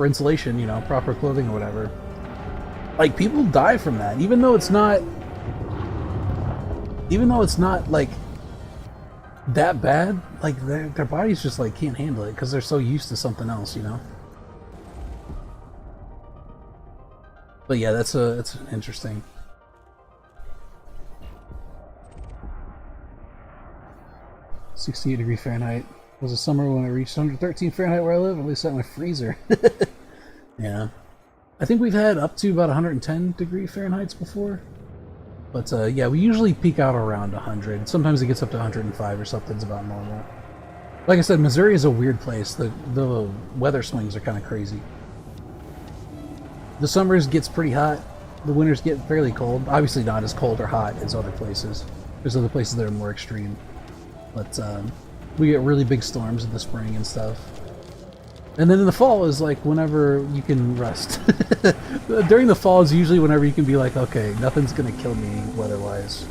insulation, you know, proper clothing or whatever, like people die from that, even though it's not like that bad. Like their bodies just like can't handle it because they're so used to something else, you know. But yeah, it's interesting. (68 Fahrenheit was a summer when I reached 113 Fahrenheit where I live. At least at my freezer. Yeah, I think we've had up to about 110 Fahrenheit before. But yeah, we usually peak out around 100. Sometimes it gets up to 105 or something. It's about normal. Like I said, Missouri is a weird place. The weather swings are kind of crazy. The summers gets pretty hot. The winters get fairly cold. Obviously not as cold or hot as other places. There's other places that are more extreme. But we get really big storms in the spring and stuff. And then in the fall is like whenever you can rest. During the fall is usually whenever you can be like, okay, nothing's gonna kill me weather-wise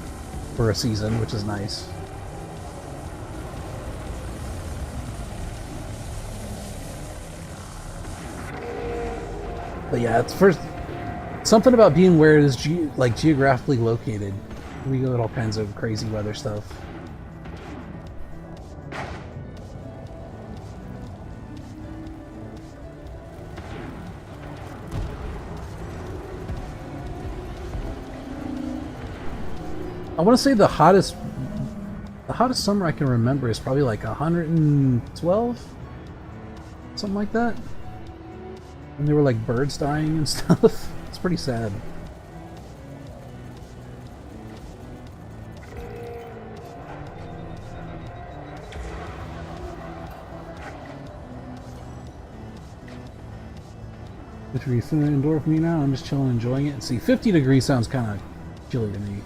for a season, which is nice. But yeah, it's first something about being where it is geographically located. We get all kinds of crazy weather stuff. I want to say the hottest summer I can remember is probably like 112, something like that. And there were like birds dying and stuff. It's pretty sad. Which are you feeling indoor for me now? I'm just chilling, enjoying it. See, 50 degrees sounds kind of chilly to me.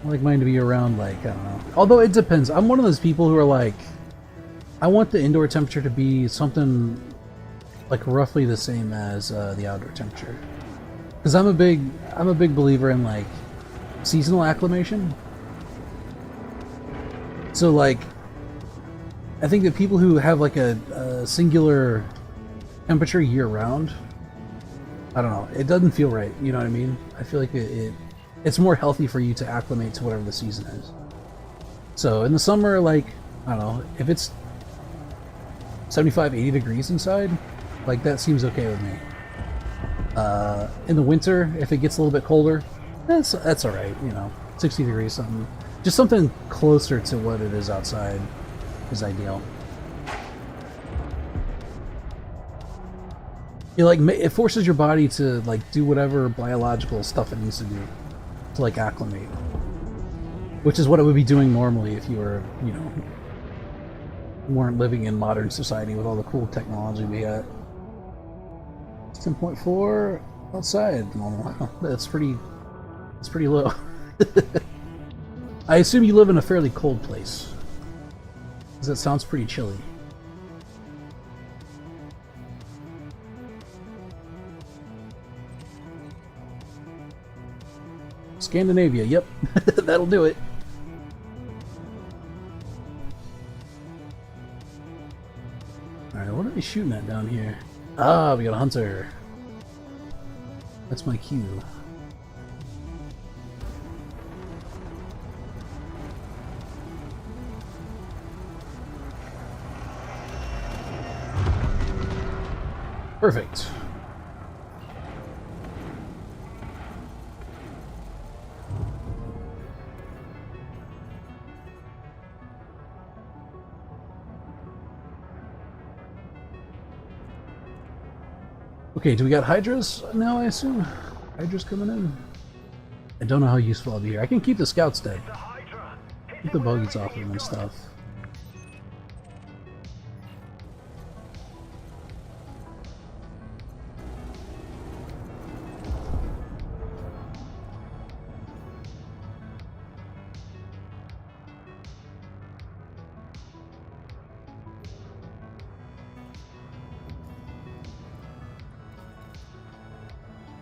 I like mine to be around, like, I don't know. Although it depends. I'm one of those people who are like, I want the indoor temperature to be something like roughly the same as the outdoor temperature. Because I'm a big believer in like seasonal acclimation. So like, I think that people who have like a singular temperature year round, I don't know, it doesn't feel right. You know what I mean? I feel like it's more healthy for you to acclimate to whatever the season is. So in the summer, like, I don't know, if it's 75, 80 degrees inside, like that seems okay with me. In the winter, if it gets a little bit colder, that's alright, you know, 60 degrees, something. Just something closer to what it is outside is ideal. You like, it forces your body to like do whatever biological stuff it needs to do to like acclimate, which is what it would be doing normally if you were, you know, weren't living in modern society with all the cool technology we got. It's 10.4 outside. Wow, that's pretty low. I assume you live in a fairly cold place, because that sounds pretty chilly. Scandinavia, yep. That'll do it. Alright, what are they shooting at down here? Ah, we got a hunter. That's my cue. Perfect. Okay, do we got Hydras now, I assume? Hydras coming in? I don't know how useful I'll be here. I can keep the scouts dead. Keep the buggies off them and stuff.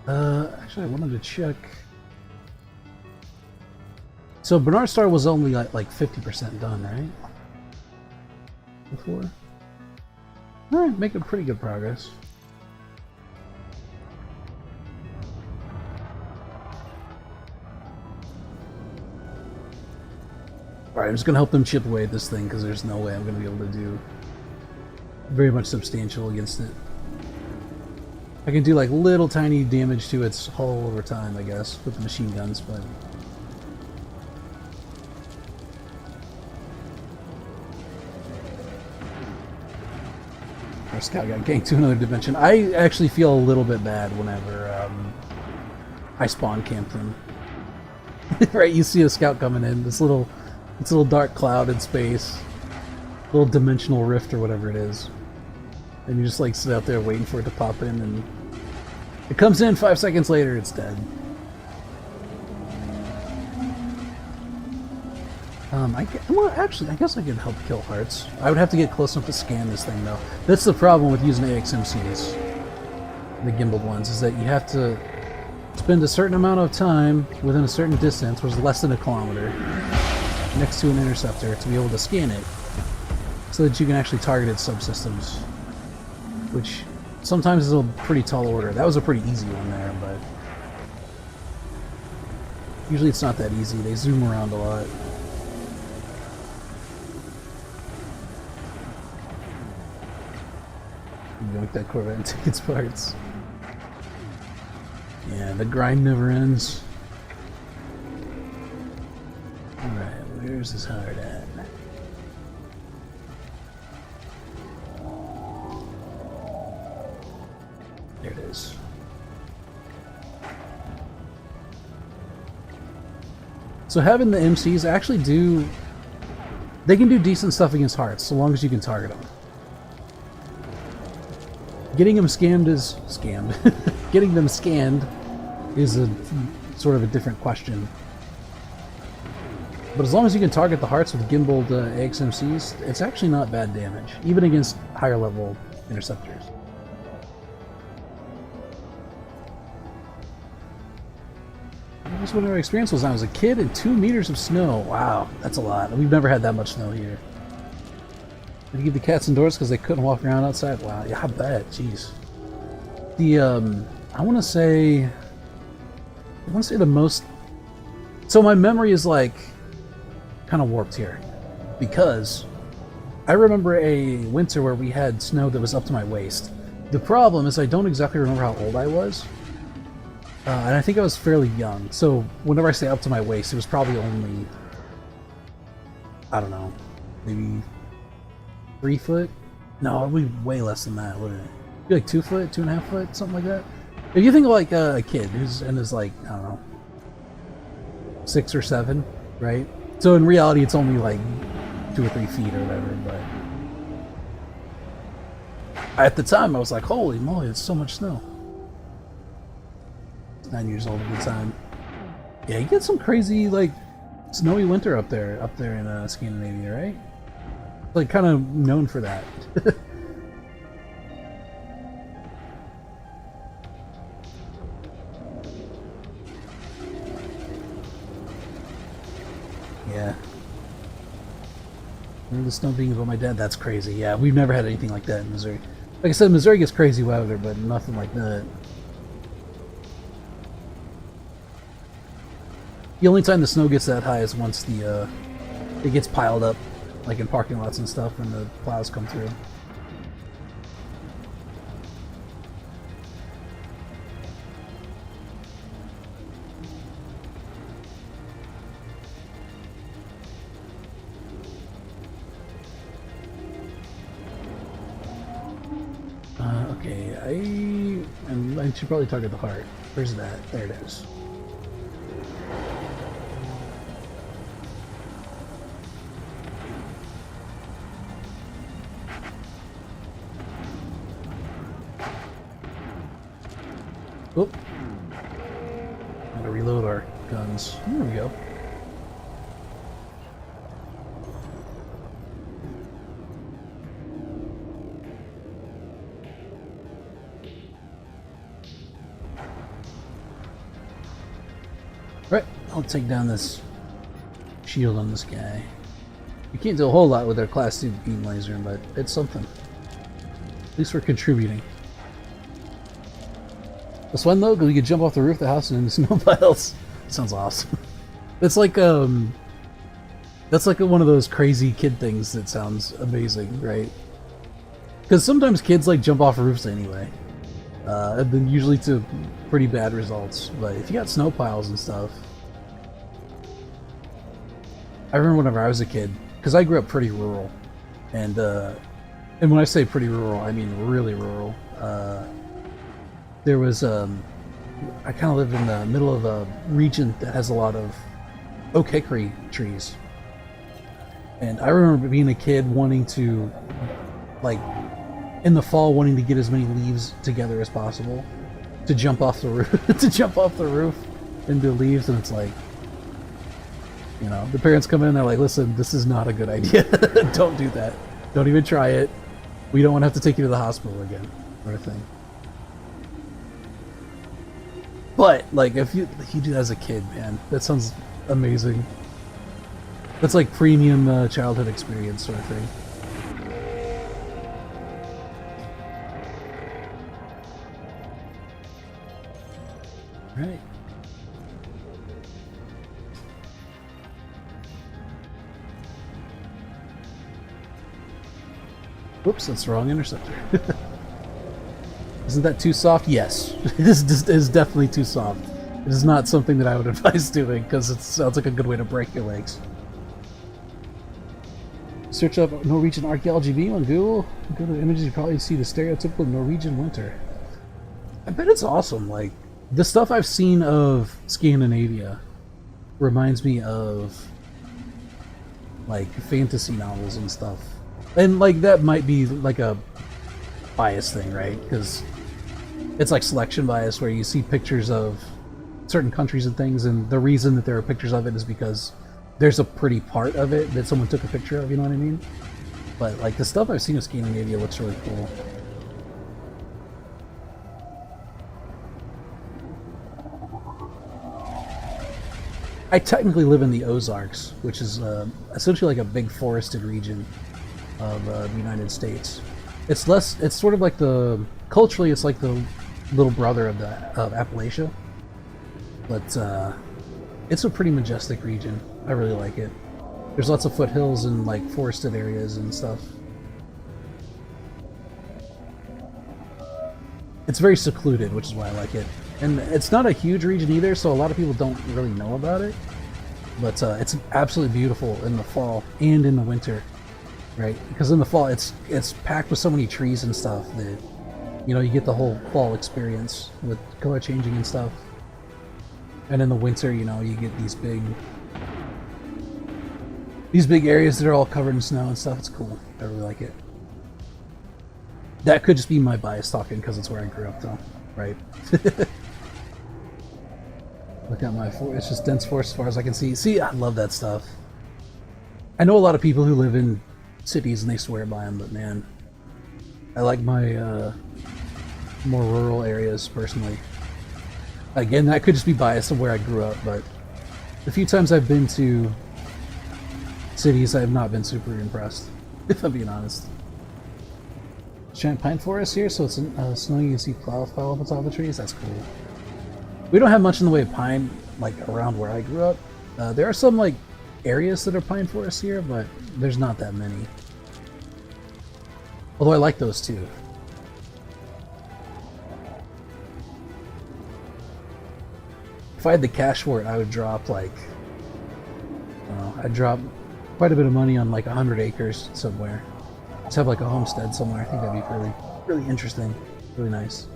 Actually, I wanted to check. So Bernard Star was only like 50% done, right? Before. All right, making pretty good progress. Alright, I'm just gonna help them chip away at this thing because there's no way I'm gonna be able to do very much substantial against it. I can do like little tiny damage to its hull over time, I guess, with the machine guns, but our scout got ganked to another dimension. I actually feel a little bit bad whenever I spawn camp them. Right, you see a scout coming in, this little dark cloud in space, little dimensional rift or whatever it is, and you just like sit out there waiting for it to pop in, and it comes in 5 seconds later, it's dead. I guess I could help kill hearts. I would have to get close enough to scan this thing though. That's the problem with using AXMCs, the gimbaled ones, is that you have to spend a certain amount of time within a certain distance, which is less than a kilometer, next to an interceptor to be able to scan it, so that you can actually target its subsystems, which sometimes is a pretty tall order. That was a pretty easy one there, but usually it's not that easy. They zoom around a lot. Yoink that Corvette and take its parts. Yeah, the grind never ends. Alright, where's his heart at? There it is. So having the MCs actually they can do decent stuff against hearts, so long as you can target them. Getting them scanned is... Getting them scanned is a sort of a different question. But as long as you can target the hearts with gimbaled AXMCs, it's actually not bad damage, even against higher level interceptors. That's what our experience was when I was a kid, and 2 meters of snow. Wow, that's a lot. We've never had that much snow here. Did you keep the cats indoors because they couldn't walk around outside? Wow, yeah, I bet. Jeez. I want to say the most. So my memory is like kind of warped here, because I remember a winter where we had snow that was up to my waist. The problem is I don't exactly remember how old I was, and I think I was fairly young. So whenever I say up to my waist, it was probably only, I don't know, maybe 3 foot? No, it would be way less than that, wouldn't it? It'd be like 2 foot, 2.5 foot, something like that. If you think of like a kid who's in his, like, I don't know, 6 or 7, right? So in reality, it's only like 2 or 3 feet or whatever. But at the time, I was like, "Holy moly, it's so much snow!" I was 9 years old at the time. Yeah, you get some crazy like snowy winter up there in Scandinavia, right? Like kind of known for that. Yeah. Remember the snow being about my dad? That's crazy. Yeah, we've never had anything like that in Missouri. Like I said, Missouri gets crazy weather, but nothing like that. The only time the snow gets that high is once it gets piled up, like in parking lots and stuff, when the plows come through. Okay, I should probably target the heart. Where's that? There it is. Oop. Gotta reload our guns. There we go. I'll take down this shield on this guy. You can't do a whole lot with their Class 2 beam laser, but it's something. At least we're contributing. It's fun though, because we could jump off the roof of the house and into snow piles. Sounds awesome. It's like that's like one of those crazy kid things that sounds amazing, right? Because sometimes kids like jump off roofs anyway, and then usually to pretty bad results. But if you got snow piles and stuff, I remember whenever I was a kid, because I grew up pretty rural, and when I say pretty rural, I mean really rural. There was I kind of lived in the middle of a region that has a lot of oak hickory trees. And I remember being a kid wanting to, like, in the fall, wanting to get as many leaves together as possible to jump off the roof, into leaves, and it's like, you know, the parents come in and they're like, listen, this is not a good idea. Don't do that. Don't even try it. We don't want to have to take you to the hospital again, sort of thing. But, like, if you do that as a kid, man, that sounds amazing. That's like premium childhood experience sort of thing. Right. Whoops, that's the wrong interceptor. Isn't that too soft? Yes. It is definitely too soft. It is not something that I would advise doing, because it sounds like a good way to break your legs. Search up Norwegian archaeology beam on Google. Go to the images, you probably see the stereotypical Norwegian winter. I bet it's awesome. Like, the stuff I've seen of Scandinavia reminds me of, like, fantasy novels and stuff. And, like, that might be, like, a bias thing, right? Because it's like selection bias, where you see pictures of certain countries and things, and the reason that there are pictures of it is because there's a pretty part of it that someone took a picture of, you know what I mean? But, like, the stuff I've seen of Scandinavia looks really cool. I technically live in the Ozarks, which is essentially like a big forested region of the United States. It's sort of like culturally, it's like the little brother of Appalachia. But it's a pretty majestic region. I really like it. There's lots of foothills and like forested areas and stuff. It's very secluded, which is why I like it. And it's not a huge region either, so a lot of people don't really know about it. But it's absolutely beautiful in the fall and in the winter, right? Because in the fall, it's packed with so many trees and stuff that, you know, you get the whole fall experience with color changing and stuff. And in the winter, you know, you get these big areas that are all covered in snow and stuff. It's cool. I really like it. That could just be my bias talking because it's where I grew up, though, right? Look at my forest. It's just dense forest as far as I can see. See, I love that stuff. I know a lot of people who live in cities and they swear by them, but man, I like my more rural areas personally. Again, that could just be biased of where I grew up, but the few times I've been to cities, I have not been super impressed, if I'm being honest. Giant pine forest here, so it's snowing. You can see clouds pile up on top of the trees. That's cool. We don't have much in the way of pine, like, around where I grew up. There are some, like, areas that are pine forests here, but there's not that many. Although I like those too. If I had the cash for it, I would drop, like, I don't know, I'd drop quite a bit of money on, like, 100 acres somewhere. Just have, like, a homestead somewhere. I think that'd be really, really interesting. Really nice.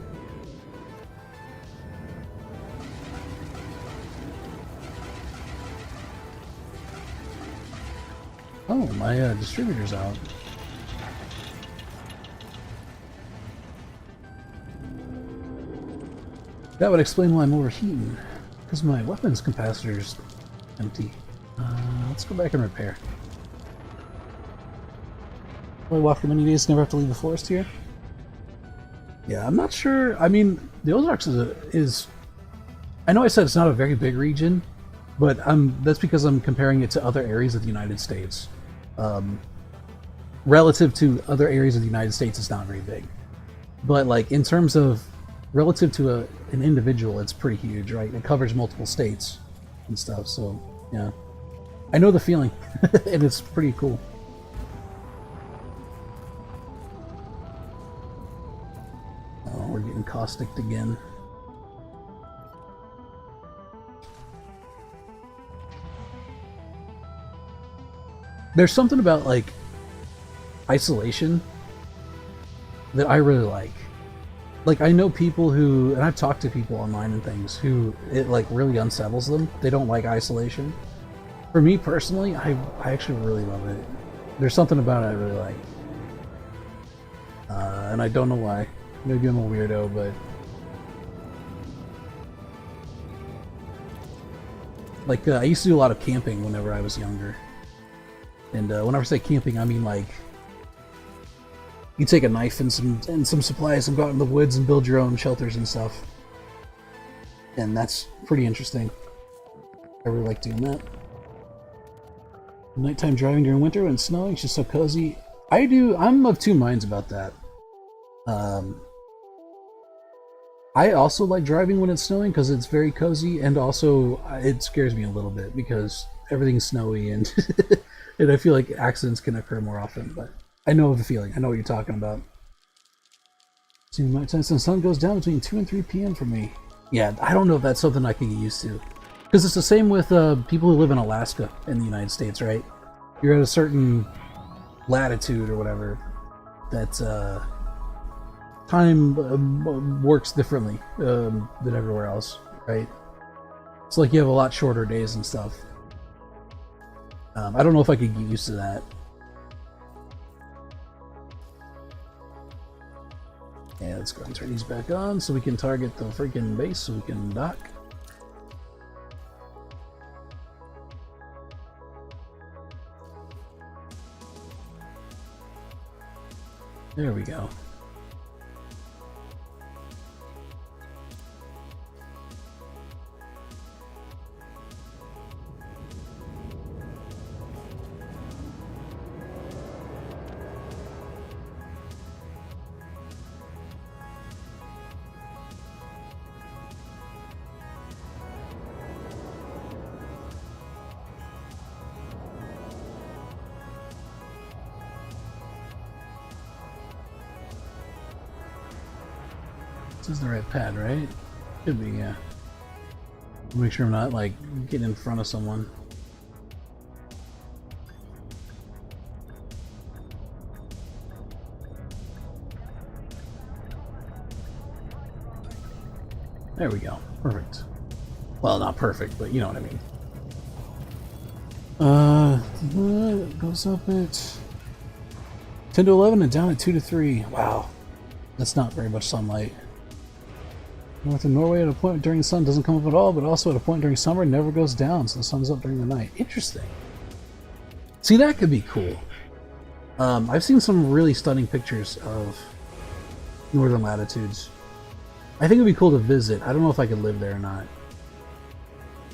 Oh, my distributor's out. That would explain why I'm overheating. Because my weapons capacitor's empty. Let's go back and repair. Will I walk for many days, never have to leave the forest here? Yeah, I'm not sure. I mean, the Ozarks is I know I said it's not a very big region, but that's because I'm comparing it to other areas of the United States. Relative to other areas of the United States, it's not very big. But like in terms of relative to an individual, it's pretty huge, right? It covers multiple states and stuff. So yeah, I know the feeling, and it's pretty cool. Oh, we're getting causticed again. There's something about like isolation that I really like. Like I know people who, and I've talked to people online and things who it like really unsettles them. They don't like isolation. For me personally, I actually really love it. There's something about it I really like. And I don't know why. Maybe I'm a weirdo, but like I used to do a lot of camping whenever I was younger. And whenever I say camping, I mean like you take a knife and some supplies and go out in the woods and build your own shelters and stuff. And that's pretty interesting. I really like doing that. Nighttime driving during winter when it's snowing, it's just so cozy. I'm of two minds about that. I also like driving when it's snowing because it's very cozy, and also it scares me a little bit because everything's snowy and and I feel like accidents can occur more often, but I know the feeling. I know what you're talking about. See, my time the sun goes down between 2 and 3 p.m. for me. Yeah, I don't know if that's something I can get used to. Because it's the same with people who live in Alaska in the United States, right? You're at a certain latitude or whatever that time works differently than everywhere else, right? It's like you have a lot shorter days and stuff. I don't know if I could get used to that. Yeah, let's go ahead and turn these back on so we can target the freaking base so we can dock. There we go. This is the right pad, right? Should be, yeah. Make sure I'm not, like, getting in front of someone. There we go. Perfect. Well, not perfect, but you know what I mean. It goes up at 10 to 11 and down at 2 to 3. Wow. That's not very much sunlight. North of Norway at a point during the sun doesn't come up at all, but also at a point during summer it never goes down, so the sun's up during the night. Interesting. See, that could be cool. I've seen some really stunning pictures of northern latitudes. I think it'd be cool to visit. I don't know if I could live there or not.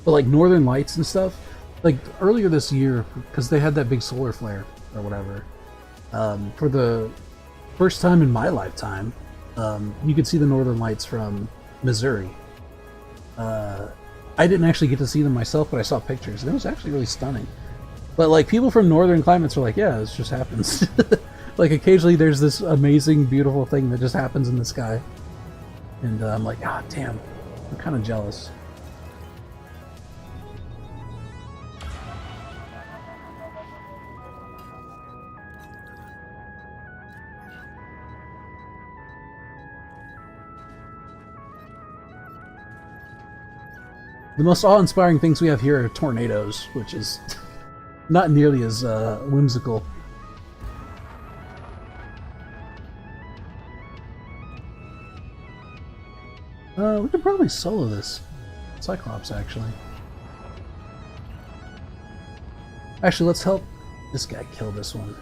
But like northern lights and stuff, like earlier this year, because they had that big solar flare or whatever, for the first time in my lifetime, you could see the northern lights from Missouri. I didn't actually get to see them myself, but I saw pictures, and it was actually really stunning. But like people from northern climates are like, yeah, this just happens. Like occasionally there's this amazing, beautiful thing that just happens in the sky. And I'm like, ah, damn, I'm kind of jealous. The most awe-inspiring things we have here are tornadoes, which is not nearly as whimsical. We could probably solo this Cyclops, actually. Actually, let's help this guy kill this one.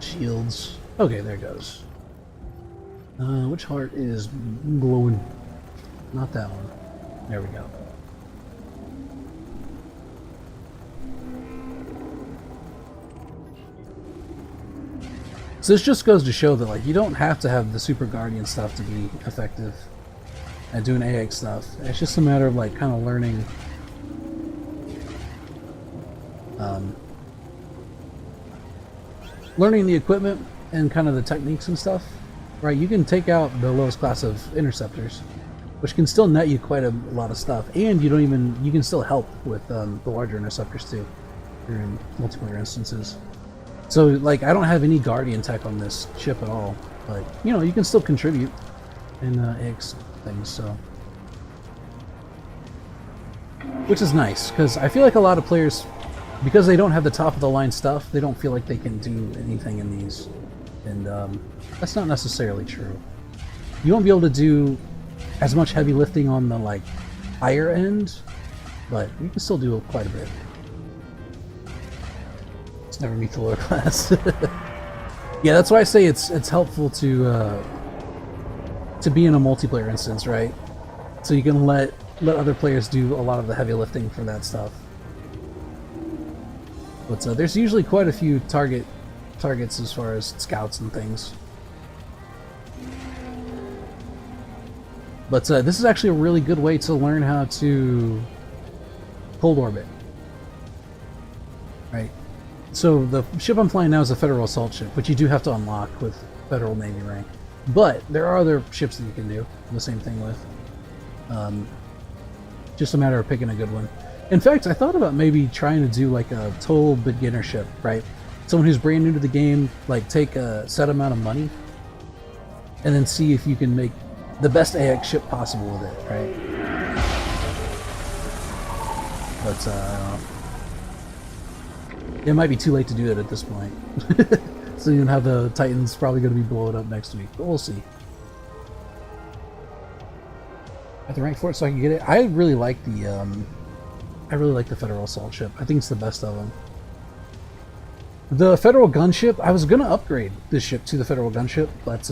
Shields. Okay, there it goes. Which heart is glowing? Not that one. There we go. So this just goes to show that like you don't have to have the Super Guardian stuff to be effective at doing AX stuff. It's just a matter of like kind of learning learning the equipment and kind of the techniques and stuff. Right, you can take out the lowest class of interceptors, which can still net you quite a lot of stuff, and you can still help with the larger interceptors too, in multiplayer instances. So like I don't have any Guardian tech on this ship at all, but you know you can still contribute in AX things, so which is nice because I feel like a lot of players, because they don't have the top of the line stuff, they don't feel like they can do anything in these, and that's not necessarily true. You won't be able to do as much heavy lifting on the like higher end, but you can still do quite a bit. It's never meet the lower class. Yeah, that's why I say it's helpful to be in a multiplayer instance, right? So you can let other players do a lot of the heavy lifting for that stuff. But there's usually quite a few targets as far as scouts and things. But this is actually a really good way to learn how to cold orbit. Right? So the ship I'm flying now is a Federal Assault ship, which you do have to unlock with Federal Navy rank. But there are other ships that you can do the same thing with. Just a matter of picking a good one. In fact, I thought about maybe trying to do like a total beginner ship, right? Someone who's brand new to the game, like take a set amount of money and then see if you can make the best AX ship possible with it, right? But I don't know. It might be too late to do it at this point. So you have the Titans probably going to be blowing up next week, but we'll see. I have to rank for it so I can get it. I really like the Federal Assault ship. I think it's the best of them. The Federal Gunship, I was going to upgrade this ship to the Federal Gunship, but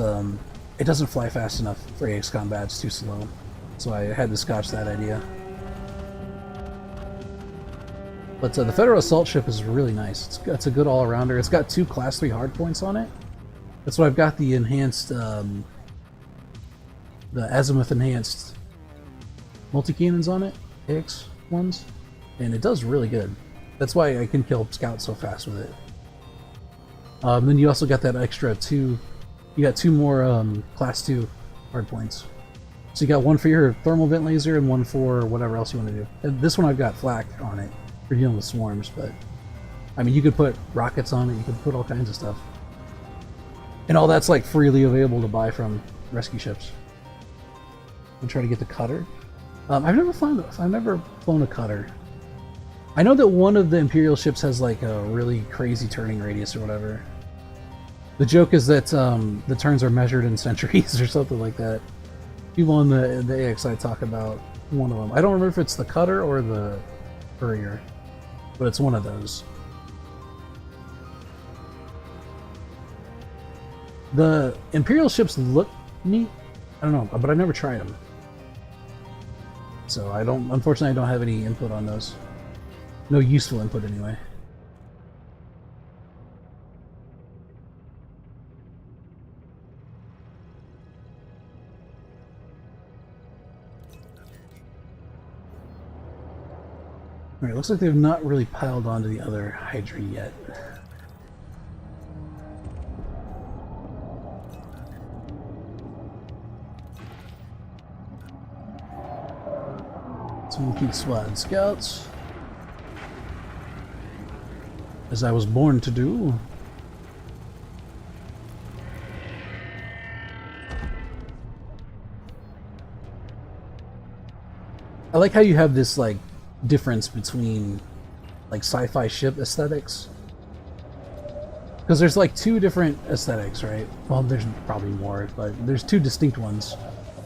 it doesn't fly fast enough for AX combat. It's too slow. So I had to scotch that idea. But the Federal Assault ship is really nice. It's a good all-arounder. It's got 2 Class 3 hardpoints on it. That's why I've got the enhanced, the Azimuth enhanced multi-cannons on it, AX ones, and it does really good. That's why I can kill scouts so fast with it. Then you also got that extra 2, you got 2 more Class 2 hardpoints. So you got one for your thermal vent laser and one for whatever else you want to do. And this one I've got flak on it for dealing with swarms, but I mean you could put rockets on it, you could put all kinds of stuff. And all that's like freely available to buy from rescue ships. I'm trying to get the cutter. I've never flown a cutter. I know that one of the Imperial ships has like a really crazy turning radius or whatever. The joke is that the turns are measured in centuries or something like that. People on the AX side talk about one of them. I don't remember if it's the cutter or the courier, but it's one of those. The Imperial ships look neat. I don't know, but I've never tried them. So unfortunately I don't have any input on those. No useful input anyway. Alright, looks like they've not really piled onto the other Hydra yet. So we'll keep swatting scouts, as I was born to do. I like how you have this like difference between like sci-fi ship aesthetics, because there's like 2 different aesthetics, right? Well, there's probably more, but there's 2 distinct ones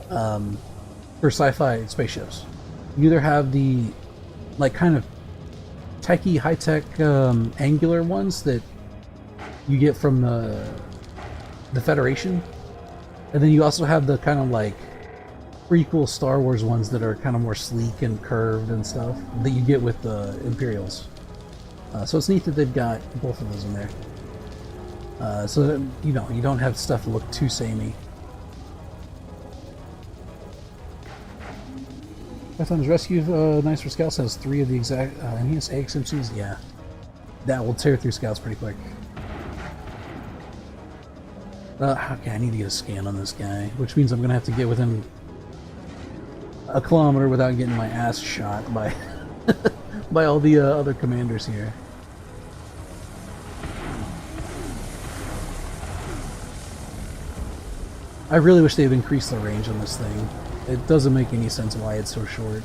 for sci-fi spaceships. You either have the like kind of techie, high-tech, angular ones that you get from the Federation. And then you also have the kind of like prequel Star Wars ones that are kind of more sleek and curved and stuff that you get with the Imperials. So it's neat that they've got both of those in there. So that, you know, you don't have stuff look too samey. Python's Rescue Knights for Scouts has 3 of the exact enhanced AXMCs. Yeah, that will tear through Scouts pretty quick. Okay, I need to get a scan on this guy, which means I'm going to have to get within a kilometer without getting my ass shot by by all the other commanders here. I really wish they'd increased the range on this thing. It doesn't make any sense why it's so short.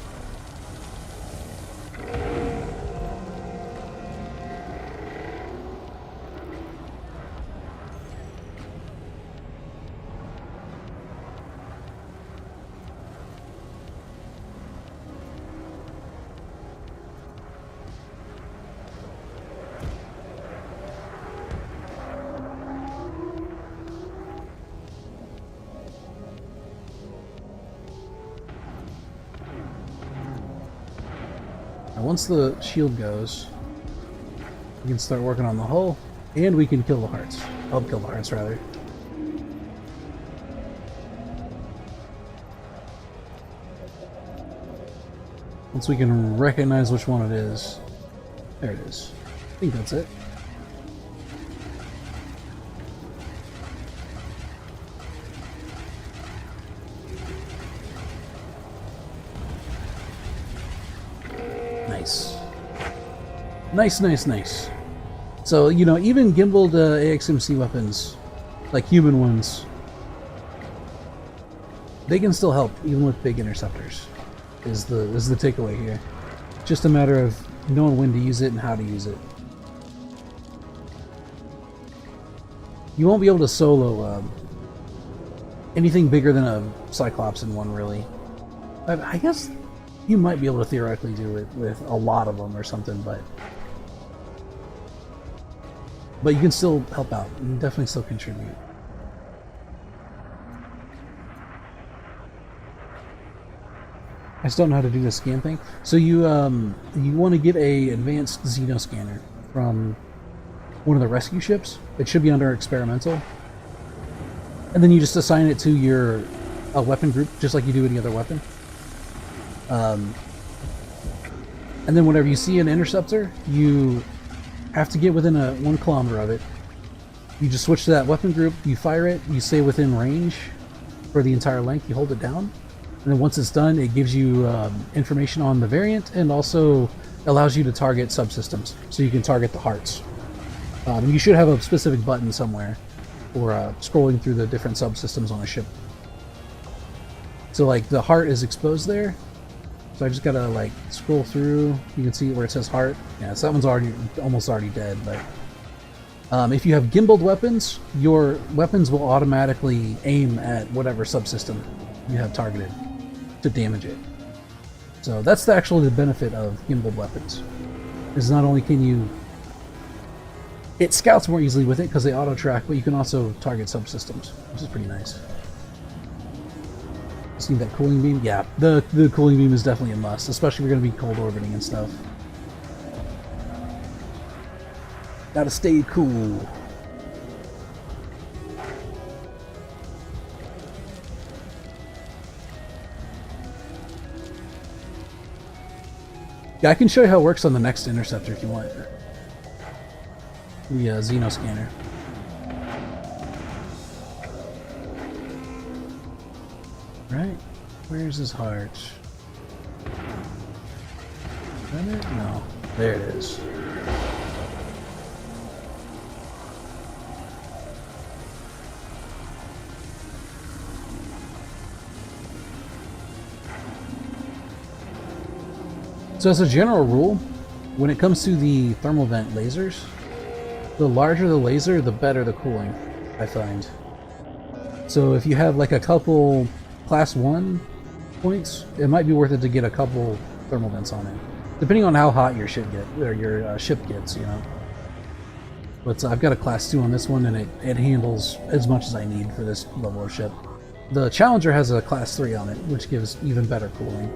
Once the shield goes, we can start working on the hull, and we can kill the hearts. Help kill the hearts, rather. Once we can recognize which one it is. There it is. I think that's it. Nice. So, you know, even gimbaled AXMC weapons, like human ones, they can still help, even with big interceptors, is the takeaway here. Just a matter of knowing when to use it and how to use it. You won't be able to solo anything bigger than a Cyclops in one, really. I guess you might be able to theoretically do it with a lot of them or something, but you can still help out. You can definitely still contribute. I just don't know how to do this scan thing. So you want to get a advanced Xeno scanner from one of the rescue ships. It should be under experimental. And then you just assign it to your weapon group, just like you do any other weapon. And then whenever you see an interceptor, you have to get within 1 kilometer of it. You just switch to that weapon group, you fire it, you stay within range for the entire length, you hold it down, and then once it's done, it gives you information on the variant and also allows you to target subsystems, so you can target the hearts. And you should have a specific button somewhere for scrolling through the different subsystems on a ship. So like the heart is exposed there, so I just gotta like scroll through. You can see where it says heart. Yeah, so that one's almost already dead. But if you have gimbaled weapons, your weapons will automatically aim at whatever subsystem you have targeted to damage it. So that's actually the benefit of gimbaled weapons. Is not only can you hit scouts more easily with it because they auto track, but you can also target subsystems, which is pretty nice. See that cooling beam? Yeah, the cooling beam is definitely a must, especially if you're going to be cold orbiting and stuff. Gotta stay cool. Yeah, I can show you how it works on the next interceptor if you want. The Xeno scanner. Right? Where's his heart? Is that it? No. There it is. So as a general rule, when it comes to the thermal vent lasers, the larger the laser, the better the cooling, I find. So if you have like a couple Class 1 points, it might be worth it to get a couple thermal vents on it. depending on how hot your ship ship gets, you know. But I've got a class 2 on this one, and it handles as much as I need for this level of ship. The Challenger has a class 3 on it, which gives even better cooling,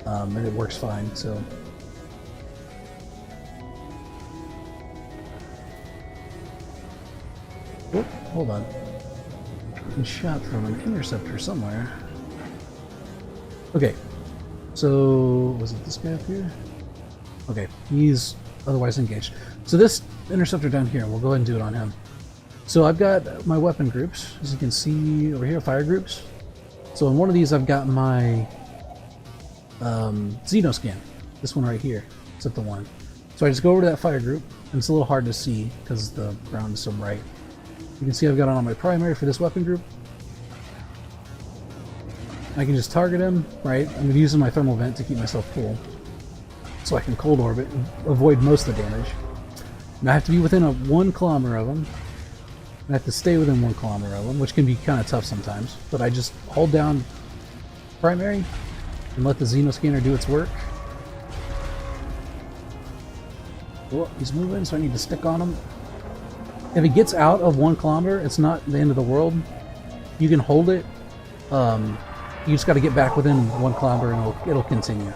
and it works fine. So. Whoop, hold on. Getting shot from an interceptor somewhere. Okay, so was it this guy up here? Okay, he's otherwise engaged. So this interceptor down here, we'll go ahead and do it on him. So I've got my weapon groups, as you can see over here, fire groups. So in one of these I've got my Xenoscan, this one right here, set to 1. So I just go over to that fire group, and it's a little hard to see because the ground is so bright. You can see I've got it on my primary for this weapon group. I can just target him, right? I'm using my thermal vent to keep myself cool, so I can cold orbit and avoid most of the damage. And I have to be within 1 kilometer of him. I have to stay within 1 kilometer of him, which can be kind of tough sometimes. But I just hold down primary and let the Xenoscanner do its work. Oh, he's moving, so I need to stick on him. If it gets out of 1 kilometer, it's not the end of the world. You can hold it. You just got to get back within 1 kilometer and it'll continue.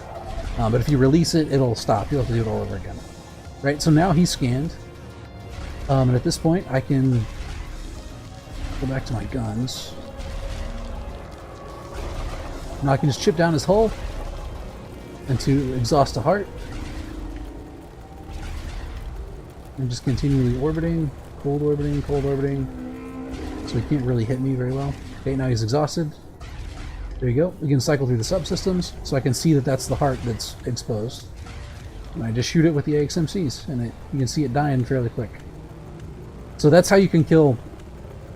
But if you release it, it'll stop. You'll have to do it all over again. Right, so now he's scanned. And at this point, I can go back to my guns. Now I can just chip down his hull and to exhaust a heart. And just continually orbiting. Cold orbiting, cold orbiting. So he can't really hit me very well. Okay, now he's exhausted. There you go. We can cycle through the subsystems, so I can see that that's the heart that's exposed. And I just shoot it with the AXMCs, and you can see it dying fairly quick. So that's how you can kill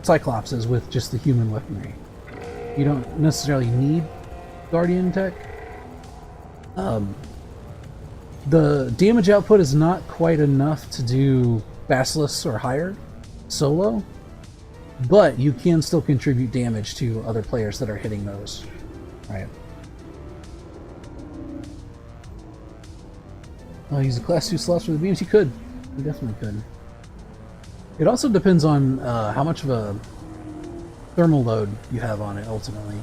Cyclopses with just the human weaponry. You don't necessarily need Guardian tech. The damage output is not quite enough to do Basilisks or higher solo, but you can still contribute damage to other players that are hitting those. Right. Use a class 2 slots for the beams? You could. You definitely could. It also depends on how much of a thermal load you have on it, ultimately.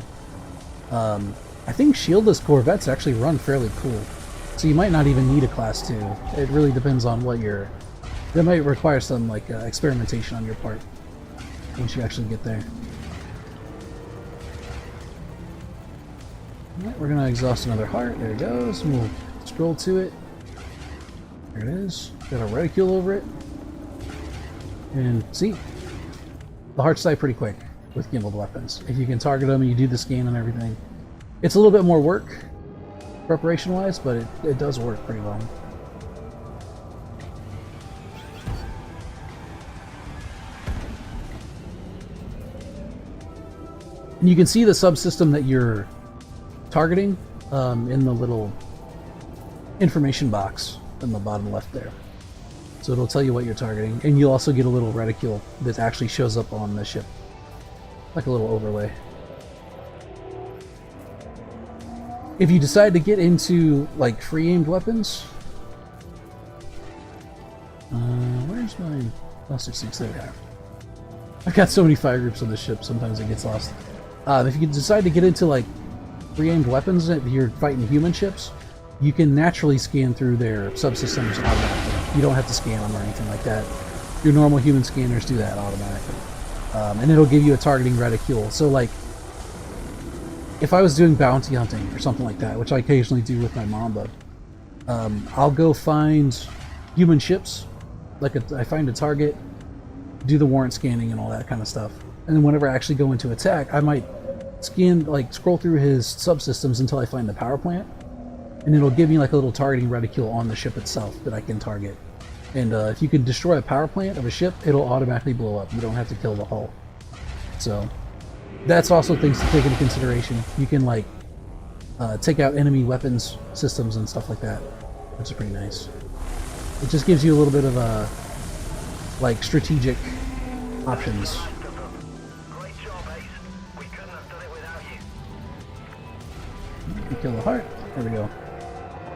I think shieldless Corvettes actually run fairly cool. So you might not even need a class 2. It really depends on what you're... That might require some like experimentation on your part once you actually get there. Alright, we're gonna exhaust another heart. There it goes. And we'll scroll to it. There it is. Got a reticule over it. And see, the hearts die pretty quick with gimbaled weapons. If you can target them and you do the scan and everything. It's a little bit more work, preparation-wise, but it does work pretty well. And you can see the subsystem that you're targeting in the little information box in the bottom left there. So it'll tell you what you're targeting, and you'll also get a little reticule that actually shows up on the ship, like a little overlay. If you decide to get into like free-aimed weapons, where's my plastic six? There we are. I've got so many fire groups on this ship, sometimes it gets lost. If you decide to get into like free-aimed weapons, if you're fighting human ships, you can naturally scan through their subsystems automatically. You don't have to scan them or anything like that. Your normal human scanners do that automatically. And it'll give you a targeting reticule. So like, if I was doing bounty hunting or something like that, which I occasionally do with my Mamba, I'll go find human ships, like I find a target, do the warrant scanning and all that kind of stuff. And then whenever I actually go into attack, I might scan, like scroll through his subsystems until I find the power plant. And it'll give me like a little targeting reticule on the ship itself that I can target. And if you can destroy a power plant of a ship, it'll automatically blow up. You don't have to kill the hull. So that's also things to take into consideration. You can like take out enemy weapons systems and stuff like that, which is pretty nice. It just gives you a little bit of like strategic options. Great job, Ace. We couldn't have done it without you. You kill the heart. There we go.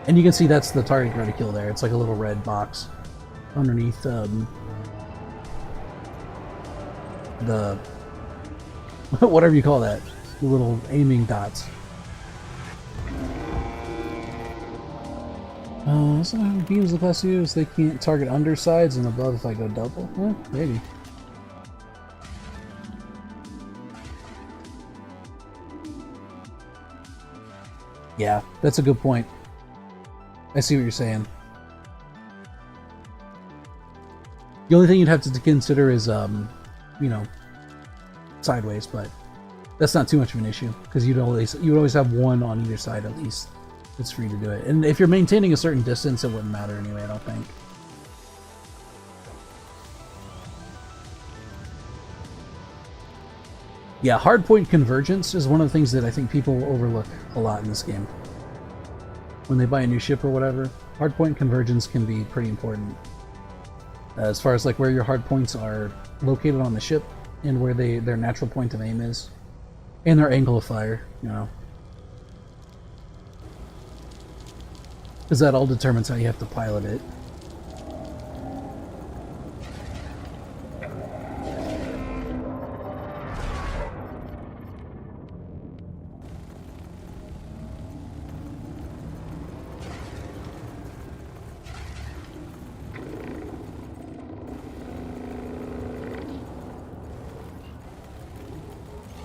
And you can see that's the target you're going to kill there. It's like a little red box underneath the whatever you call that, the little aiming dots. So beams the class use, they can't target undersides and above if I go double? Well, maybe. Yeah, that's a good point. I see what you're saying. The only thing you'd have to consider is, you know, sideways, but that's not too much of an issue because you would always have one on either side at least. It's free to do it, and if you're maintaining a certain distance, it wouldn't matter anyway. I don't think. Yeah, hardpoint convergence is one of the things that I think people overlook a lot in this game. When they buy a new ship or whatever, hardpoint convergence can be pretty important. As far as like where your hardpoints are located on the ship and where their natural point of aim is, and their angle of fire, you know. Because that all determines how you have to pilot it.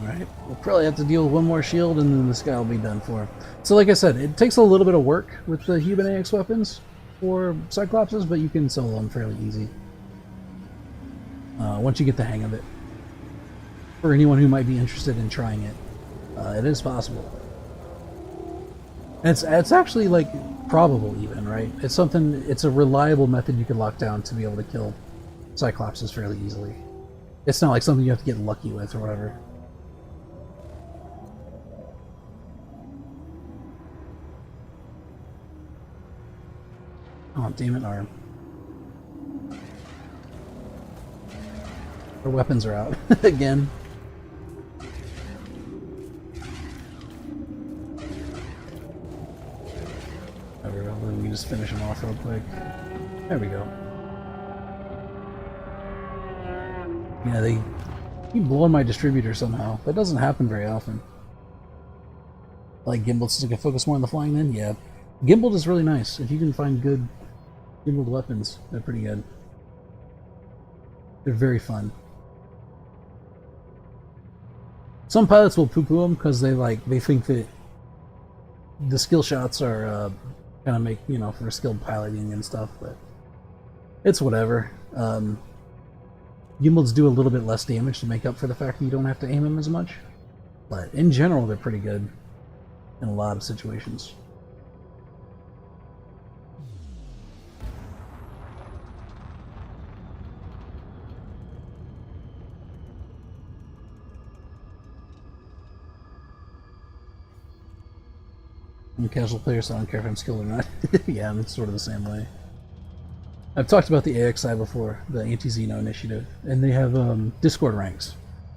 Alright, we'll probably have to deal with one more shield and then this guy will be done for. So like I said, it takes a little bit of work with the human AX weapons for Cyclopses, but you can solo them fairly easy. Once you get the hang of it. For anyone who might be interested in trying it, it is possible. And it's actually like probable even, right? It's a reliable method you can lock down to be able to kill Cyclopses fairly easily. It's not like something you have to get lucky with or whatever. Oh, damn it, our weapons are out again. There we go. Let me just finish them off real quick. There we go. Yeah, they keep blowing my distributor somehow. That doesn't happen very often. Like gimbal, so I can focus more on the flying then? Yeah. Gimbal is really nice. If you can find good gimbaled weapons, they're pretty good. They're very fun. Some pilots will poo-poo them because they think that the skill shots are kind of make, you know, for skilled piloting and stuff, but it's whatever. Gimbals do a little bit less damage to make up for the fact that you don't have to aim them as much, but in general they're pretty good in a lot of situations. I'm a casual player, so I don't care if I'm skilled or not. Yeah, I'm sort of the same way. I've talked about the AXI before, the Anti-Xeno Initiative, and they have Discord ranks.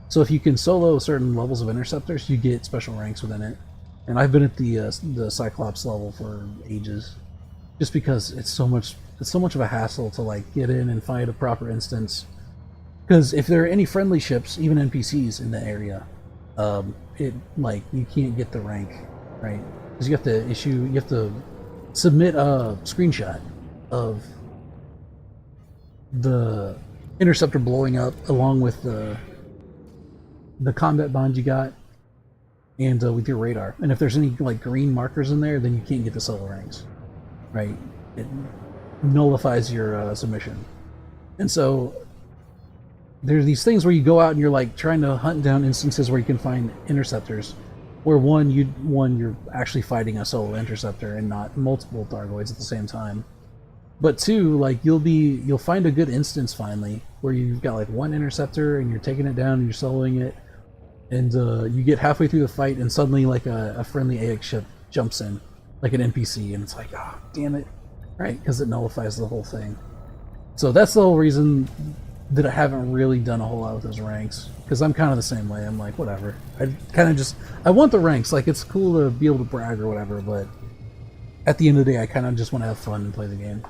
So if you can solo certain levels of interceptors, you get special ranks within it. And I've been at the Cyclops level for ages, just because it's so much of a hassle to like get in and find a proper instance. Because if there are any friendly ships, even NPCs in the area, you can't get the rank, right? Because you have to submit a screenshot of the interceptor blowing up along with the combat bond you got and with your radar. And if there's any like green markers in there, then you can't get the solo ranks, right? It nullifies your submission. And so there's these things where you go out and you're like trying to hunt down instances where you can find interceptors, where one you're actually fighting a solo interceptor and not multiple Thargoids at the same time. But two, like you'll find a good instance finally where you've got like one interceptor and you're taking it down and you're soloing it, and you get halfway through the fight and suddenly like a friendly AX ship jumps in, like an NPC, and it's like, ah, oh, damn it, right? Because it nullifies the whole thing. So that's the whole reason that I haven't really done a whole lot with those ranks, because I'm kind of the same way. I'm like, whatever. I want the ranks, like it's cool to be able to brag or whatever, but at the end of the day, I kind of just want to have fun and play the game.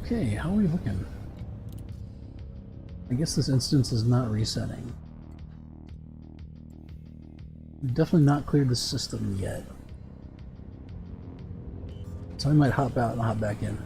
Okay, how are we looking? I guess this instance is not resetting. We've definitely not cleared the system yet. So I might hop out and hop back in.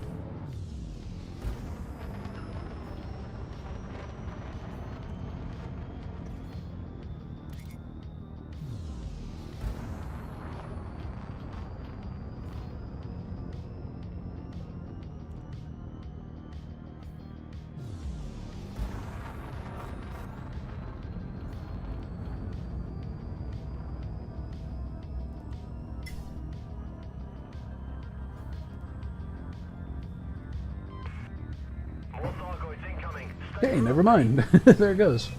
More Thargoids incoming. Hey, never mind. There it goes.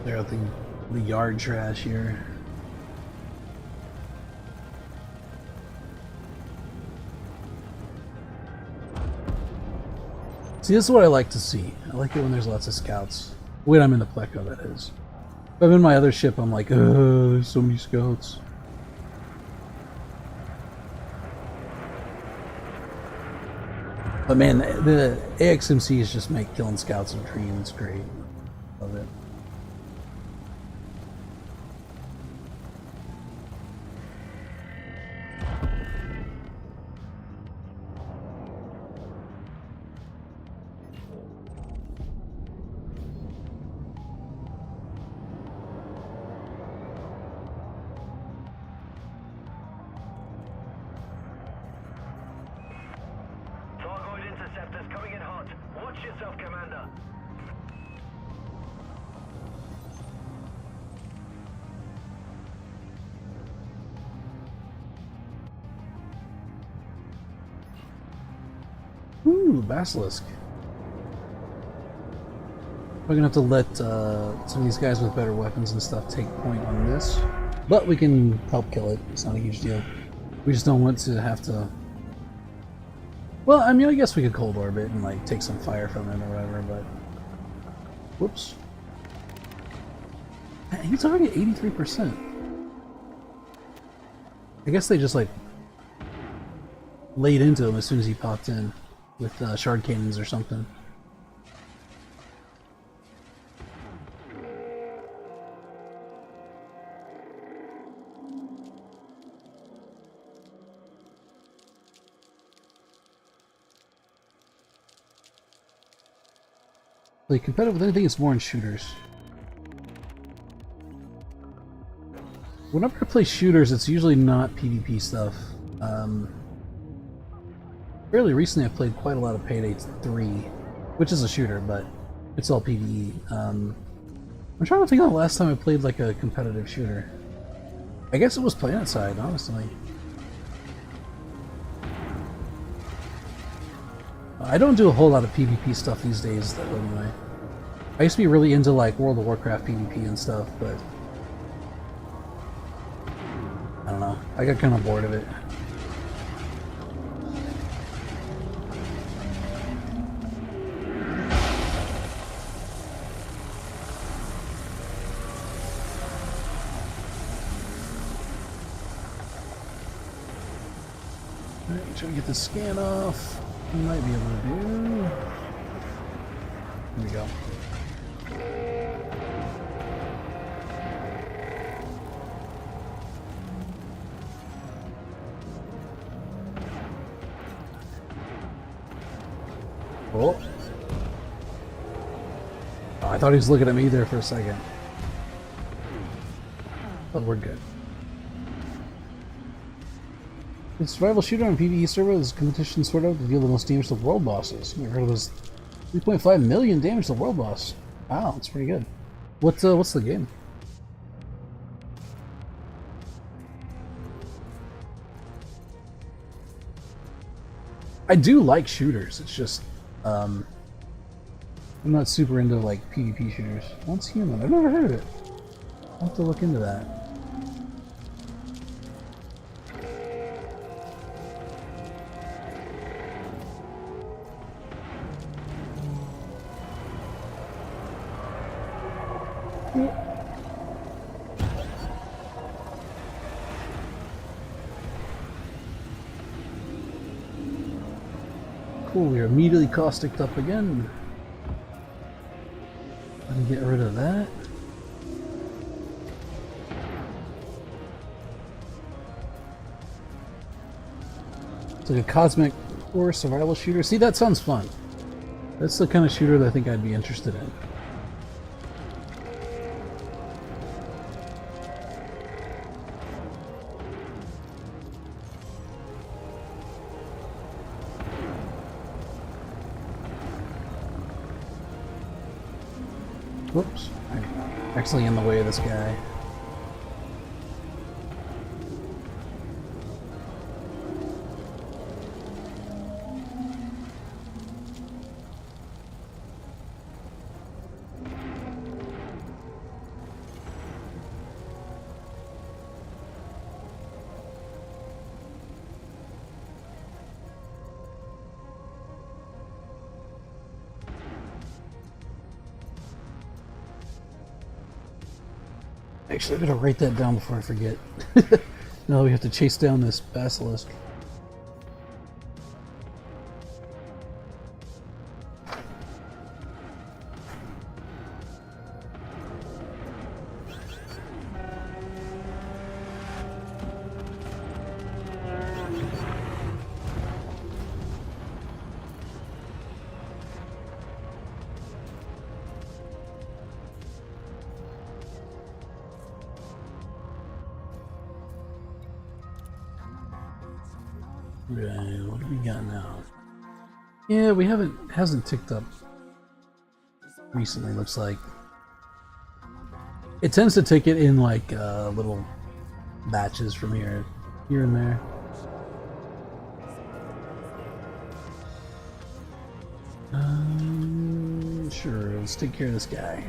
They're out the yard trash here. See, this is what I like to see. I like it when there's lots of scouts. When I'm in the Pleco, that is. If I'm in my other ship, I'm like, there's so many scouts. But man, the AXMCs just make killing scouts a dream. It's great. Love it. Thargoid interceptors coming in hot. Watch yourself, Commander. Ooh, Basilisk. We're gonna have to let some of these guys with better weapons and stuff take point on this. But we can help kill it. It's not a huge deal. We just don't want to have to... Well, I mean, I guess we could cold orbit and like take some fire from him or whatever, but... Whoops. He's already at 83%. I guess they just like laid into him as soon as he popped in with shard cannons or something. Like competitive with anything, it's more in shooters. Whenever I play shooters, it's usually not PvP stuff. Fairly recently, I've played quite a lot of Payday 3, which is a shooter, but it's all PvE. I'm trying to think of the last time I played like a competitive shooter. I guess it was PlanetSide, honestly. I don't do a whole lot of PvP stuff these days, though, anyway. I used to be really into like World of Warcraft PvP and stuff, but I don't know. I got kind of bored of it. Alright, try to get the scan off. Might be able to do. Here we go. Oh. Oh, I thought he was looking at me there for a second. But we're good. The survival shooter on PvE server is competition sort of to deal the most damage to world bosses. I heard it was 3.5 million damage to world boss. Wow, that's pretty good. What's the game? I do like shooters. It's just I'm not super into like PvP shooters. Once Human, I've never heard of it. I'll have to look into that. Cool, we are immediately caustic up again. Let me get rid of that. It's like a cosmic horror survival shooter. See, that sounds fun. That's the kind of shooter that I think I'd be interested in. Whoops. I'm actually in the way of this guy. Actually, I better write that down before I forget. No, we have to chase down this basilisk. Right, what do we got now? Yeah, we hasn't ticked up recently, looks like. It tends to tick it in like little batches from here and there. Sure, let's take care of this guy.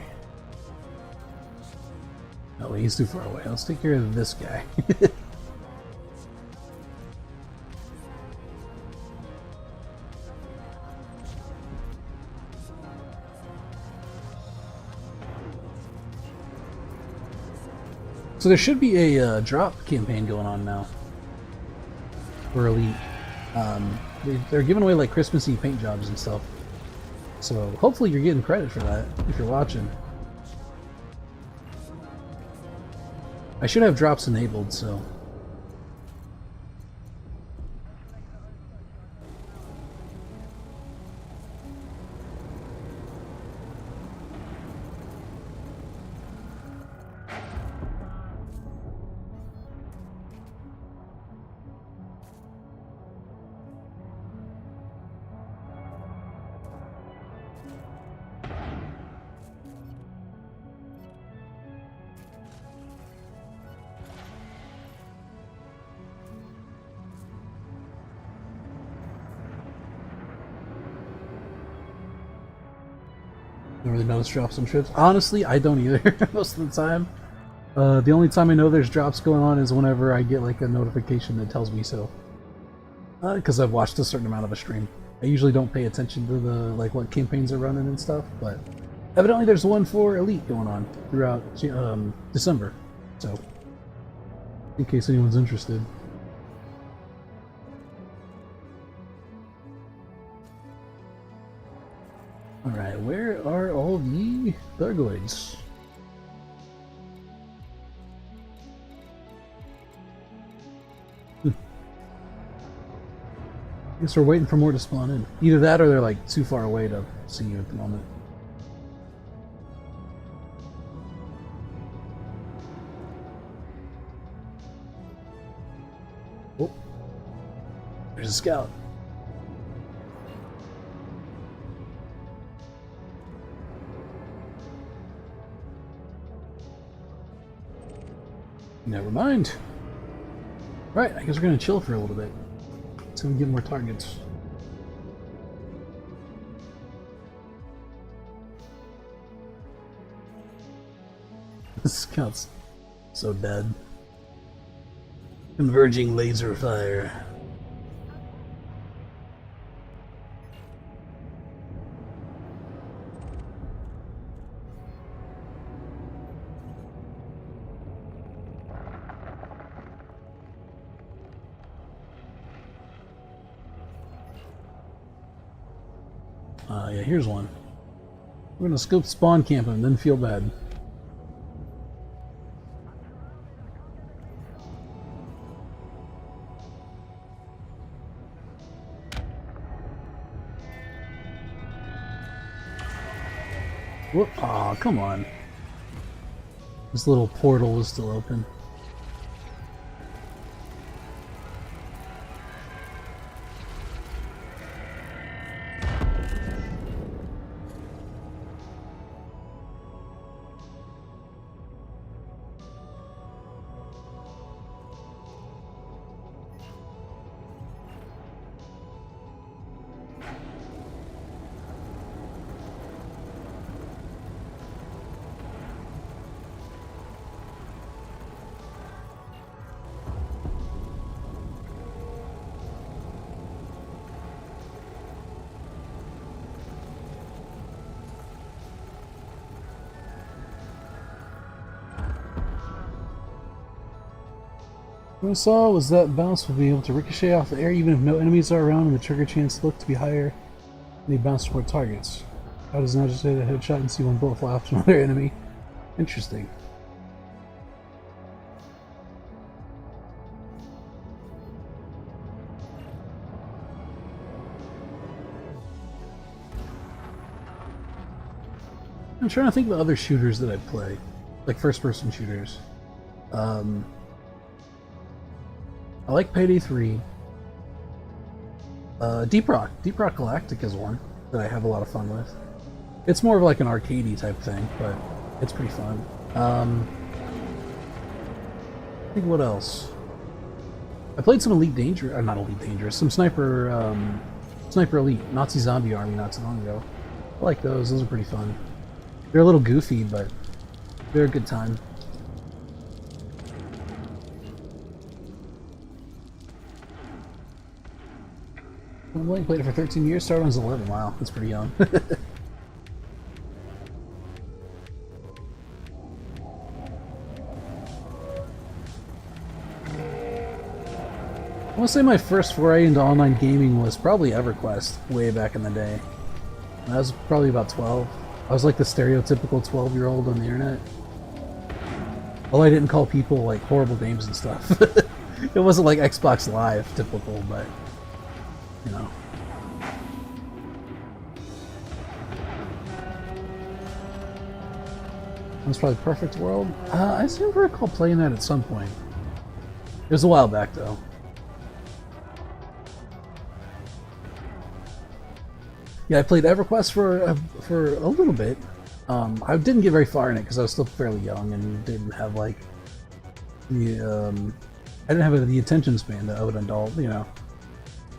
Oh wait, he's too far away. Let's take care of this guy. So there should be a drop campaign going on now for Elite. They're giving away like Christmassy paint jobs and stuff. So hopefully you're getting credit for that if you're watching. I should have drops enabled, so. Don't really notice drops on trips. Honestly, I don't either most of the time. The only time I know there's drops going on is whenever I get like a notification that tells me so. Because I've watched a certain amount of a stream. I usually don't pay attention to the like what campaigns are running and stuff, but evidently there's one for Elite going on throughout December. So, in case anyone's interested. Alright, where are all the Thargoids? guess we're waiting for more to spawn in. Either that or they're like too far away to see you at the moment. Oh, there's a scout. Never mind. Right, I guess we're gonna chill for a little bit until we get more targets. The scout's so dead. Converging laser fire. Yeah, here's one. We're gonna scope spawn camp him and then feel bad. Whoop! Aw, come on. This little portal is still open. What I saw was that bounce will be able to ricochet off the air even if no enemies are around and the trigger chance looked to be higher and they bounce toward targets. How does now just hit a headshot and see one bullet fly off to another enemy? Interesting. I'm trying to think of other shooters that I play, like first-person shooters. I like Payday 3. Deep Rock Galactic is one that I have a lot of fun with. It's more of like an arcadey type thing, but it's pretty fun. I think what else? I played some Elite Dangerous, not Elite Dangerous, some Sniper Elite, Nazi Zombie Army not too long ago. I like those, those are pretty fun. They're a little goofy, but they're a good time. I've only played it for 13 years, started when I was 11. Wow, that's pretty young. I want to say my first foray into online gaming was probably EverQuest, way back in the day. I was probably about 12. I was like the stereotypical 12-year-old on the internet. Well, I didn't call people like horrible names and stuff. It wasn't like Xbox Live typical, but you know. That's probably Perfect World. I seem to recall playing that at some point. It was a while back though. Yeah, I played EverQuest for a little bit. I didn't get very far in it because I was still fairly young and didn't have like the I didn't have the attention span of an adult, you know.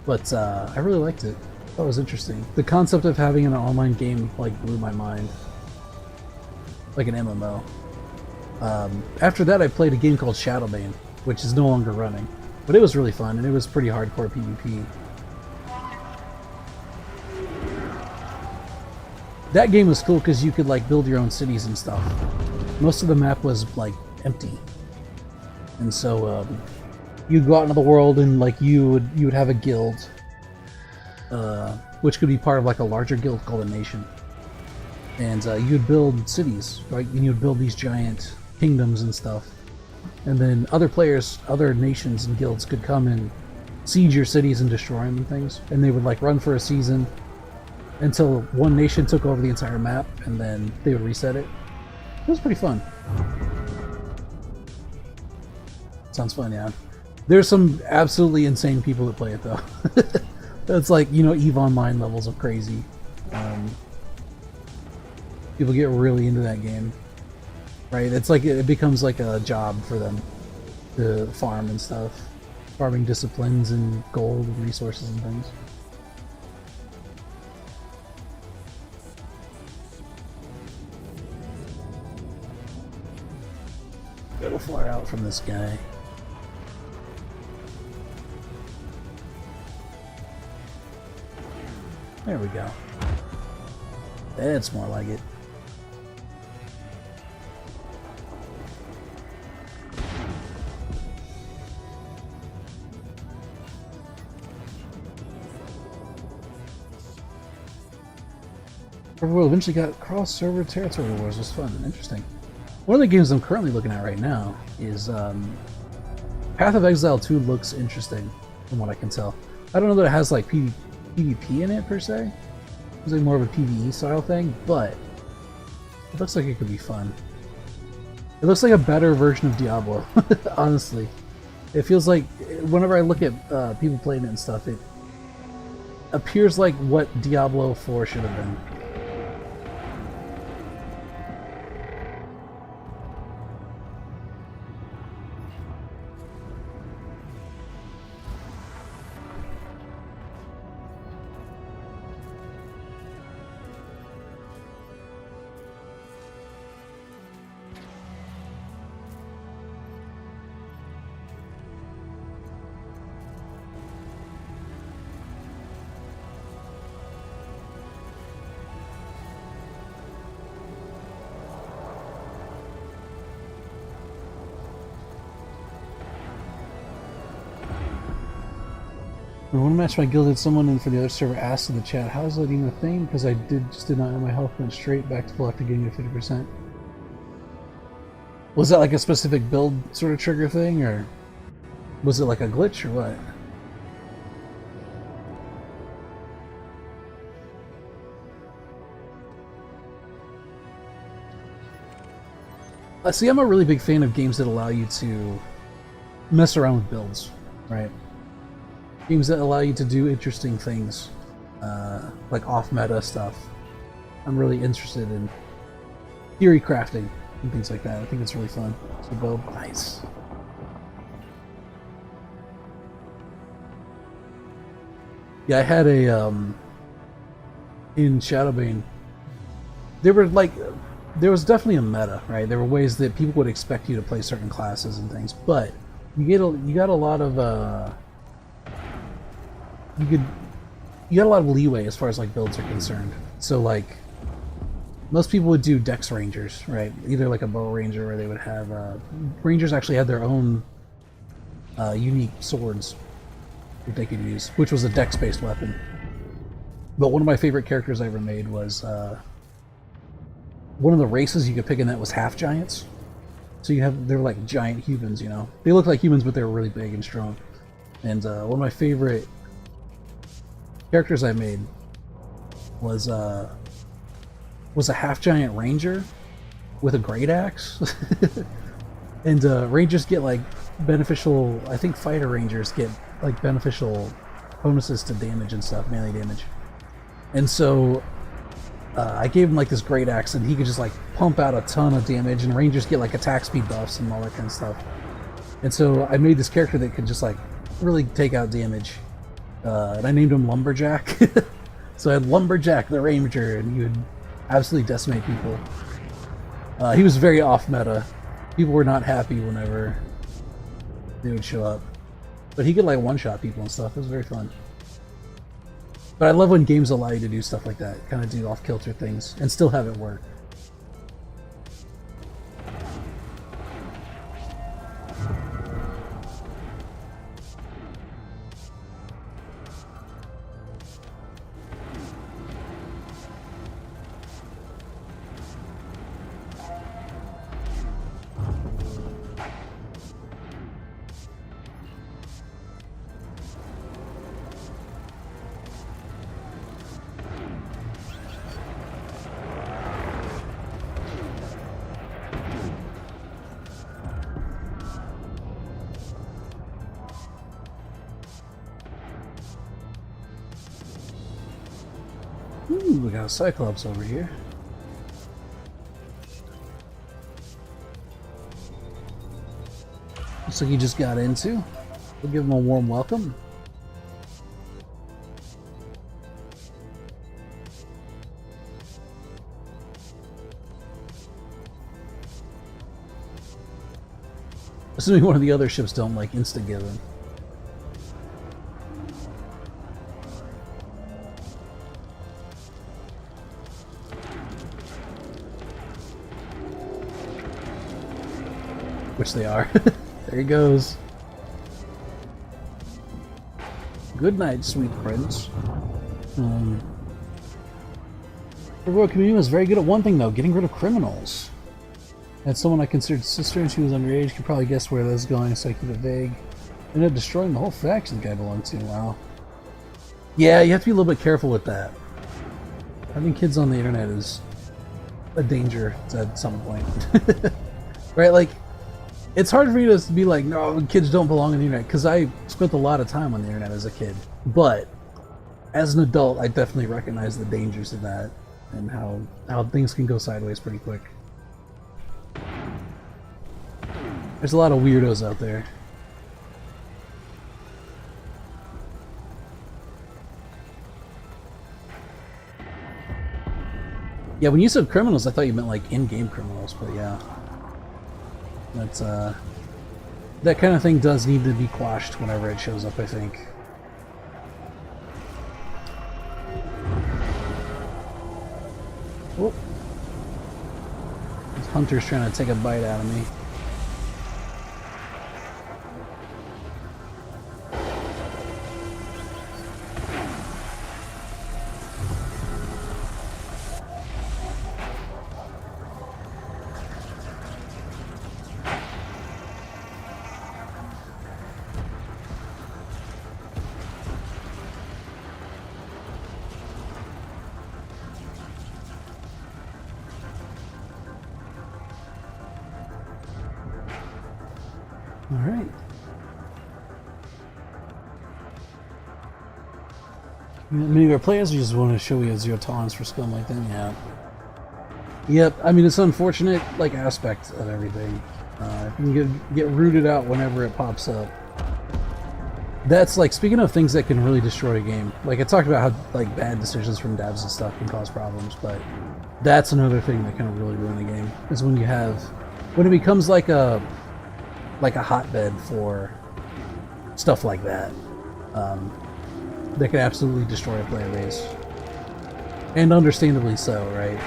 But I really liked it. That was interesting. The concept of having an online game like blew my mind, like an MMO. After that, I played a game called Shadowbane, which is no longer running, but it was really fun and it was pretty hardcore PvP. That game was cool because you could like build your own cities and stuff. Most of the map was like empty, and so you'd go out into the world and like you would have a guild, which could be part of like a larger guild called a nation, and you'd build cities, right? And you'd build these giant kingdoms and stuff, and then other players, other nations and guilds could come and siege your cities and destroy them and things. And they would like run for a season until one nation took over the entire map, and then they would reset it. It was pretty fun. Sounds fun, yeah. There's some absolutely insane people that play it though. That's like, you know, EVE Online levels of crazy. People get really into that game, right? It's like it becomes like a job for them to farm and stuff, farming disciplines and gold and resources and things. Gotta fly out from this guy. There we go. That's more like it. Overworld eventually got cross-server territory wars. It was fun and interesting. One of the games I'm currently looking at right now is Path of Exile 2 looks interesting, from what I can tell. I don't know that it has like PvP in it per se. It's like more of a PvE style thing, but it looks like it could be fun. It looks like a better version of Diablo, honestly. It feels like whenever I look at people playing it and stuff, it appears like what Diablo 4 should have been. When one match my guild had someone in for the other server asked in the chat, how is that even a thing? Because I just did not know my health went straight back to full after getting to 50%. Was that like a specific build sort of trigger thing, or was it like a glitch, or what? See, I'm a really big fan of games that allow you to mess around with builds, right? Games that allow you to do interesting things, like off-meta stuff. I'm really interested in theory crafting and things like that. I think it's really fun to build. Nice. Yeah, I had a in Shadowbane. There was definitely a meta, right? There were ways that people would expect you to play certain classes and things, but you got a lot of you got a lot of leeway as far as like builds are concerned. So like most people would do Dex Rangers, right? Either like a bow ranger, or they would have Rangers actually had their own unique swords that they could use, which was a Dex-based weapon. But one of my favorite characters I ever made was one of the races you could pick in that was half giants. So they're like giant humans, you know. They look like humans, but they were really big and strong. And one of my favorite characters I made was a half giant ranger with a great axe. And rangers get like beneficial, I think fighter rangers get like beneficial bonuses to damage and stuff, melee damage. And so I gave him like this great axe, and he could just like pump out a ton of damage, and rangers get like attack speed buffs and all that kind of stuff. And so I made this character that could just like really take out damage. And I named him Lumberjack. So I had Lumberjack the Ranger, and he would absolutely decimate people. He was very off-meta. People were not happy whenever they would show up. But he could like one-shot people and stuff. It was very fun. But I love when games allow you to do stuff like that. Kind of do off-kilter things and still have it work. Ooh, we got a Cyclops over here. Looks like he just got into. We'll give him a warm welcome. Assuming one of the other ships don't like insta-give him. Which they are. There he goes. Good night, sweet prince. The royal community was very good at one thing, though, getting rid of criminals. I had someone I considered sister, and she was underage. Could probably guess where that was going, so I keep it vague. Ended up destroying the whole faction the guy belonged to. Wow. Yeah, you have to be a little bit careful with that. Having kids on the internet is a danger at some point. Right? Like, it's hard for me to be like, no, kids don't belong on the internet, because I spent a lot of time on the internet as a kid. But, as an adult, I definitely recognize the dangers of that, and how things can go sideways pretty quick. There's a lot of weirdos out there. Yeah, when you said criminals, I thought you meant like in-game criminals, but yeah. That's, that kind of thing does need to be quashed whenever it shows up, I think. Oh. This hunter's trying to take a bite out of me. Alright. Many of our players just want to show you zero tolerance for scum like them, yeah. Yep, I mean, it's an unfortunate, like, aspect of everything. You can get rooted out whenever it pops up. That's, like, speaking of things that can really destroy a game. Like, I talked about how, like, bad decisions from devs and stuff can cause problems, but that's another thing that can really ruin a game. Is when you have... when it becomes like a hotbed for stuff like that. That can absolutely destroy a player base. And understandably so, right?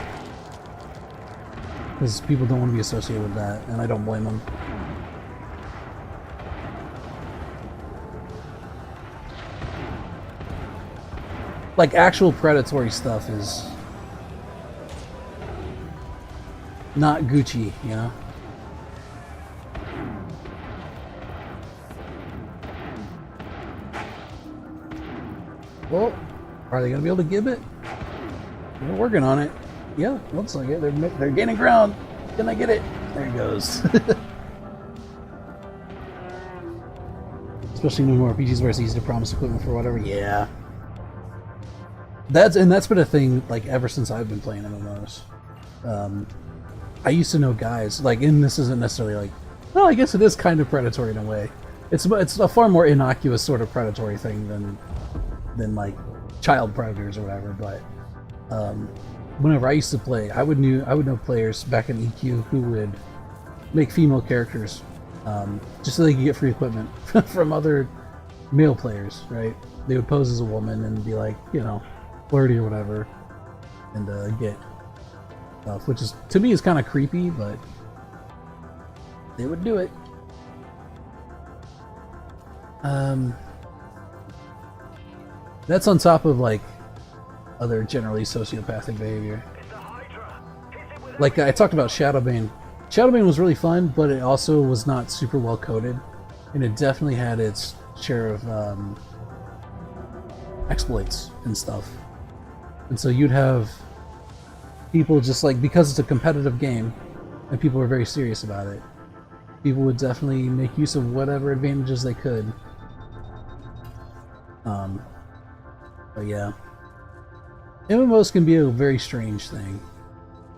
Because people don't want to be associated with that, and I don't blame them. Like, actual predatory stuff is not Gucci, you know? Well, are they going to be able to give it? They're working on it. Yeah, looks like it. They're gaining ground. Can I get it? There it goes. Especially new RPGs where it's easy to promise equipment for whatever. Yeah. That's been a thing, like, ever since I've been playing MMOs. I used to know guys, like, and this isn't necessarily like, well, I guess it is kind of predatory in a way. It's a far more innocuous sort of predatory thing than like child predators or whatever, but whenever I used to play, I would know players back in EQ who would make female characters just so they could get free equipment from other male players, right? They would pose as a woman and be like, you know, flirty or whatever, and get stuff, which is, to me, is kind of creepy, but they would do it. That's on top of, like, other generally sociopathic behavior. Like, I talked about Shadowbane. Shadowbane was really fun, but it also was not super well coded, and it definitely had its share of exploits and stuff. And so you'd have people just, like, because it's a competitive game, and people were very serious about it, people would definitely make use of whatever advantages they could. But yeah. MMOs can be a very strange thing,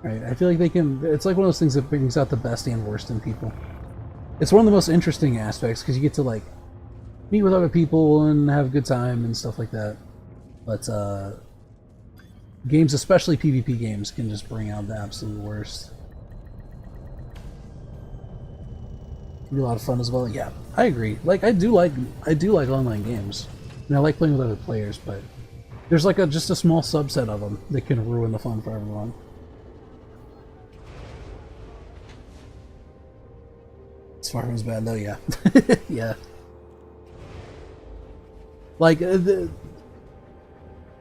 right? I feel like they can. It's like one of those things that brings out the best and worst in people. It's one of the most interesting aspects because you get to like meet with other people and have a good time and stuff like that. But games, especially PvP games, can just bring out the absolute worst. Be a lot of fun as well. Yeah, I agree. Like I do like online games, and I like playing with other players, but there's like just a small subset of them that can ruin the fun for everyone. Farming's bad though, yeah. Yeah. Like,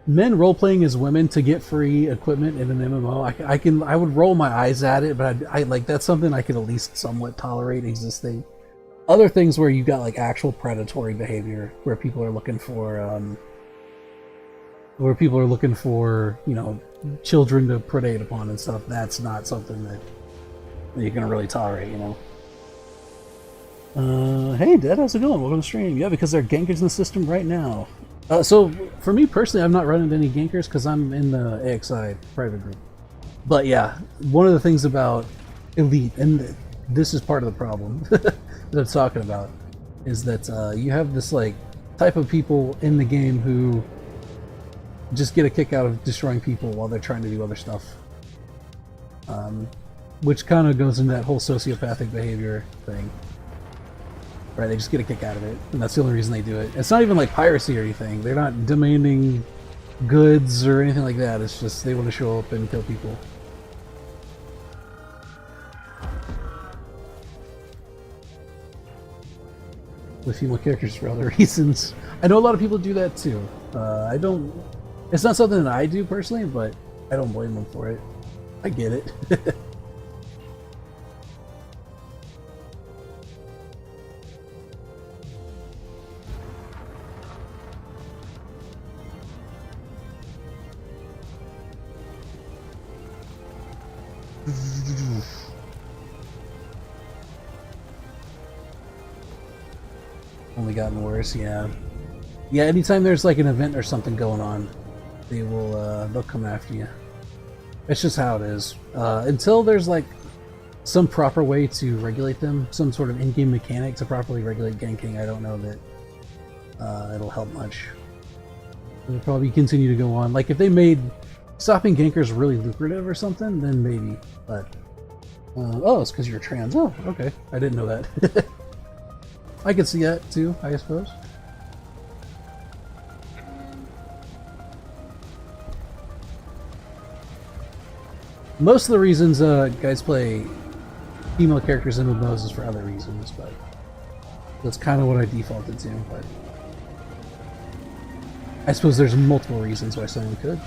men role-playing as women to get free equipment in an MMO, I would roll my eyes at it, but I like, that's something I could at least somewhat tolerate existing. Other things where you got like actual predatory behavior, where people are looking for, you know, children to predate upon and stuff, that's not something that you can really tolerate, you know. Hey Dad, how's it going? Welcome to the stream. Yeah, because there are gankers in the system right now. So, for me personally, I'm not running into any gankers because I'm in the AXI private group. But yeah, one of the things about Elite, and this is part of the problem that I'm talking about, is that you have this like type of people in the game who just get a kick out of destroying people while they're trying to do other stuff. Which kind of goes into that whole sociopathic behavior thing. Right, they just get a kick out of it, and that's the only reason they do it. It's not even like piracy or anything. They're not demanding goods or anything like that. It's just they want to show up and kill people. With female characters for other reasons. I know a lot of people do that too. I don't... It's not something that I do personally, but I don't blame them for it. I get it. Only gotten worse, yeah. Yeah, anytime there's like an event or something going on, they'll come after you. It's just how it is. Until there's like some proper way to regulate them, some sort of in-game mechanic to properly regulate ganking, I don't know that it'll help much. It'll probably continue to go on. Like if they made stopping gankers really lucrative or something, then maybe. But oh, it's because you're trans. Oh, okay. I didn't know that. I could see that too, I suppose. Most of the reasons guys play female characters in MMOs is for other reasons, but that's kind of what I defaulted to. But I suppose there's multiple reasons why someone could.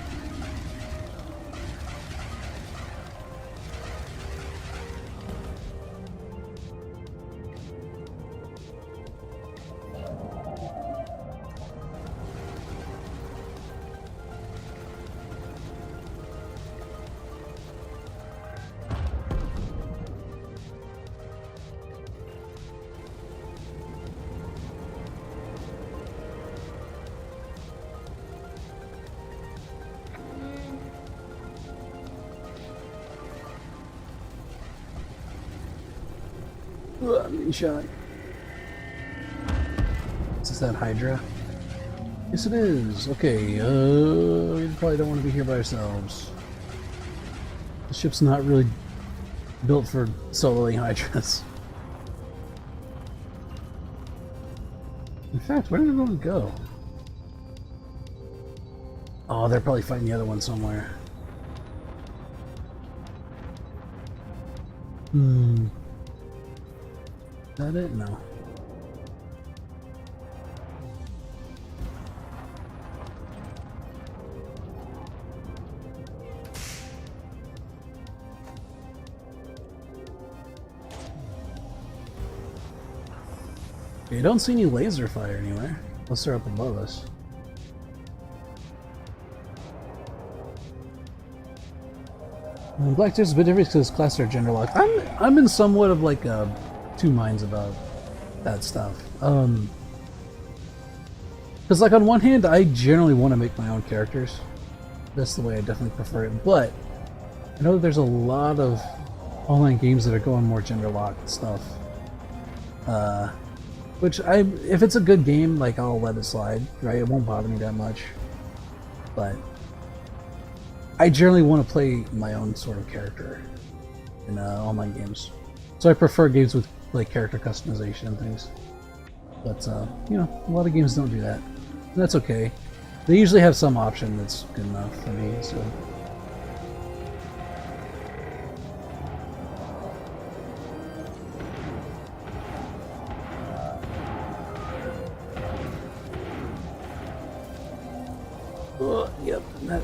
I'm getting shot. Is this that Hydra? Yes it is. Okay, we probably don't want to be here by ourselves. The ship's not really built for soloing Hydras. In fact, where did everyone go? Oh, they're probably fighting the other one somewhere. Is that it? No. You don't see any laser fire anywhere, unless they're up above us. Black Deer's a bit different because classes are gender locked. I'm in somewhat of like two minds about that stuff. Because like on one hand, I generally want to make my own characters, That's the way I definitely prefer it. But I know that there's a lot of online games that are going more gender locked stuff. Which if it's a good game, like I'll let it slide, right? It won't bother me that much. But I generally want to play my own sort of character in online games. So I prefer games with like character customization and things. But you know, a lot of games don't do that. And that's okay. They usually have some option that's good enough for me, so. Yep, that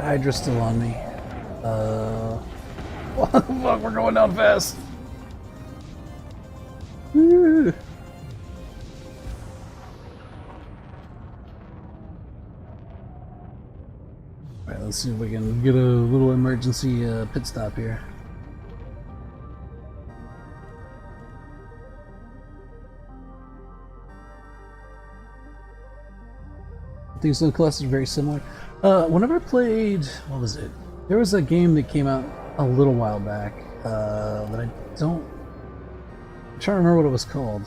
Hydra's still on me. What the fuck, we're going down fast. Woo. Alright, let's see if we can get a little emergency pit stop here. I think the class is very similar. Whenever I played, what was it? There was a game that came out a little while back that I'm trying to remember what it was called.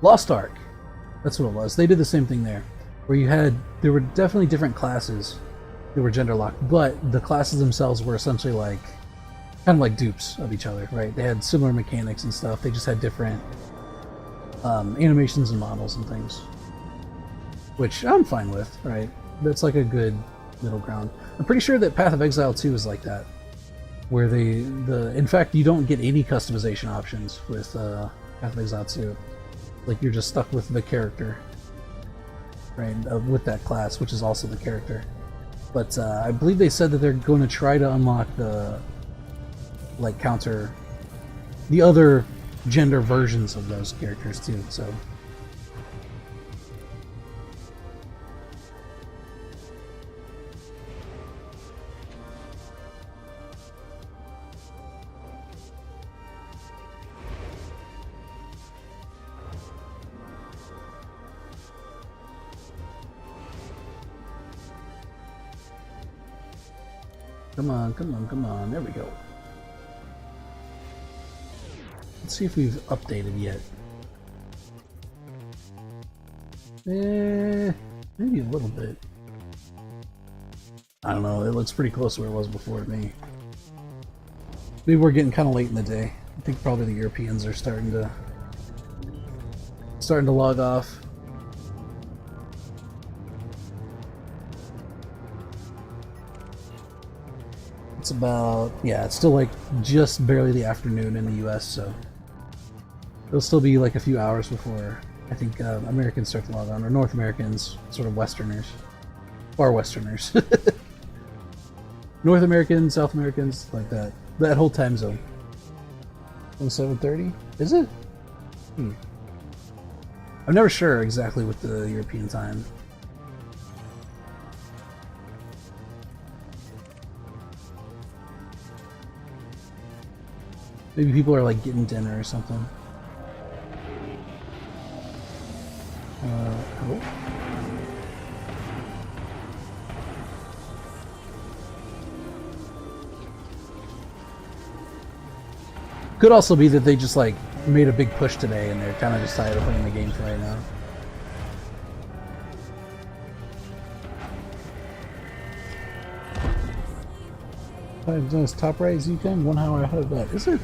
Lost Ark. That's what it was. They did the same thing there, where there were definitely different classes that were gender locked, but the classes themselves were essentially like kind of like dupes of each other, right? They had similar mechanics and stuff. They just had different animations and models and things, which I'm fine with, right? That's like a good middle ground. I'm pretty sure that Path of Exile 2 is like that, where in fact, you don't get any customization options with Path of Exile 2. Like, you're just stuck with the character, right? With that class, which is also the character. But I believe they said that they're going to try to unlock the other gender versions of those characters too, so. Come on, come on, come on. There we go. Let's see if we've updated yet. Maybe a little bit. I don't know. It looks pretty close to where it was before to me. Maybe we're getting kind of late in the day. I think probably the Europeans are starting to log off. It's about, yeah, it's still like just barely the afternoon in the US, so it'll still be like a few hours before I think Americans start to log on, or North Americans, sort of Westerners, far Westerners. North Americans, South Americans, like that whole time zone. 7:30? Is it? I'm never sure exactly with the European time. Maybe people are like getting dinner or something. Cool. Could also be that they just like made a big push today and they're kind of just tired of playing the game for right now. Top right Z10, 1 hour ahead of that. Is it?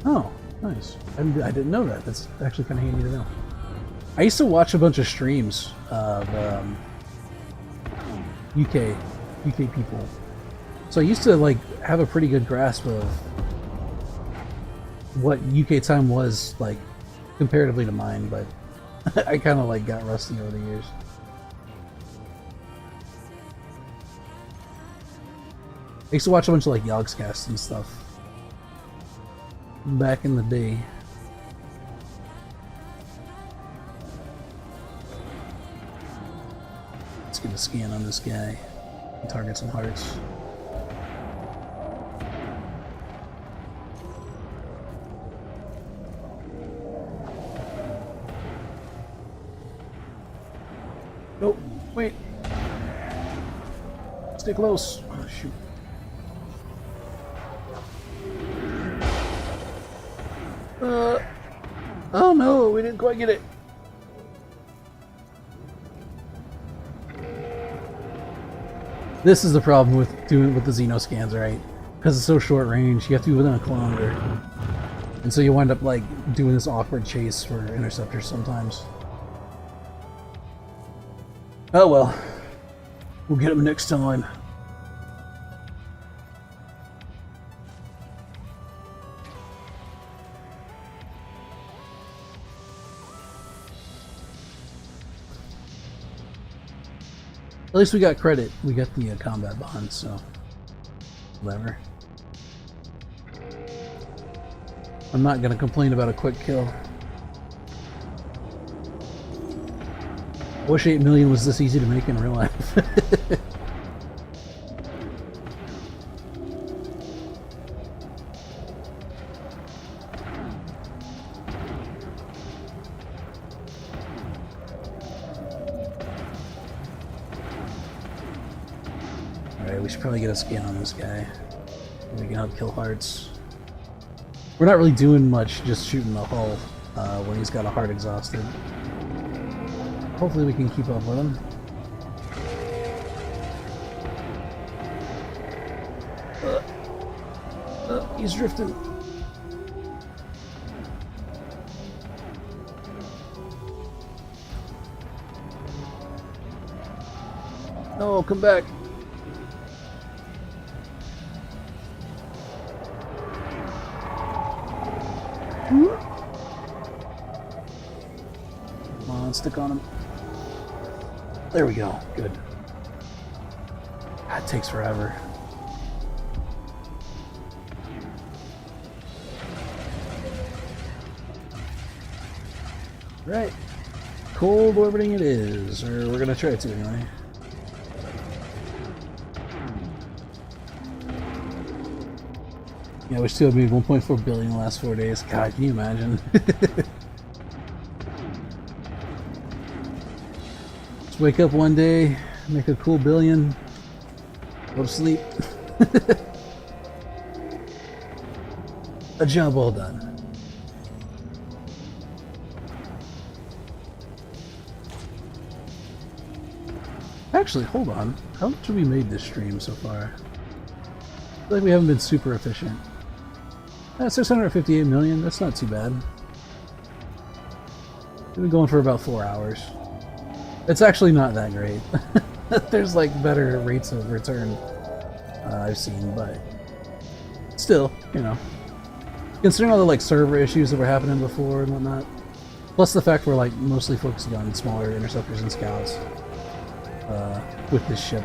Oh, nice. I didn't know that. That's actually kind of handy to know. I used to watch a bunch of streams of UK people, so I used to like have a pretty good grasp of what UK time was like comparatively to mine, but I kind of like got rusty over the years. I used to watch a bunch of like Yogscast and stuff back in the day. Let's get a scan on this guy and target some hearts. Nope. Wait. Stay close. Oh, shoot. Oh no, we didn't quite get it. This is the problem with doing with the Xenoscans, right? Because it's so short range, you have to be within a kilometer. And so you wind up like doing this awkward chase for interceptors sometimes. Oh well. We'll get them next time. At least we got credit. We got the combat bond, so whatever. I'm not gonna complain about a quick kill. I wish 8 million was this easy to make in real life. Alright, we should probably get a scan on this guy. We can help kill hearts. We're not really doing much, just shooting the hull when he's got a heart exhausted. Hopefully we can keep up with him. He's drifting. No, come back. Come on, stick on him. There we go. Good. That takes forever. Right. Cold orbiting it is. Or we're gonna try to anyway. Yeah, we still made 1.4 billion in the last 4 days. God, can you imagine? Just wake up one day, make a cool billion, go to sleep. A job well done. Actually, hold on. How much have we made this stream so far? I feel like we haven't been super efficient. 658 million, that's not too bad. We've been going for about 4 hours. It's actually not that great. There's like better rates of return I've seen, but still, you know. Considering all the like server issues that were happening before and whatnot, plus the fact we're like mostly focusing on smaller interceptors and scouts with this ship.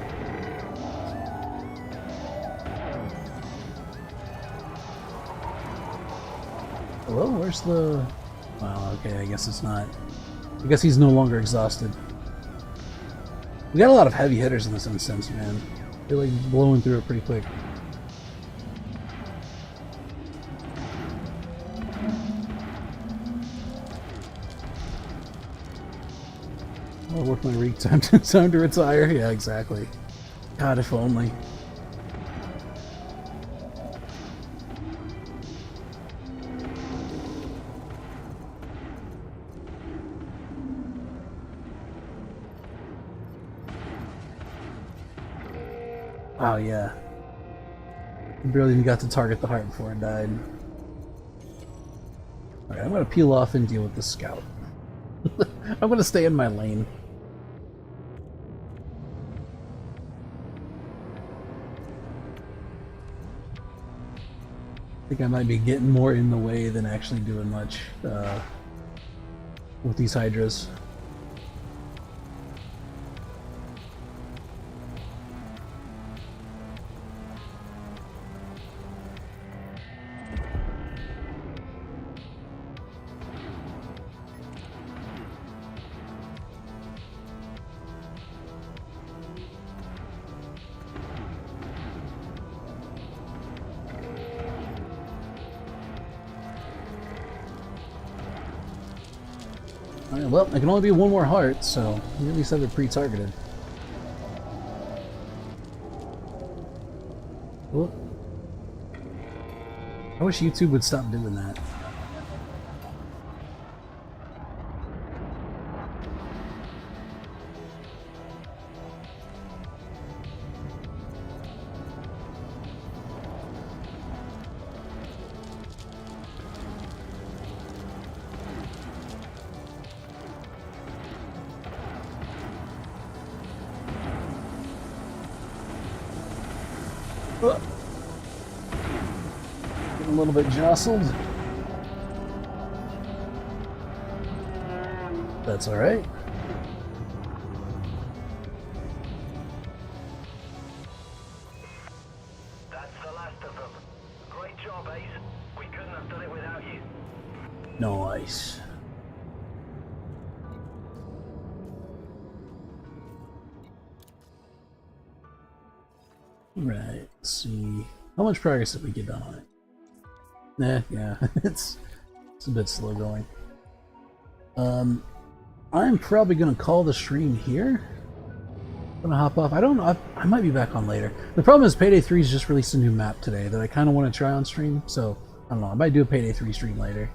Hello, where's the... Well, okay, I guess it's not. I guess he's no longer exhausted. We got a lot of heavy hitters in this instance, man. They're like blowing through it pretty quick. I'll work my rig time to retire. Yeah, exactly. God, if only. Oh yeah. Barely even got to target the heart before it died. Alright, I'm gonna peel off and deal with the scout. I'm gonna stay in my lane. I think I might be getting more in the way than actually doing much with these Hydras. well, it can only be one more heart, so we at least have it pre-targeted. Well, I wish YouTube would stop doing that. Getting a little bit jostled. That's alright. That's the last of them. Great job, Ace. We couldn't have done it without you. Nice. Right, let's see. How much progress did we get done on it? Yeah, it's a bit slow going. I'm probably gonna call the stream here. I'm gonna hop off. I don't know. I might be back on later. The problem is Payday 3's just released a new map today that I kind of want to try on stream. So I don't know. I might do a Payday 3 stream later.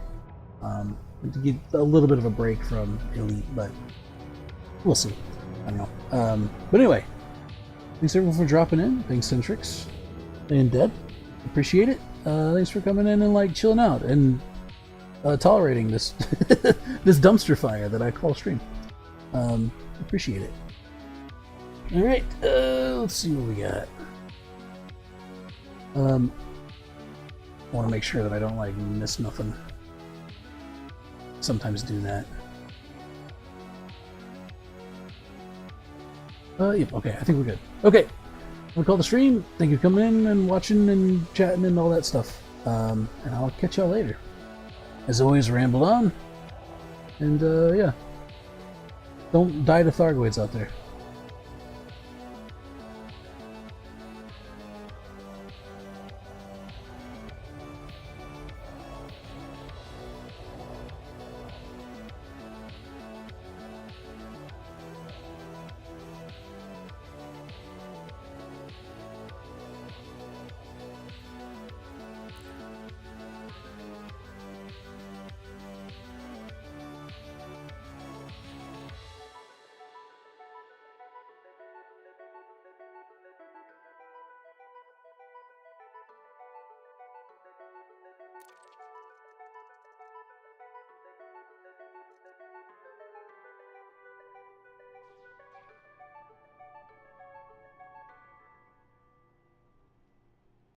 To get a little bit of a break from Elite, but we'll see. I don't know. But anyway, thanks everyone for dropping in. Thanks Centrix and Dead. Appreciate it. Thanks for coming in and like chilling out and tolerating this this dumpster fire that I call stream. Appreciate it. All right, let's see what we got. I want to make sure that I don't like miss nothing. Sometimes do that. Yep, okay, I think we're good. Okay, I'm gonna call the stream. Thank you for coming in and watching and chatting and all that stuff. And I'll catch y'all later. As always, ramble on. And, yeah. Don't die to Thargoids out there.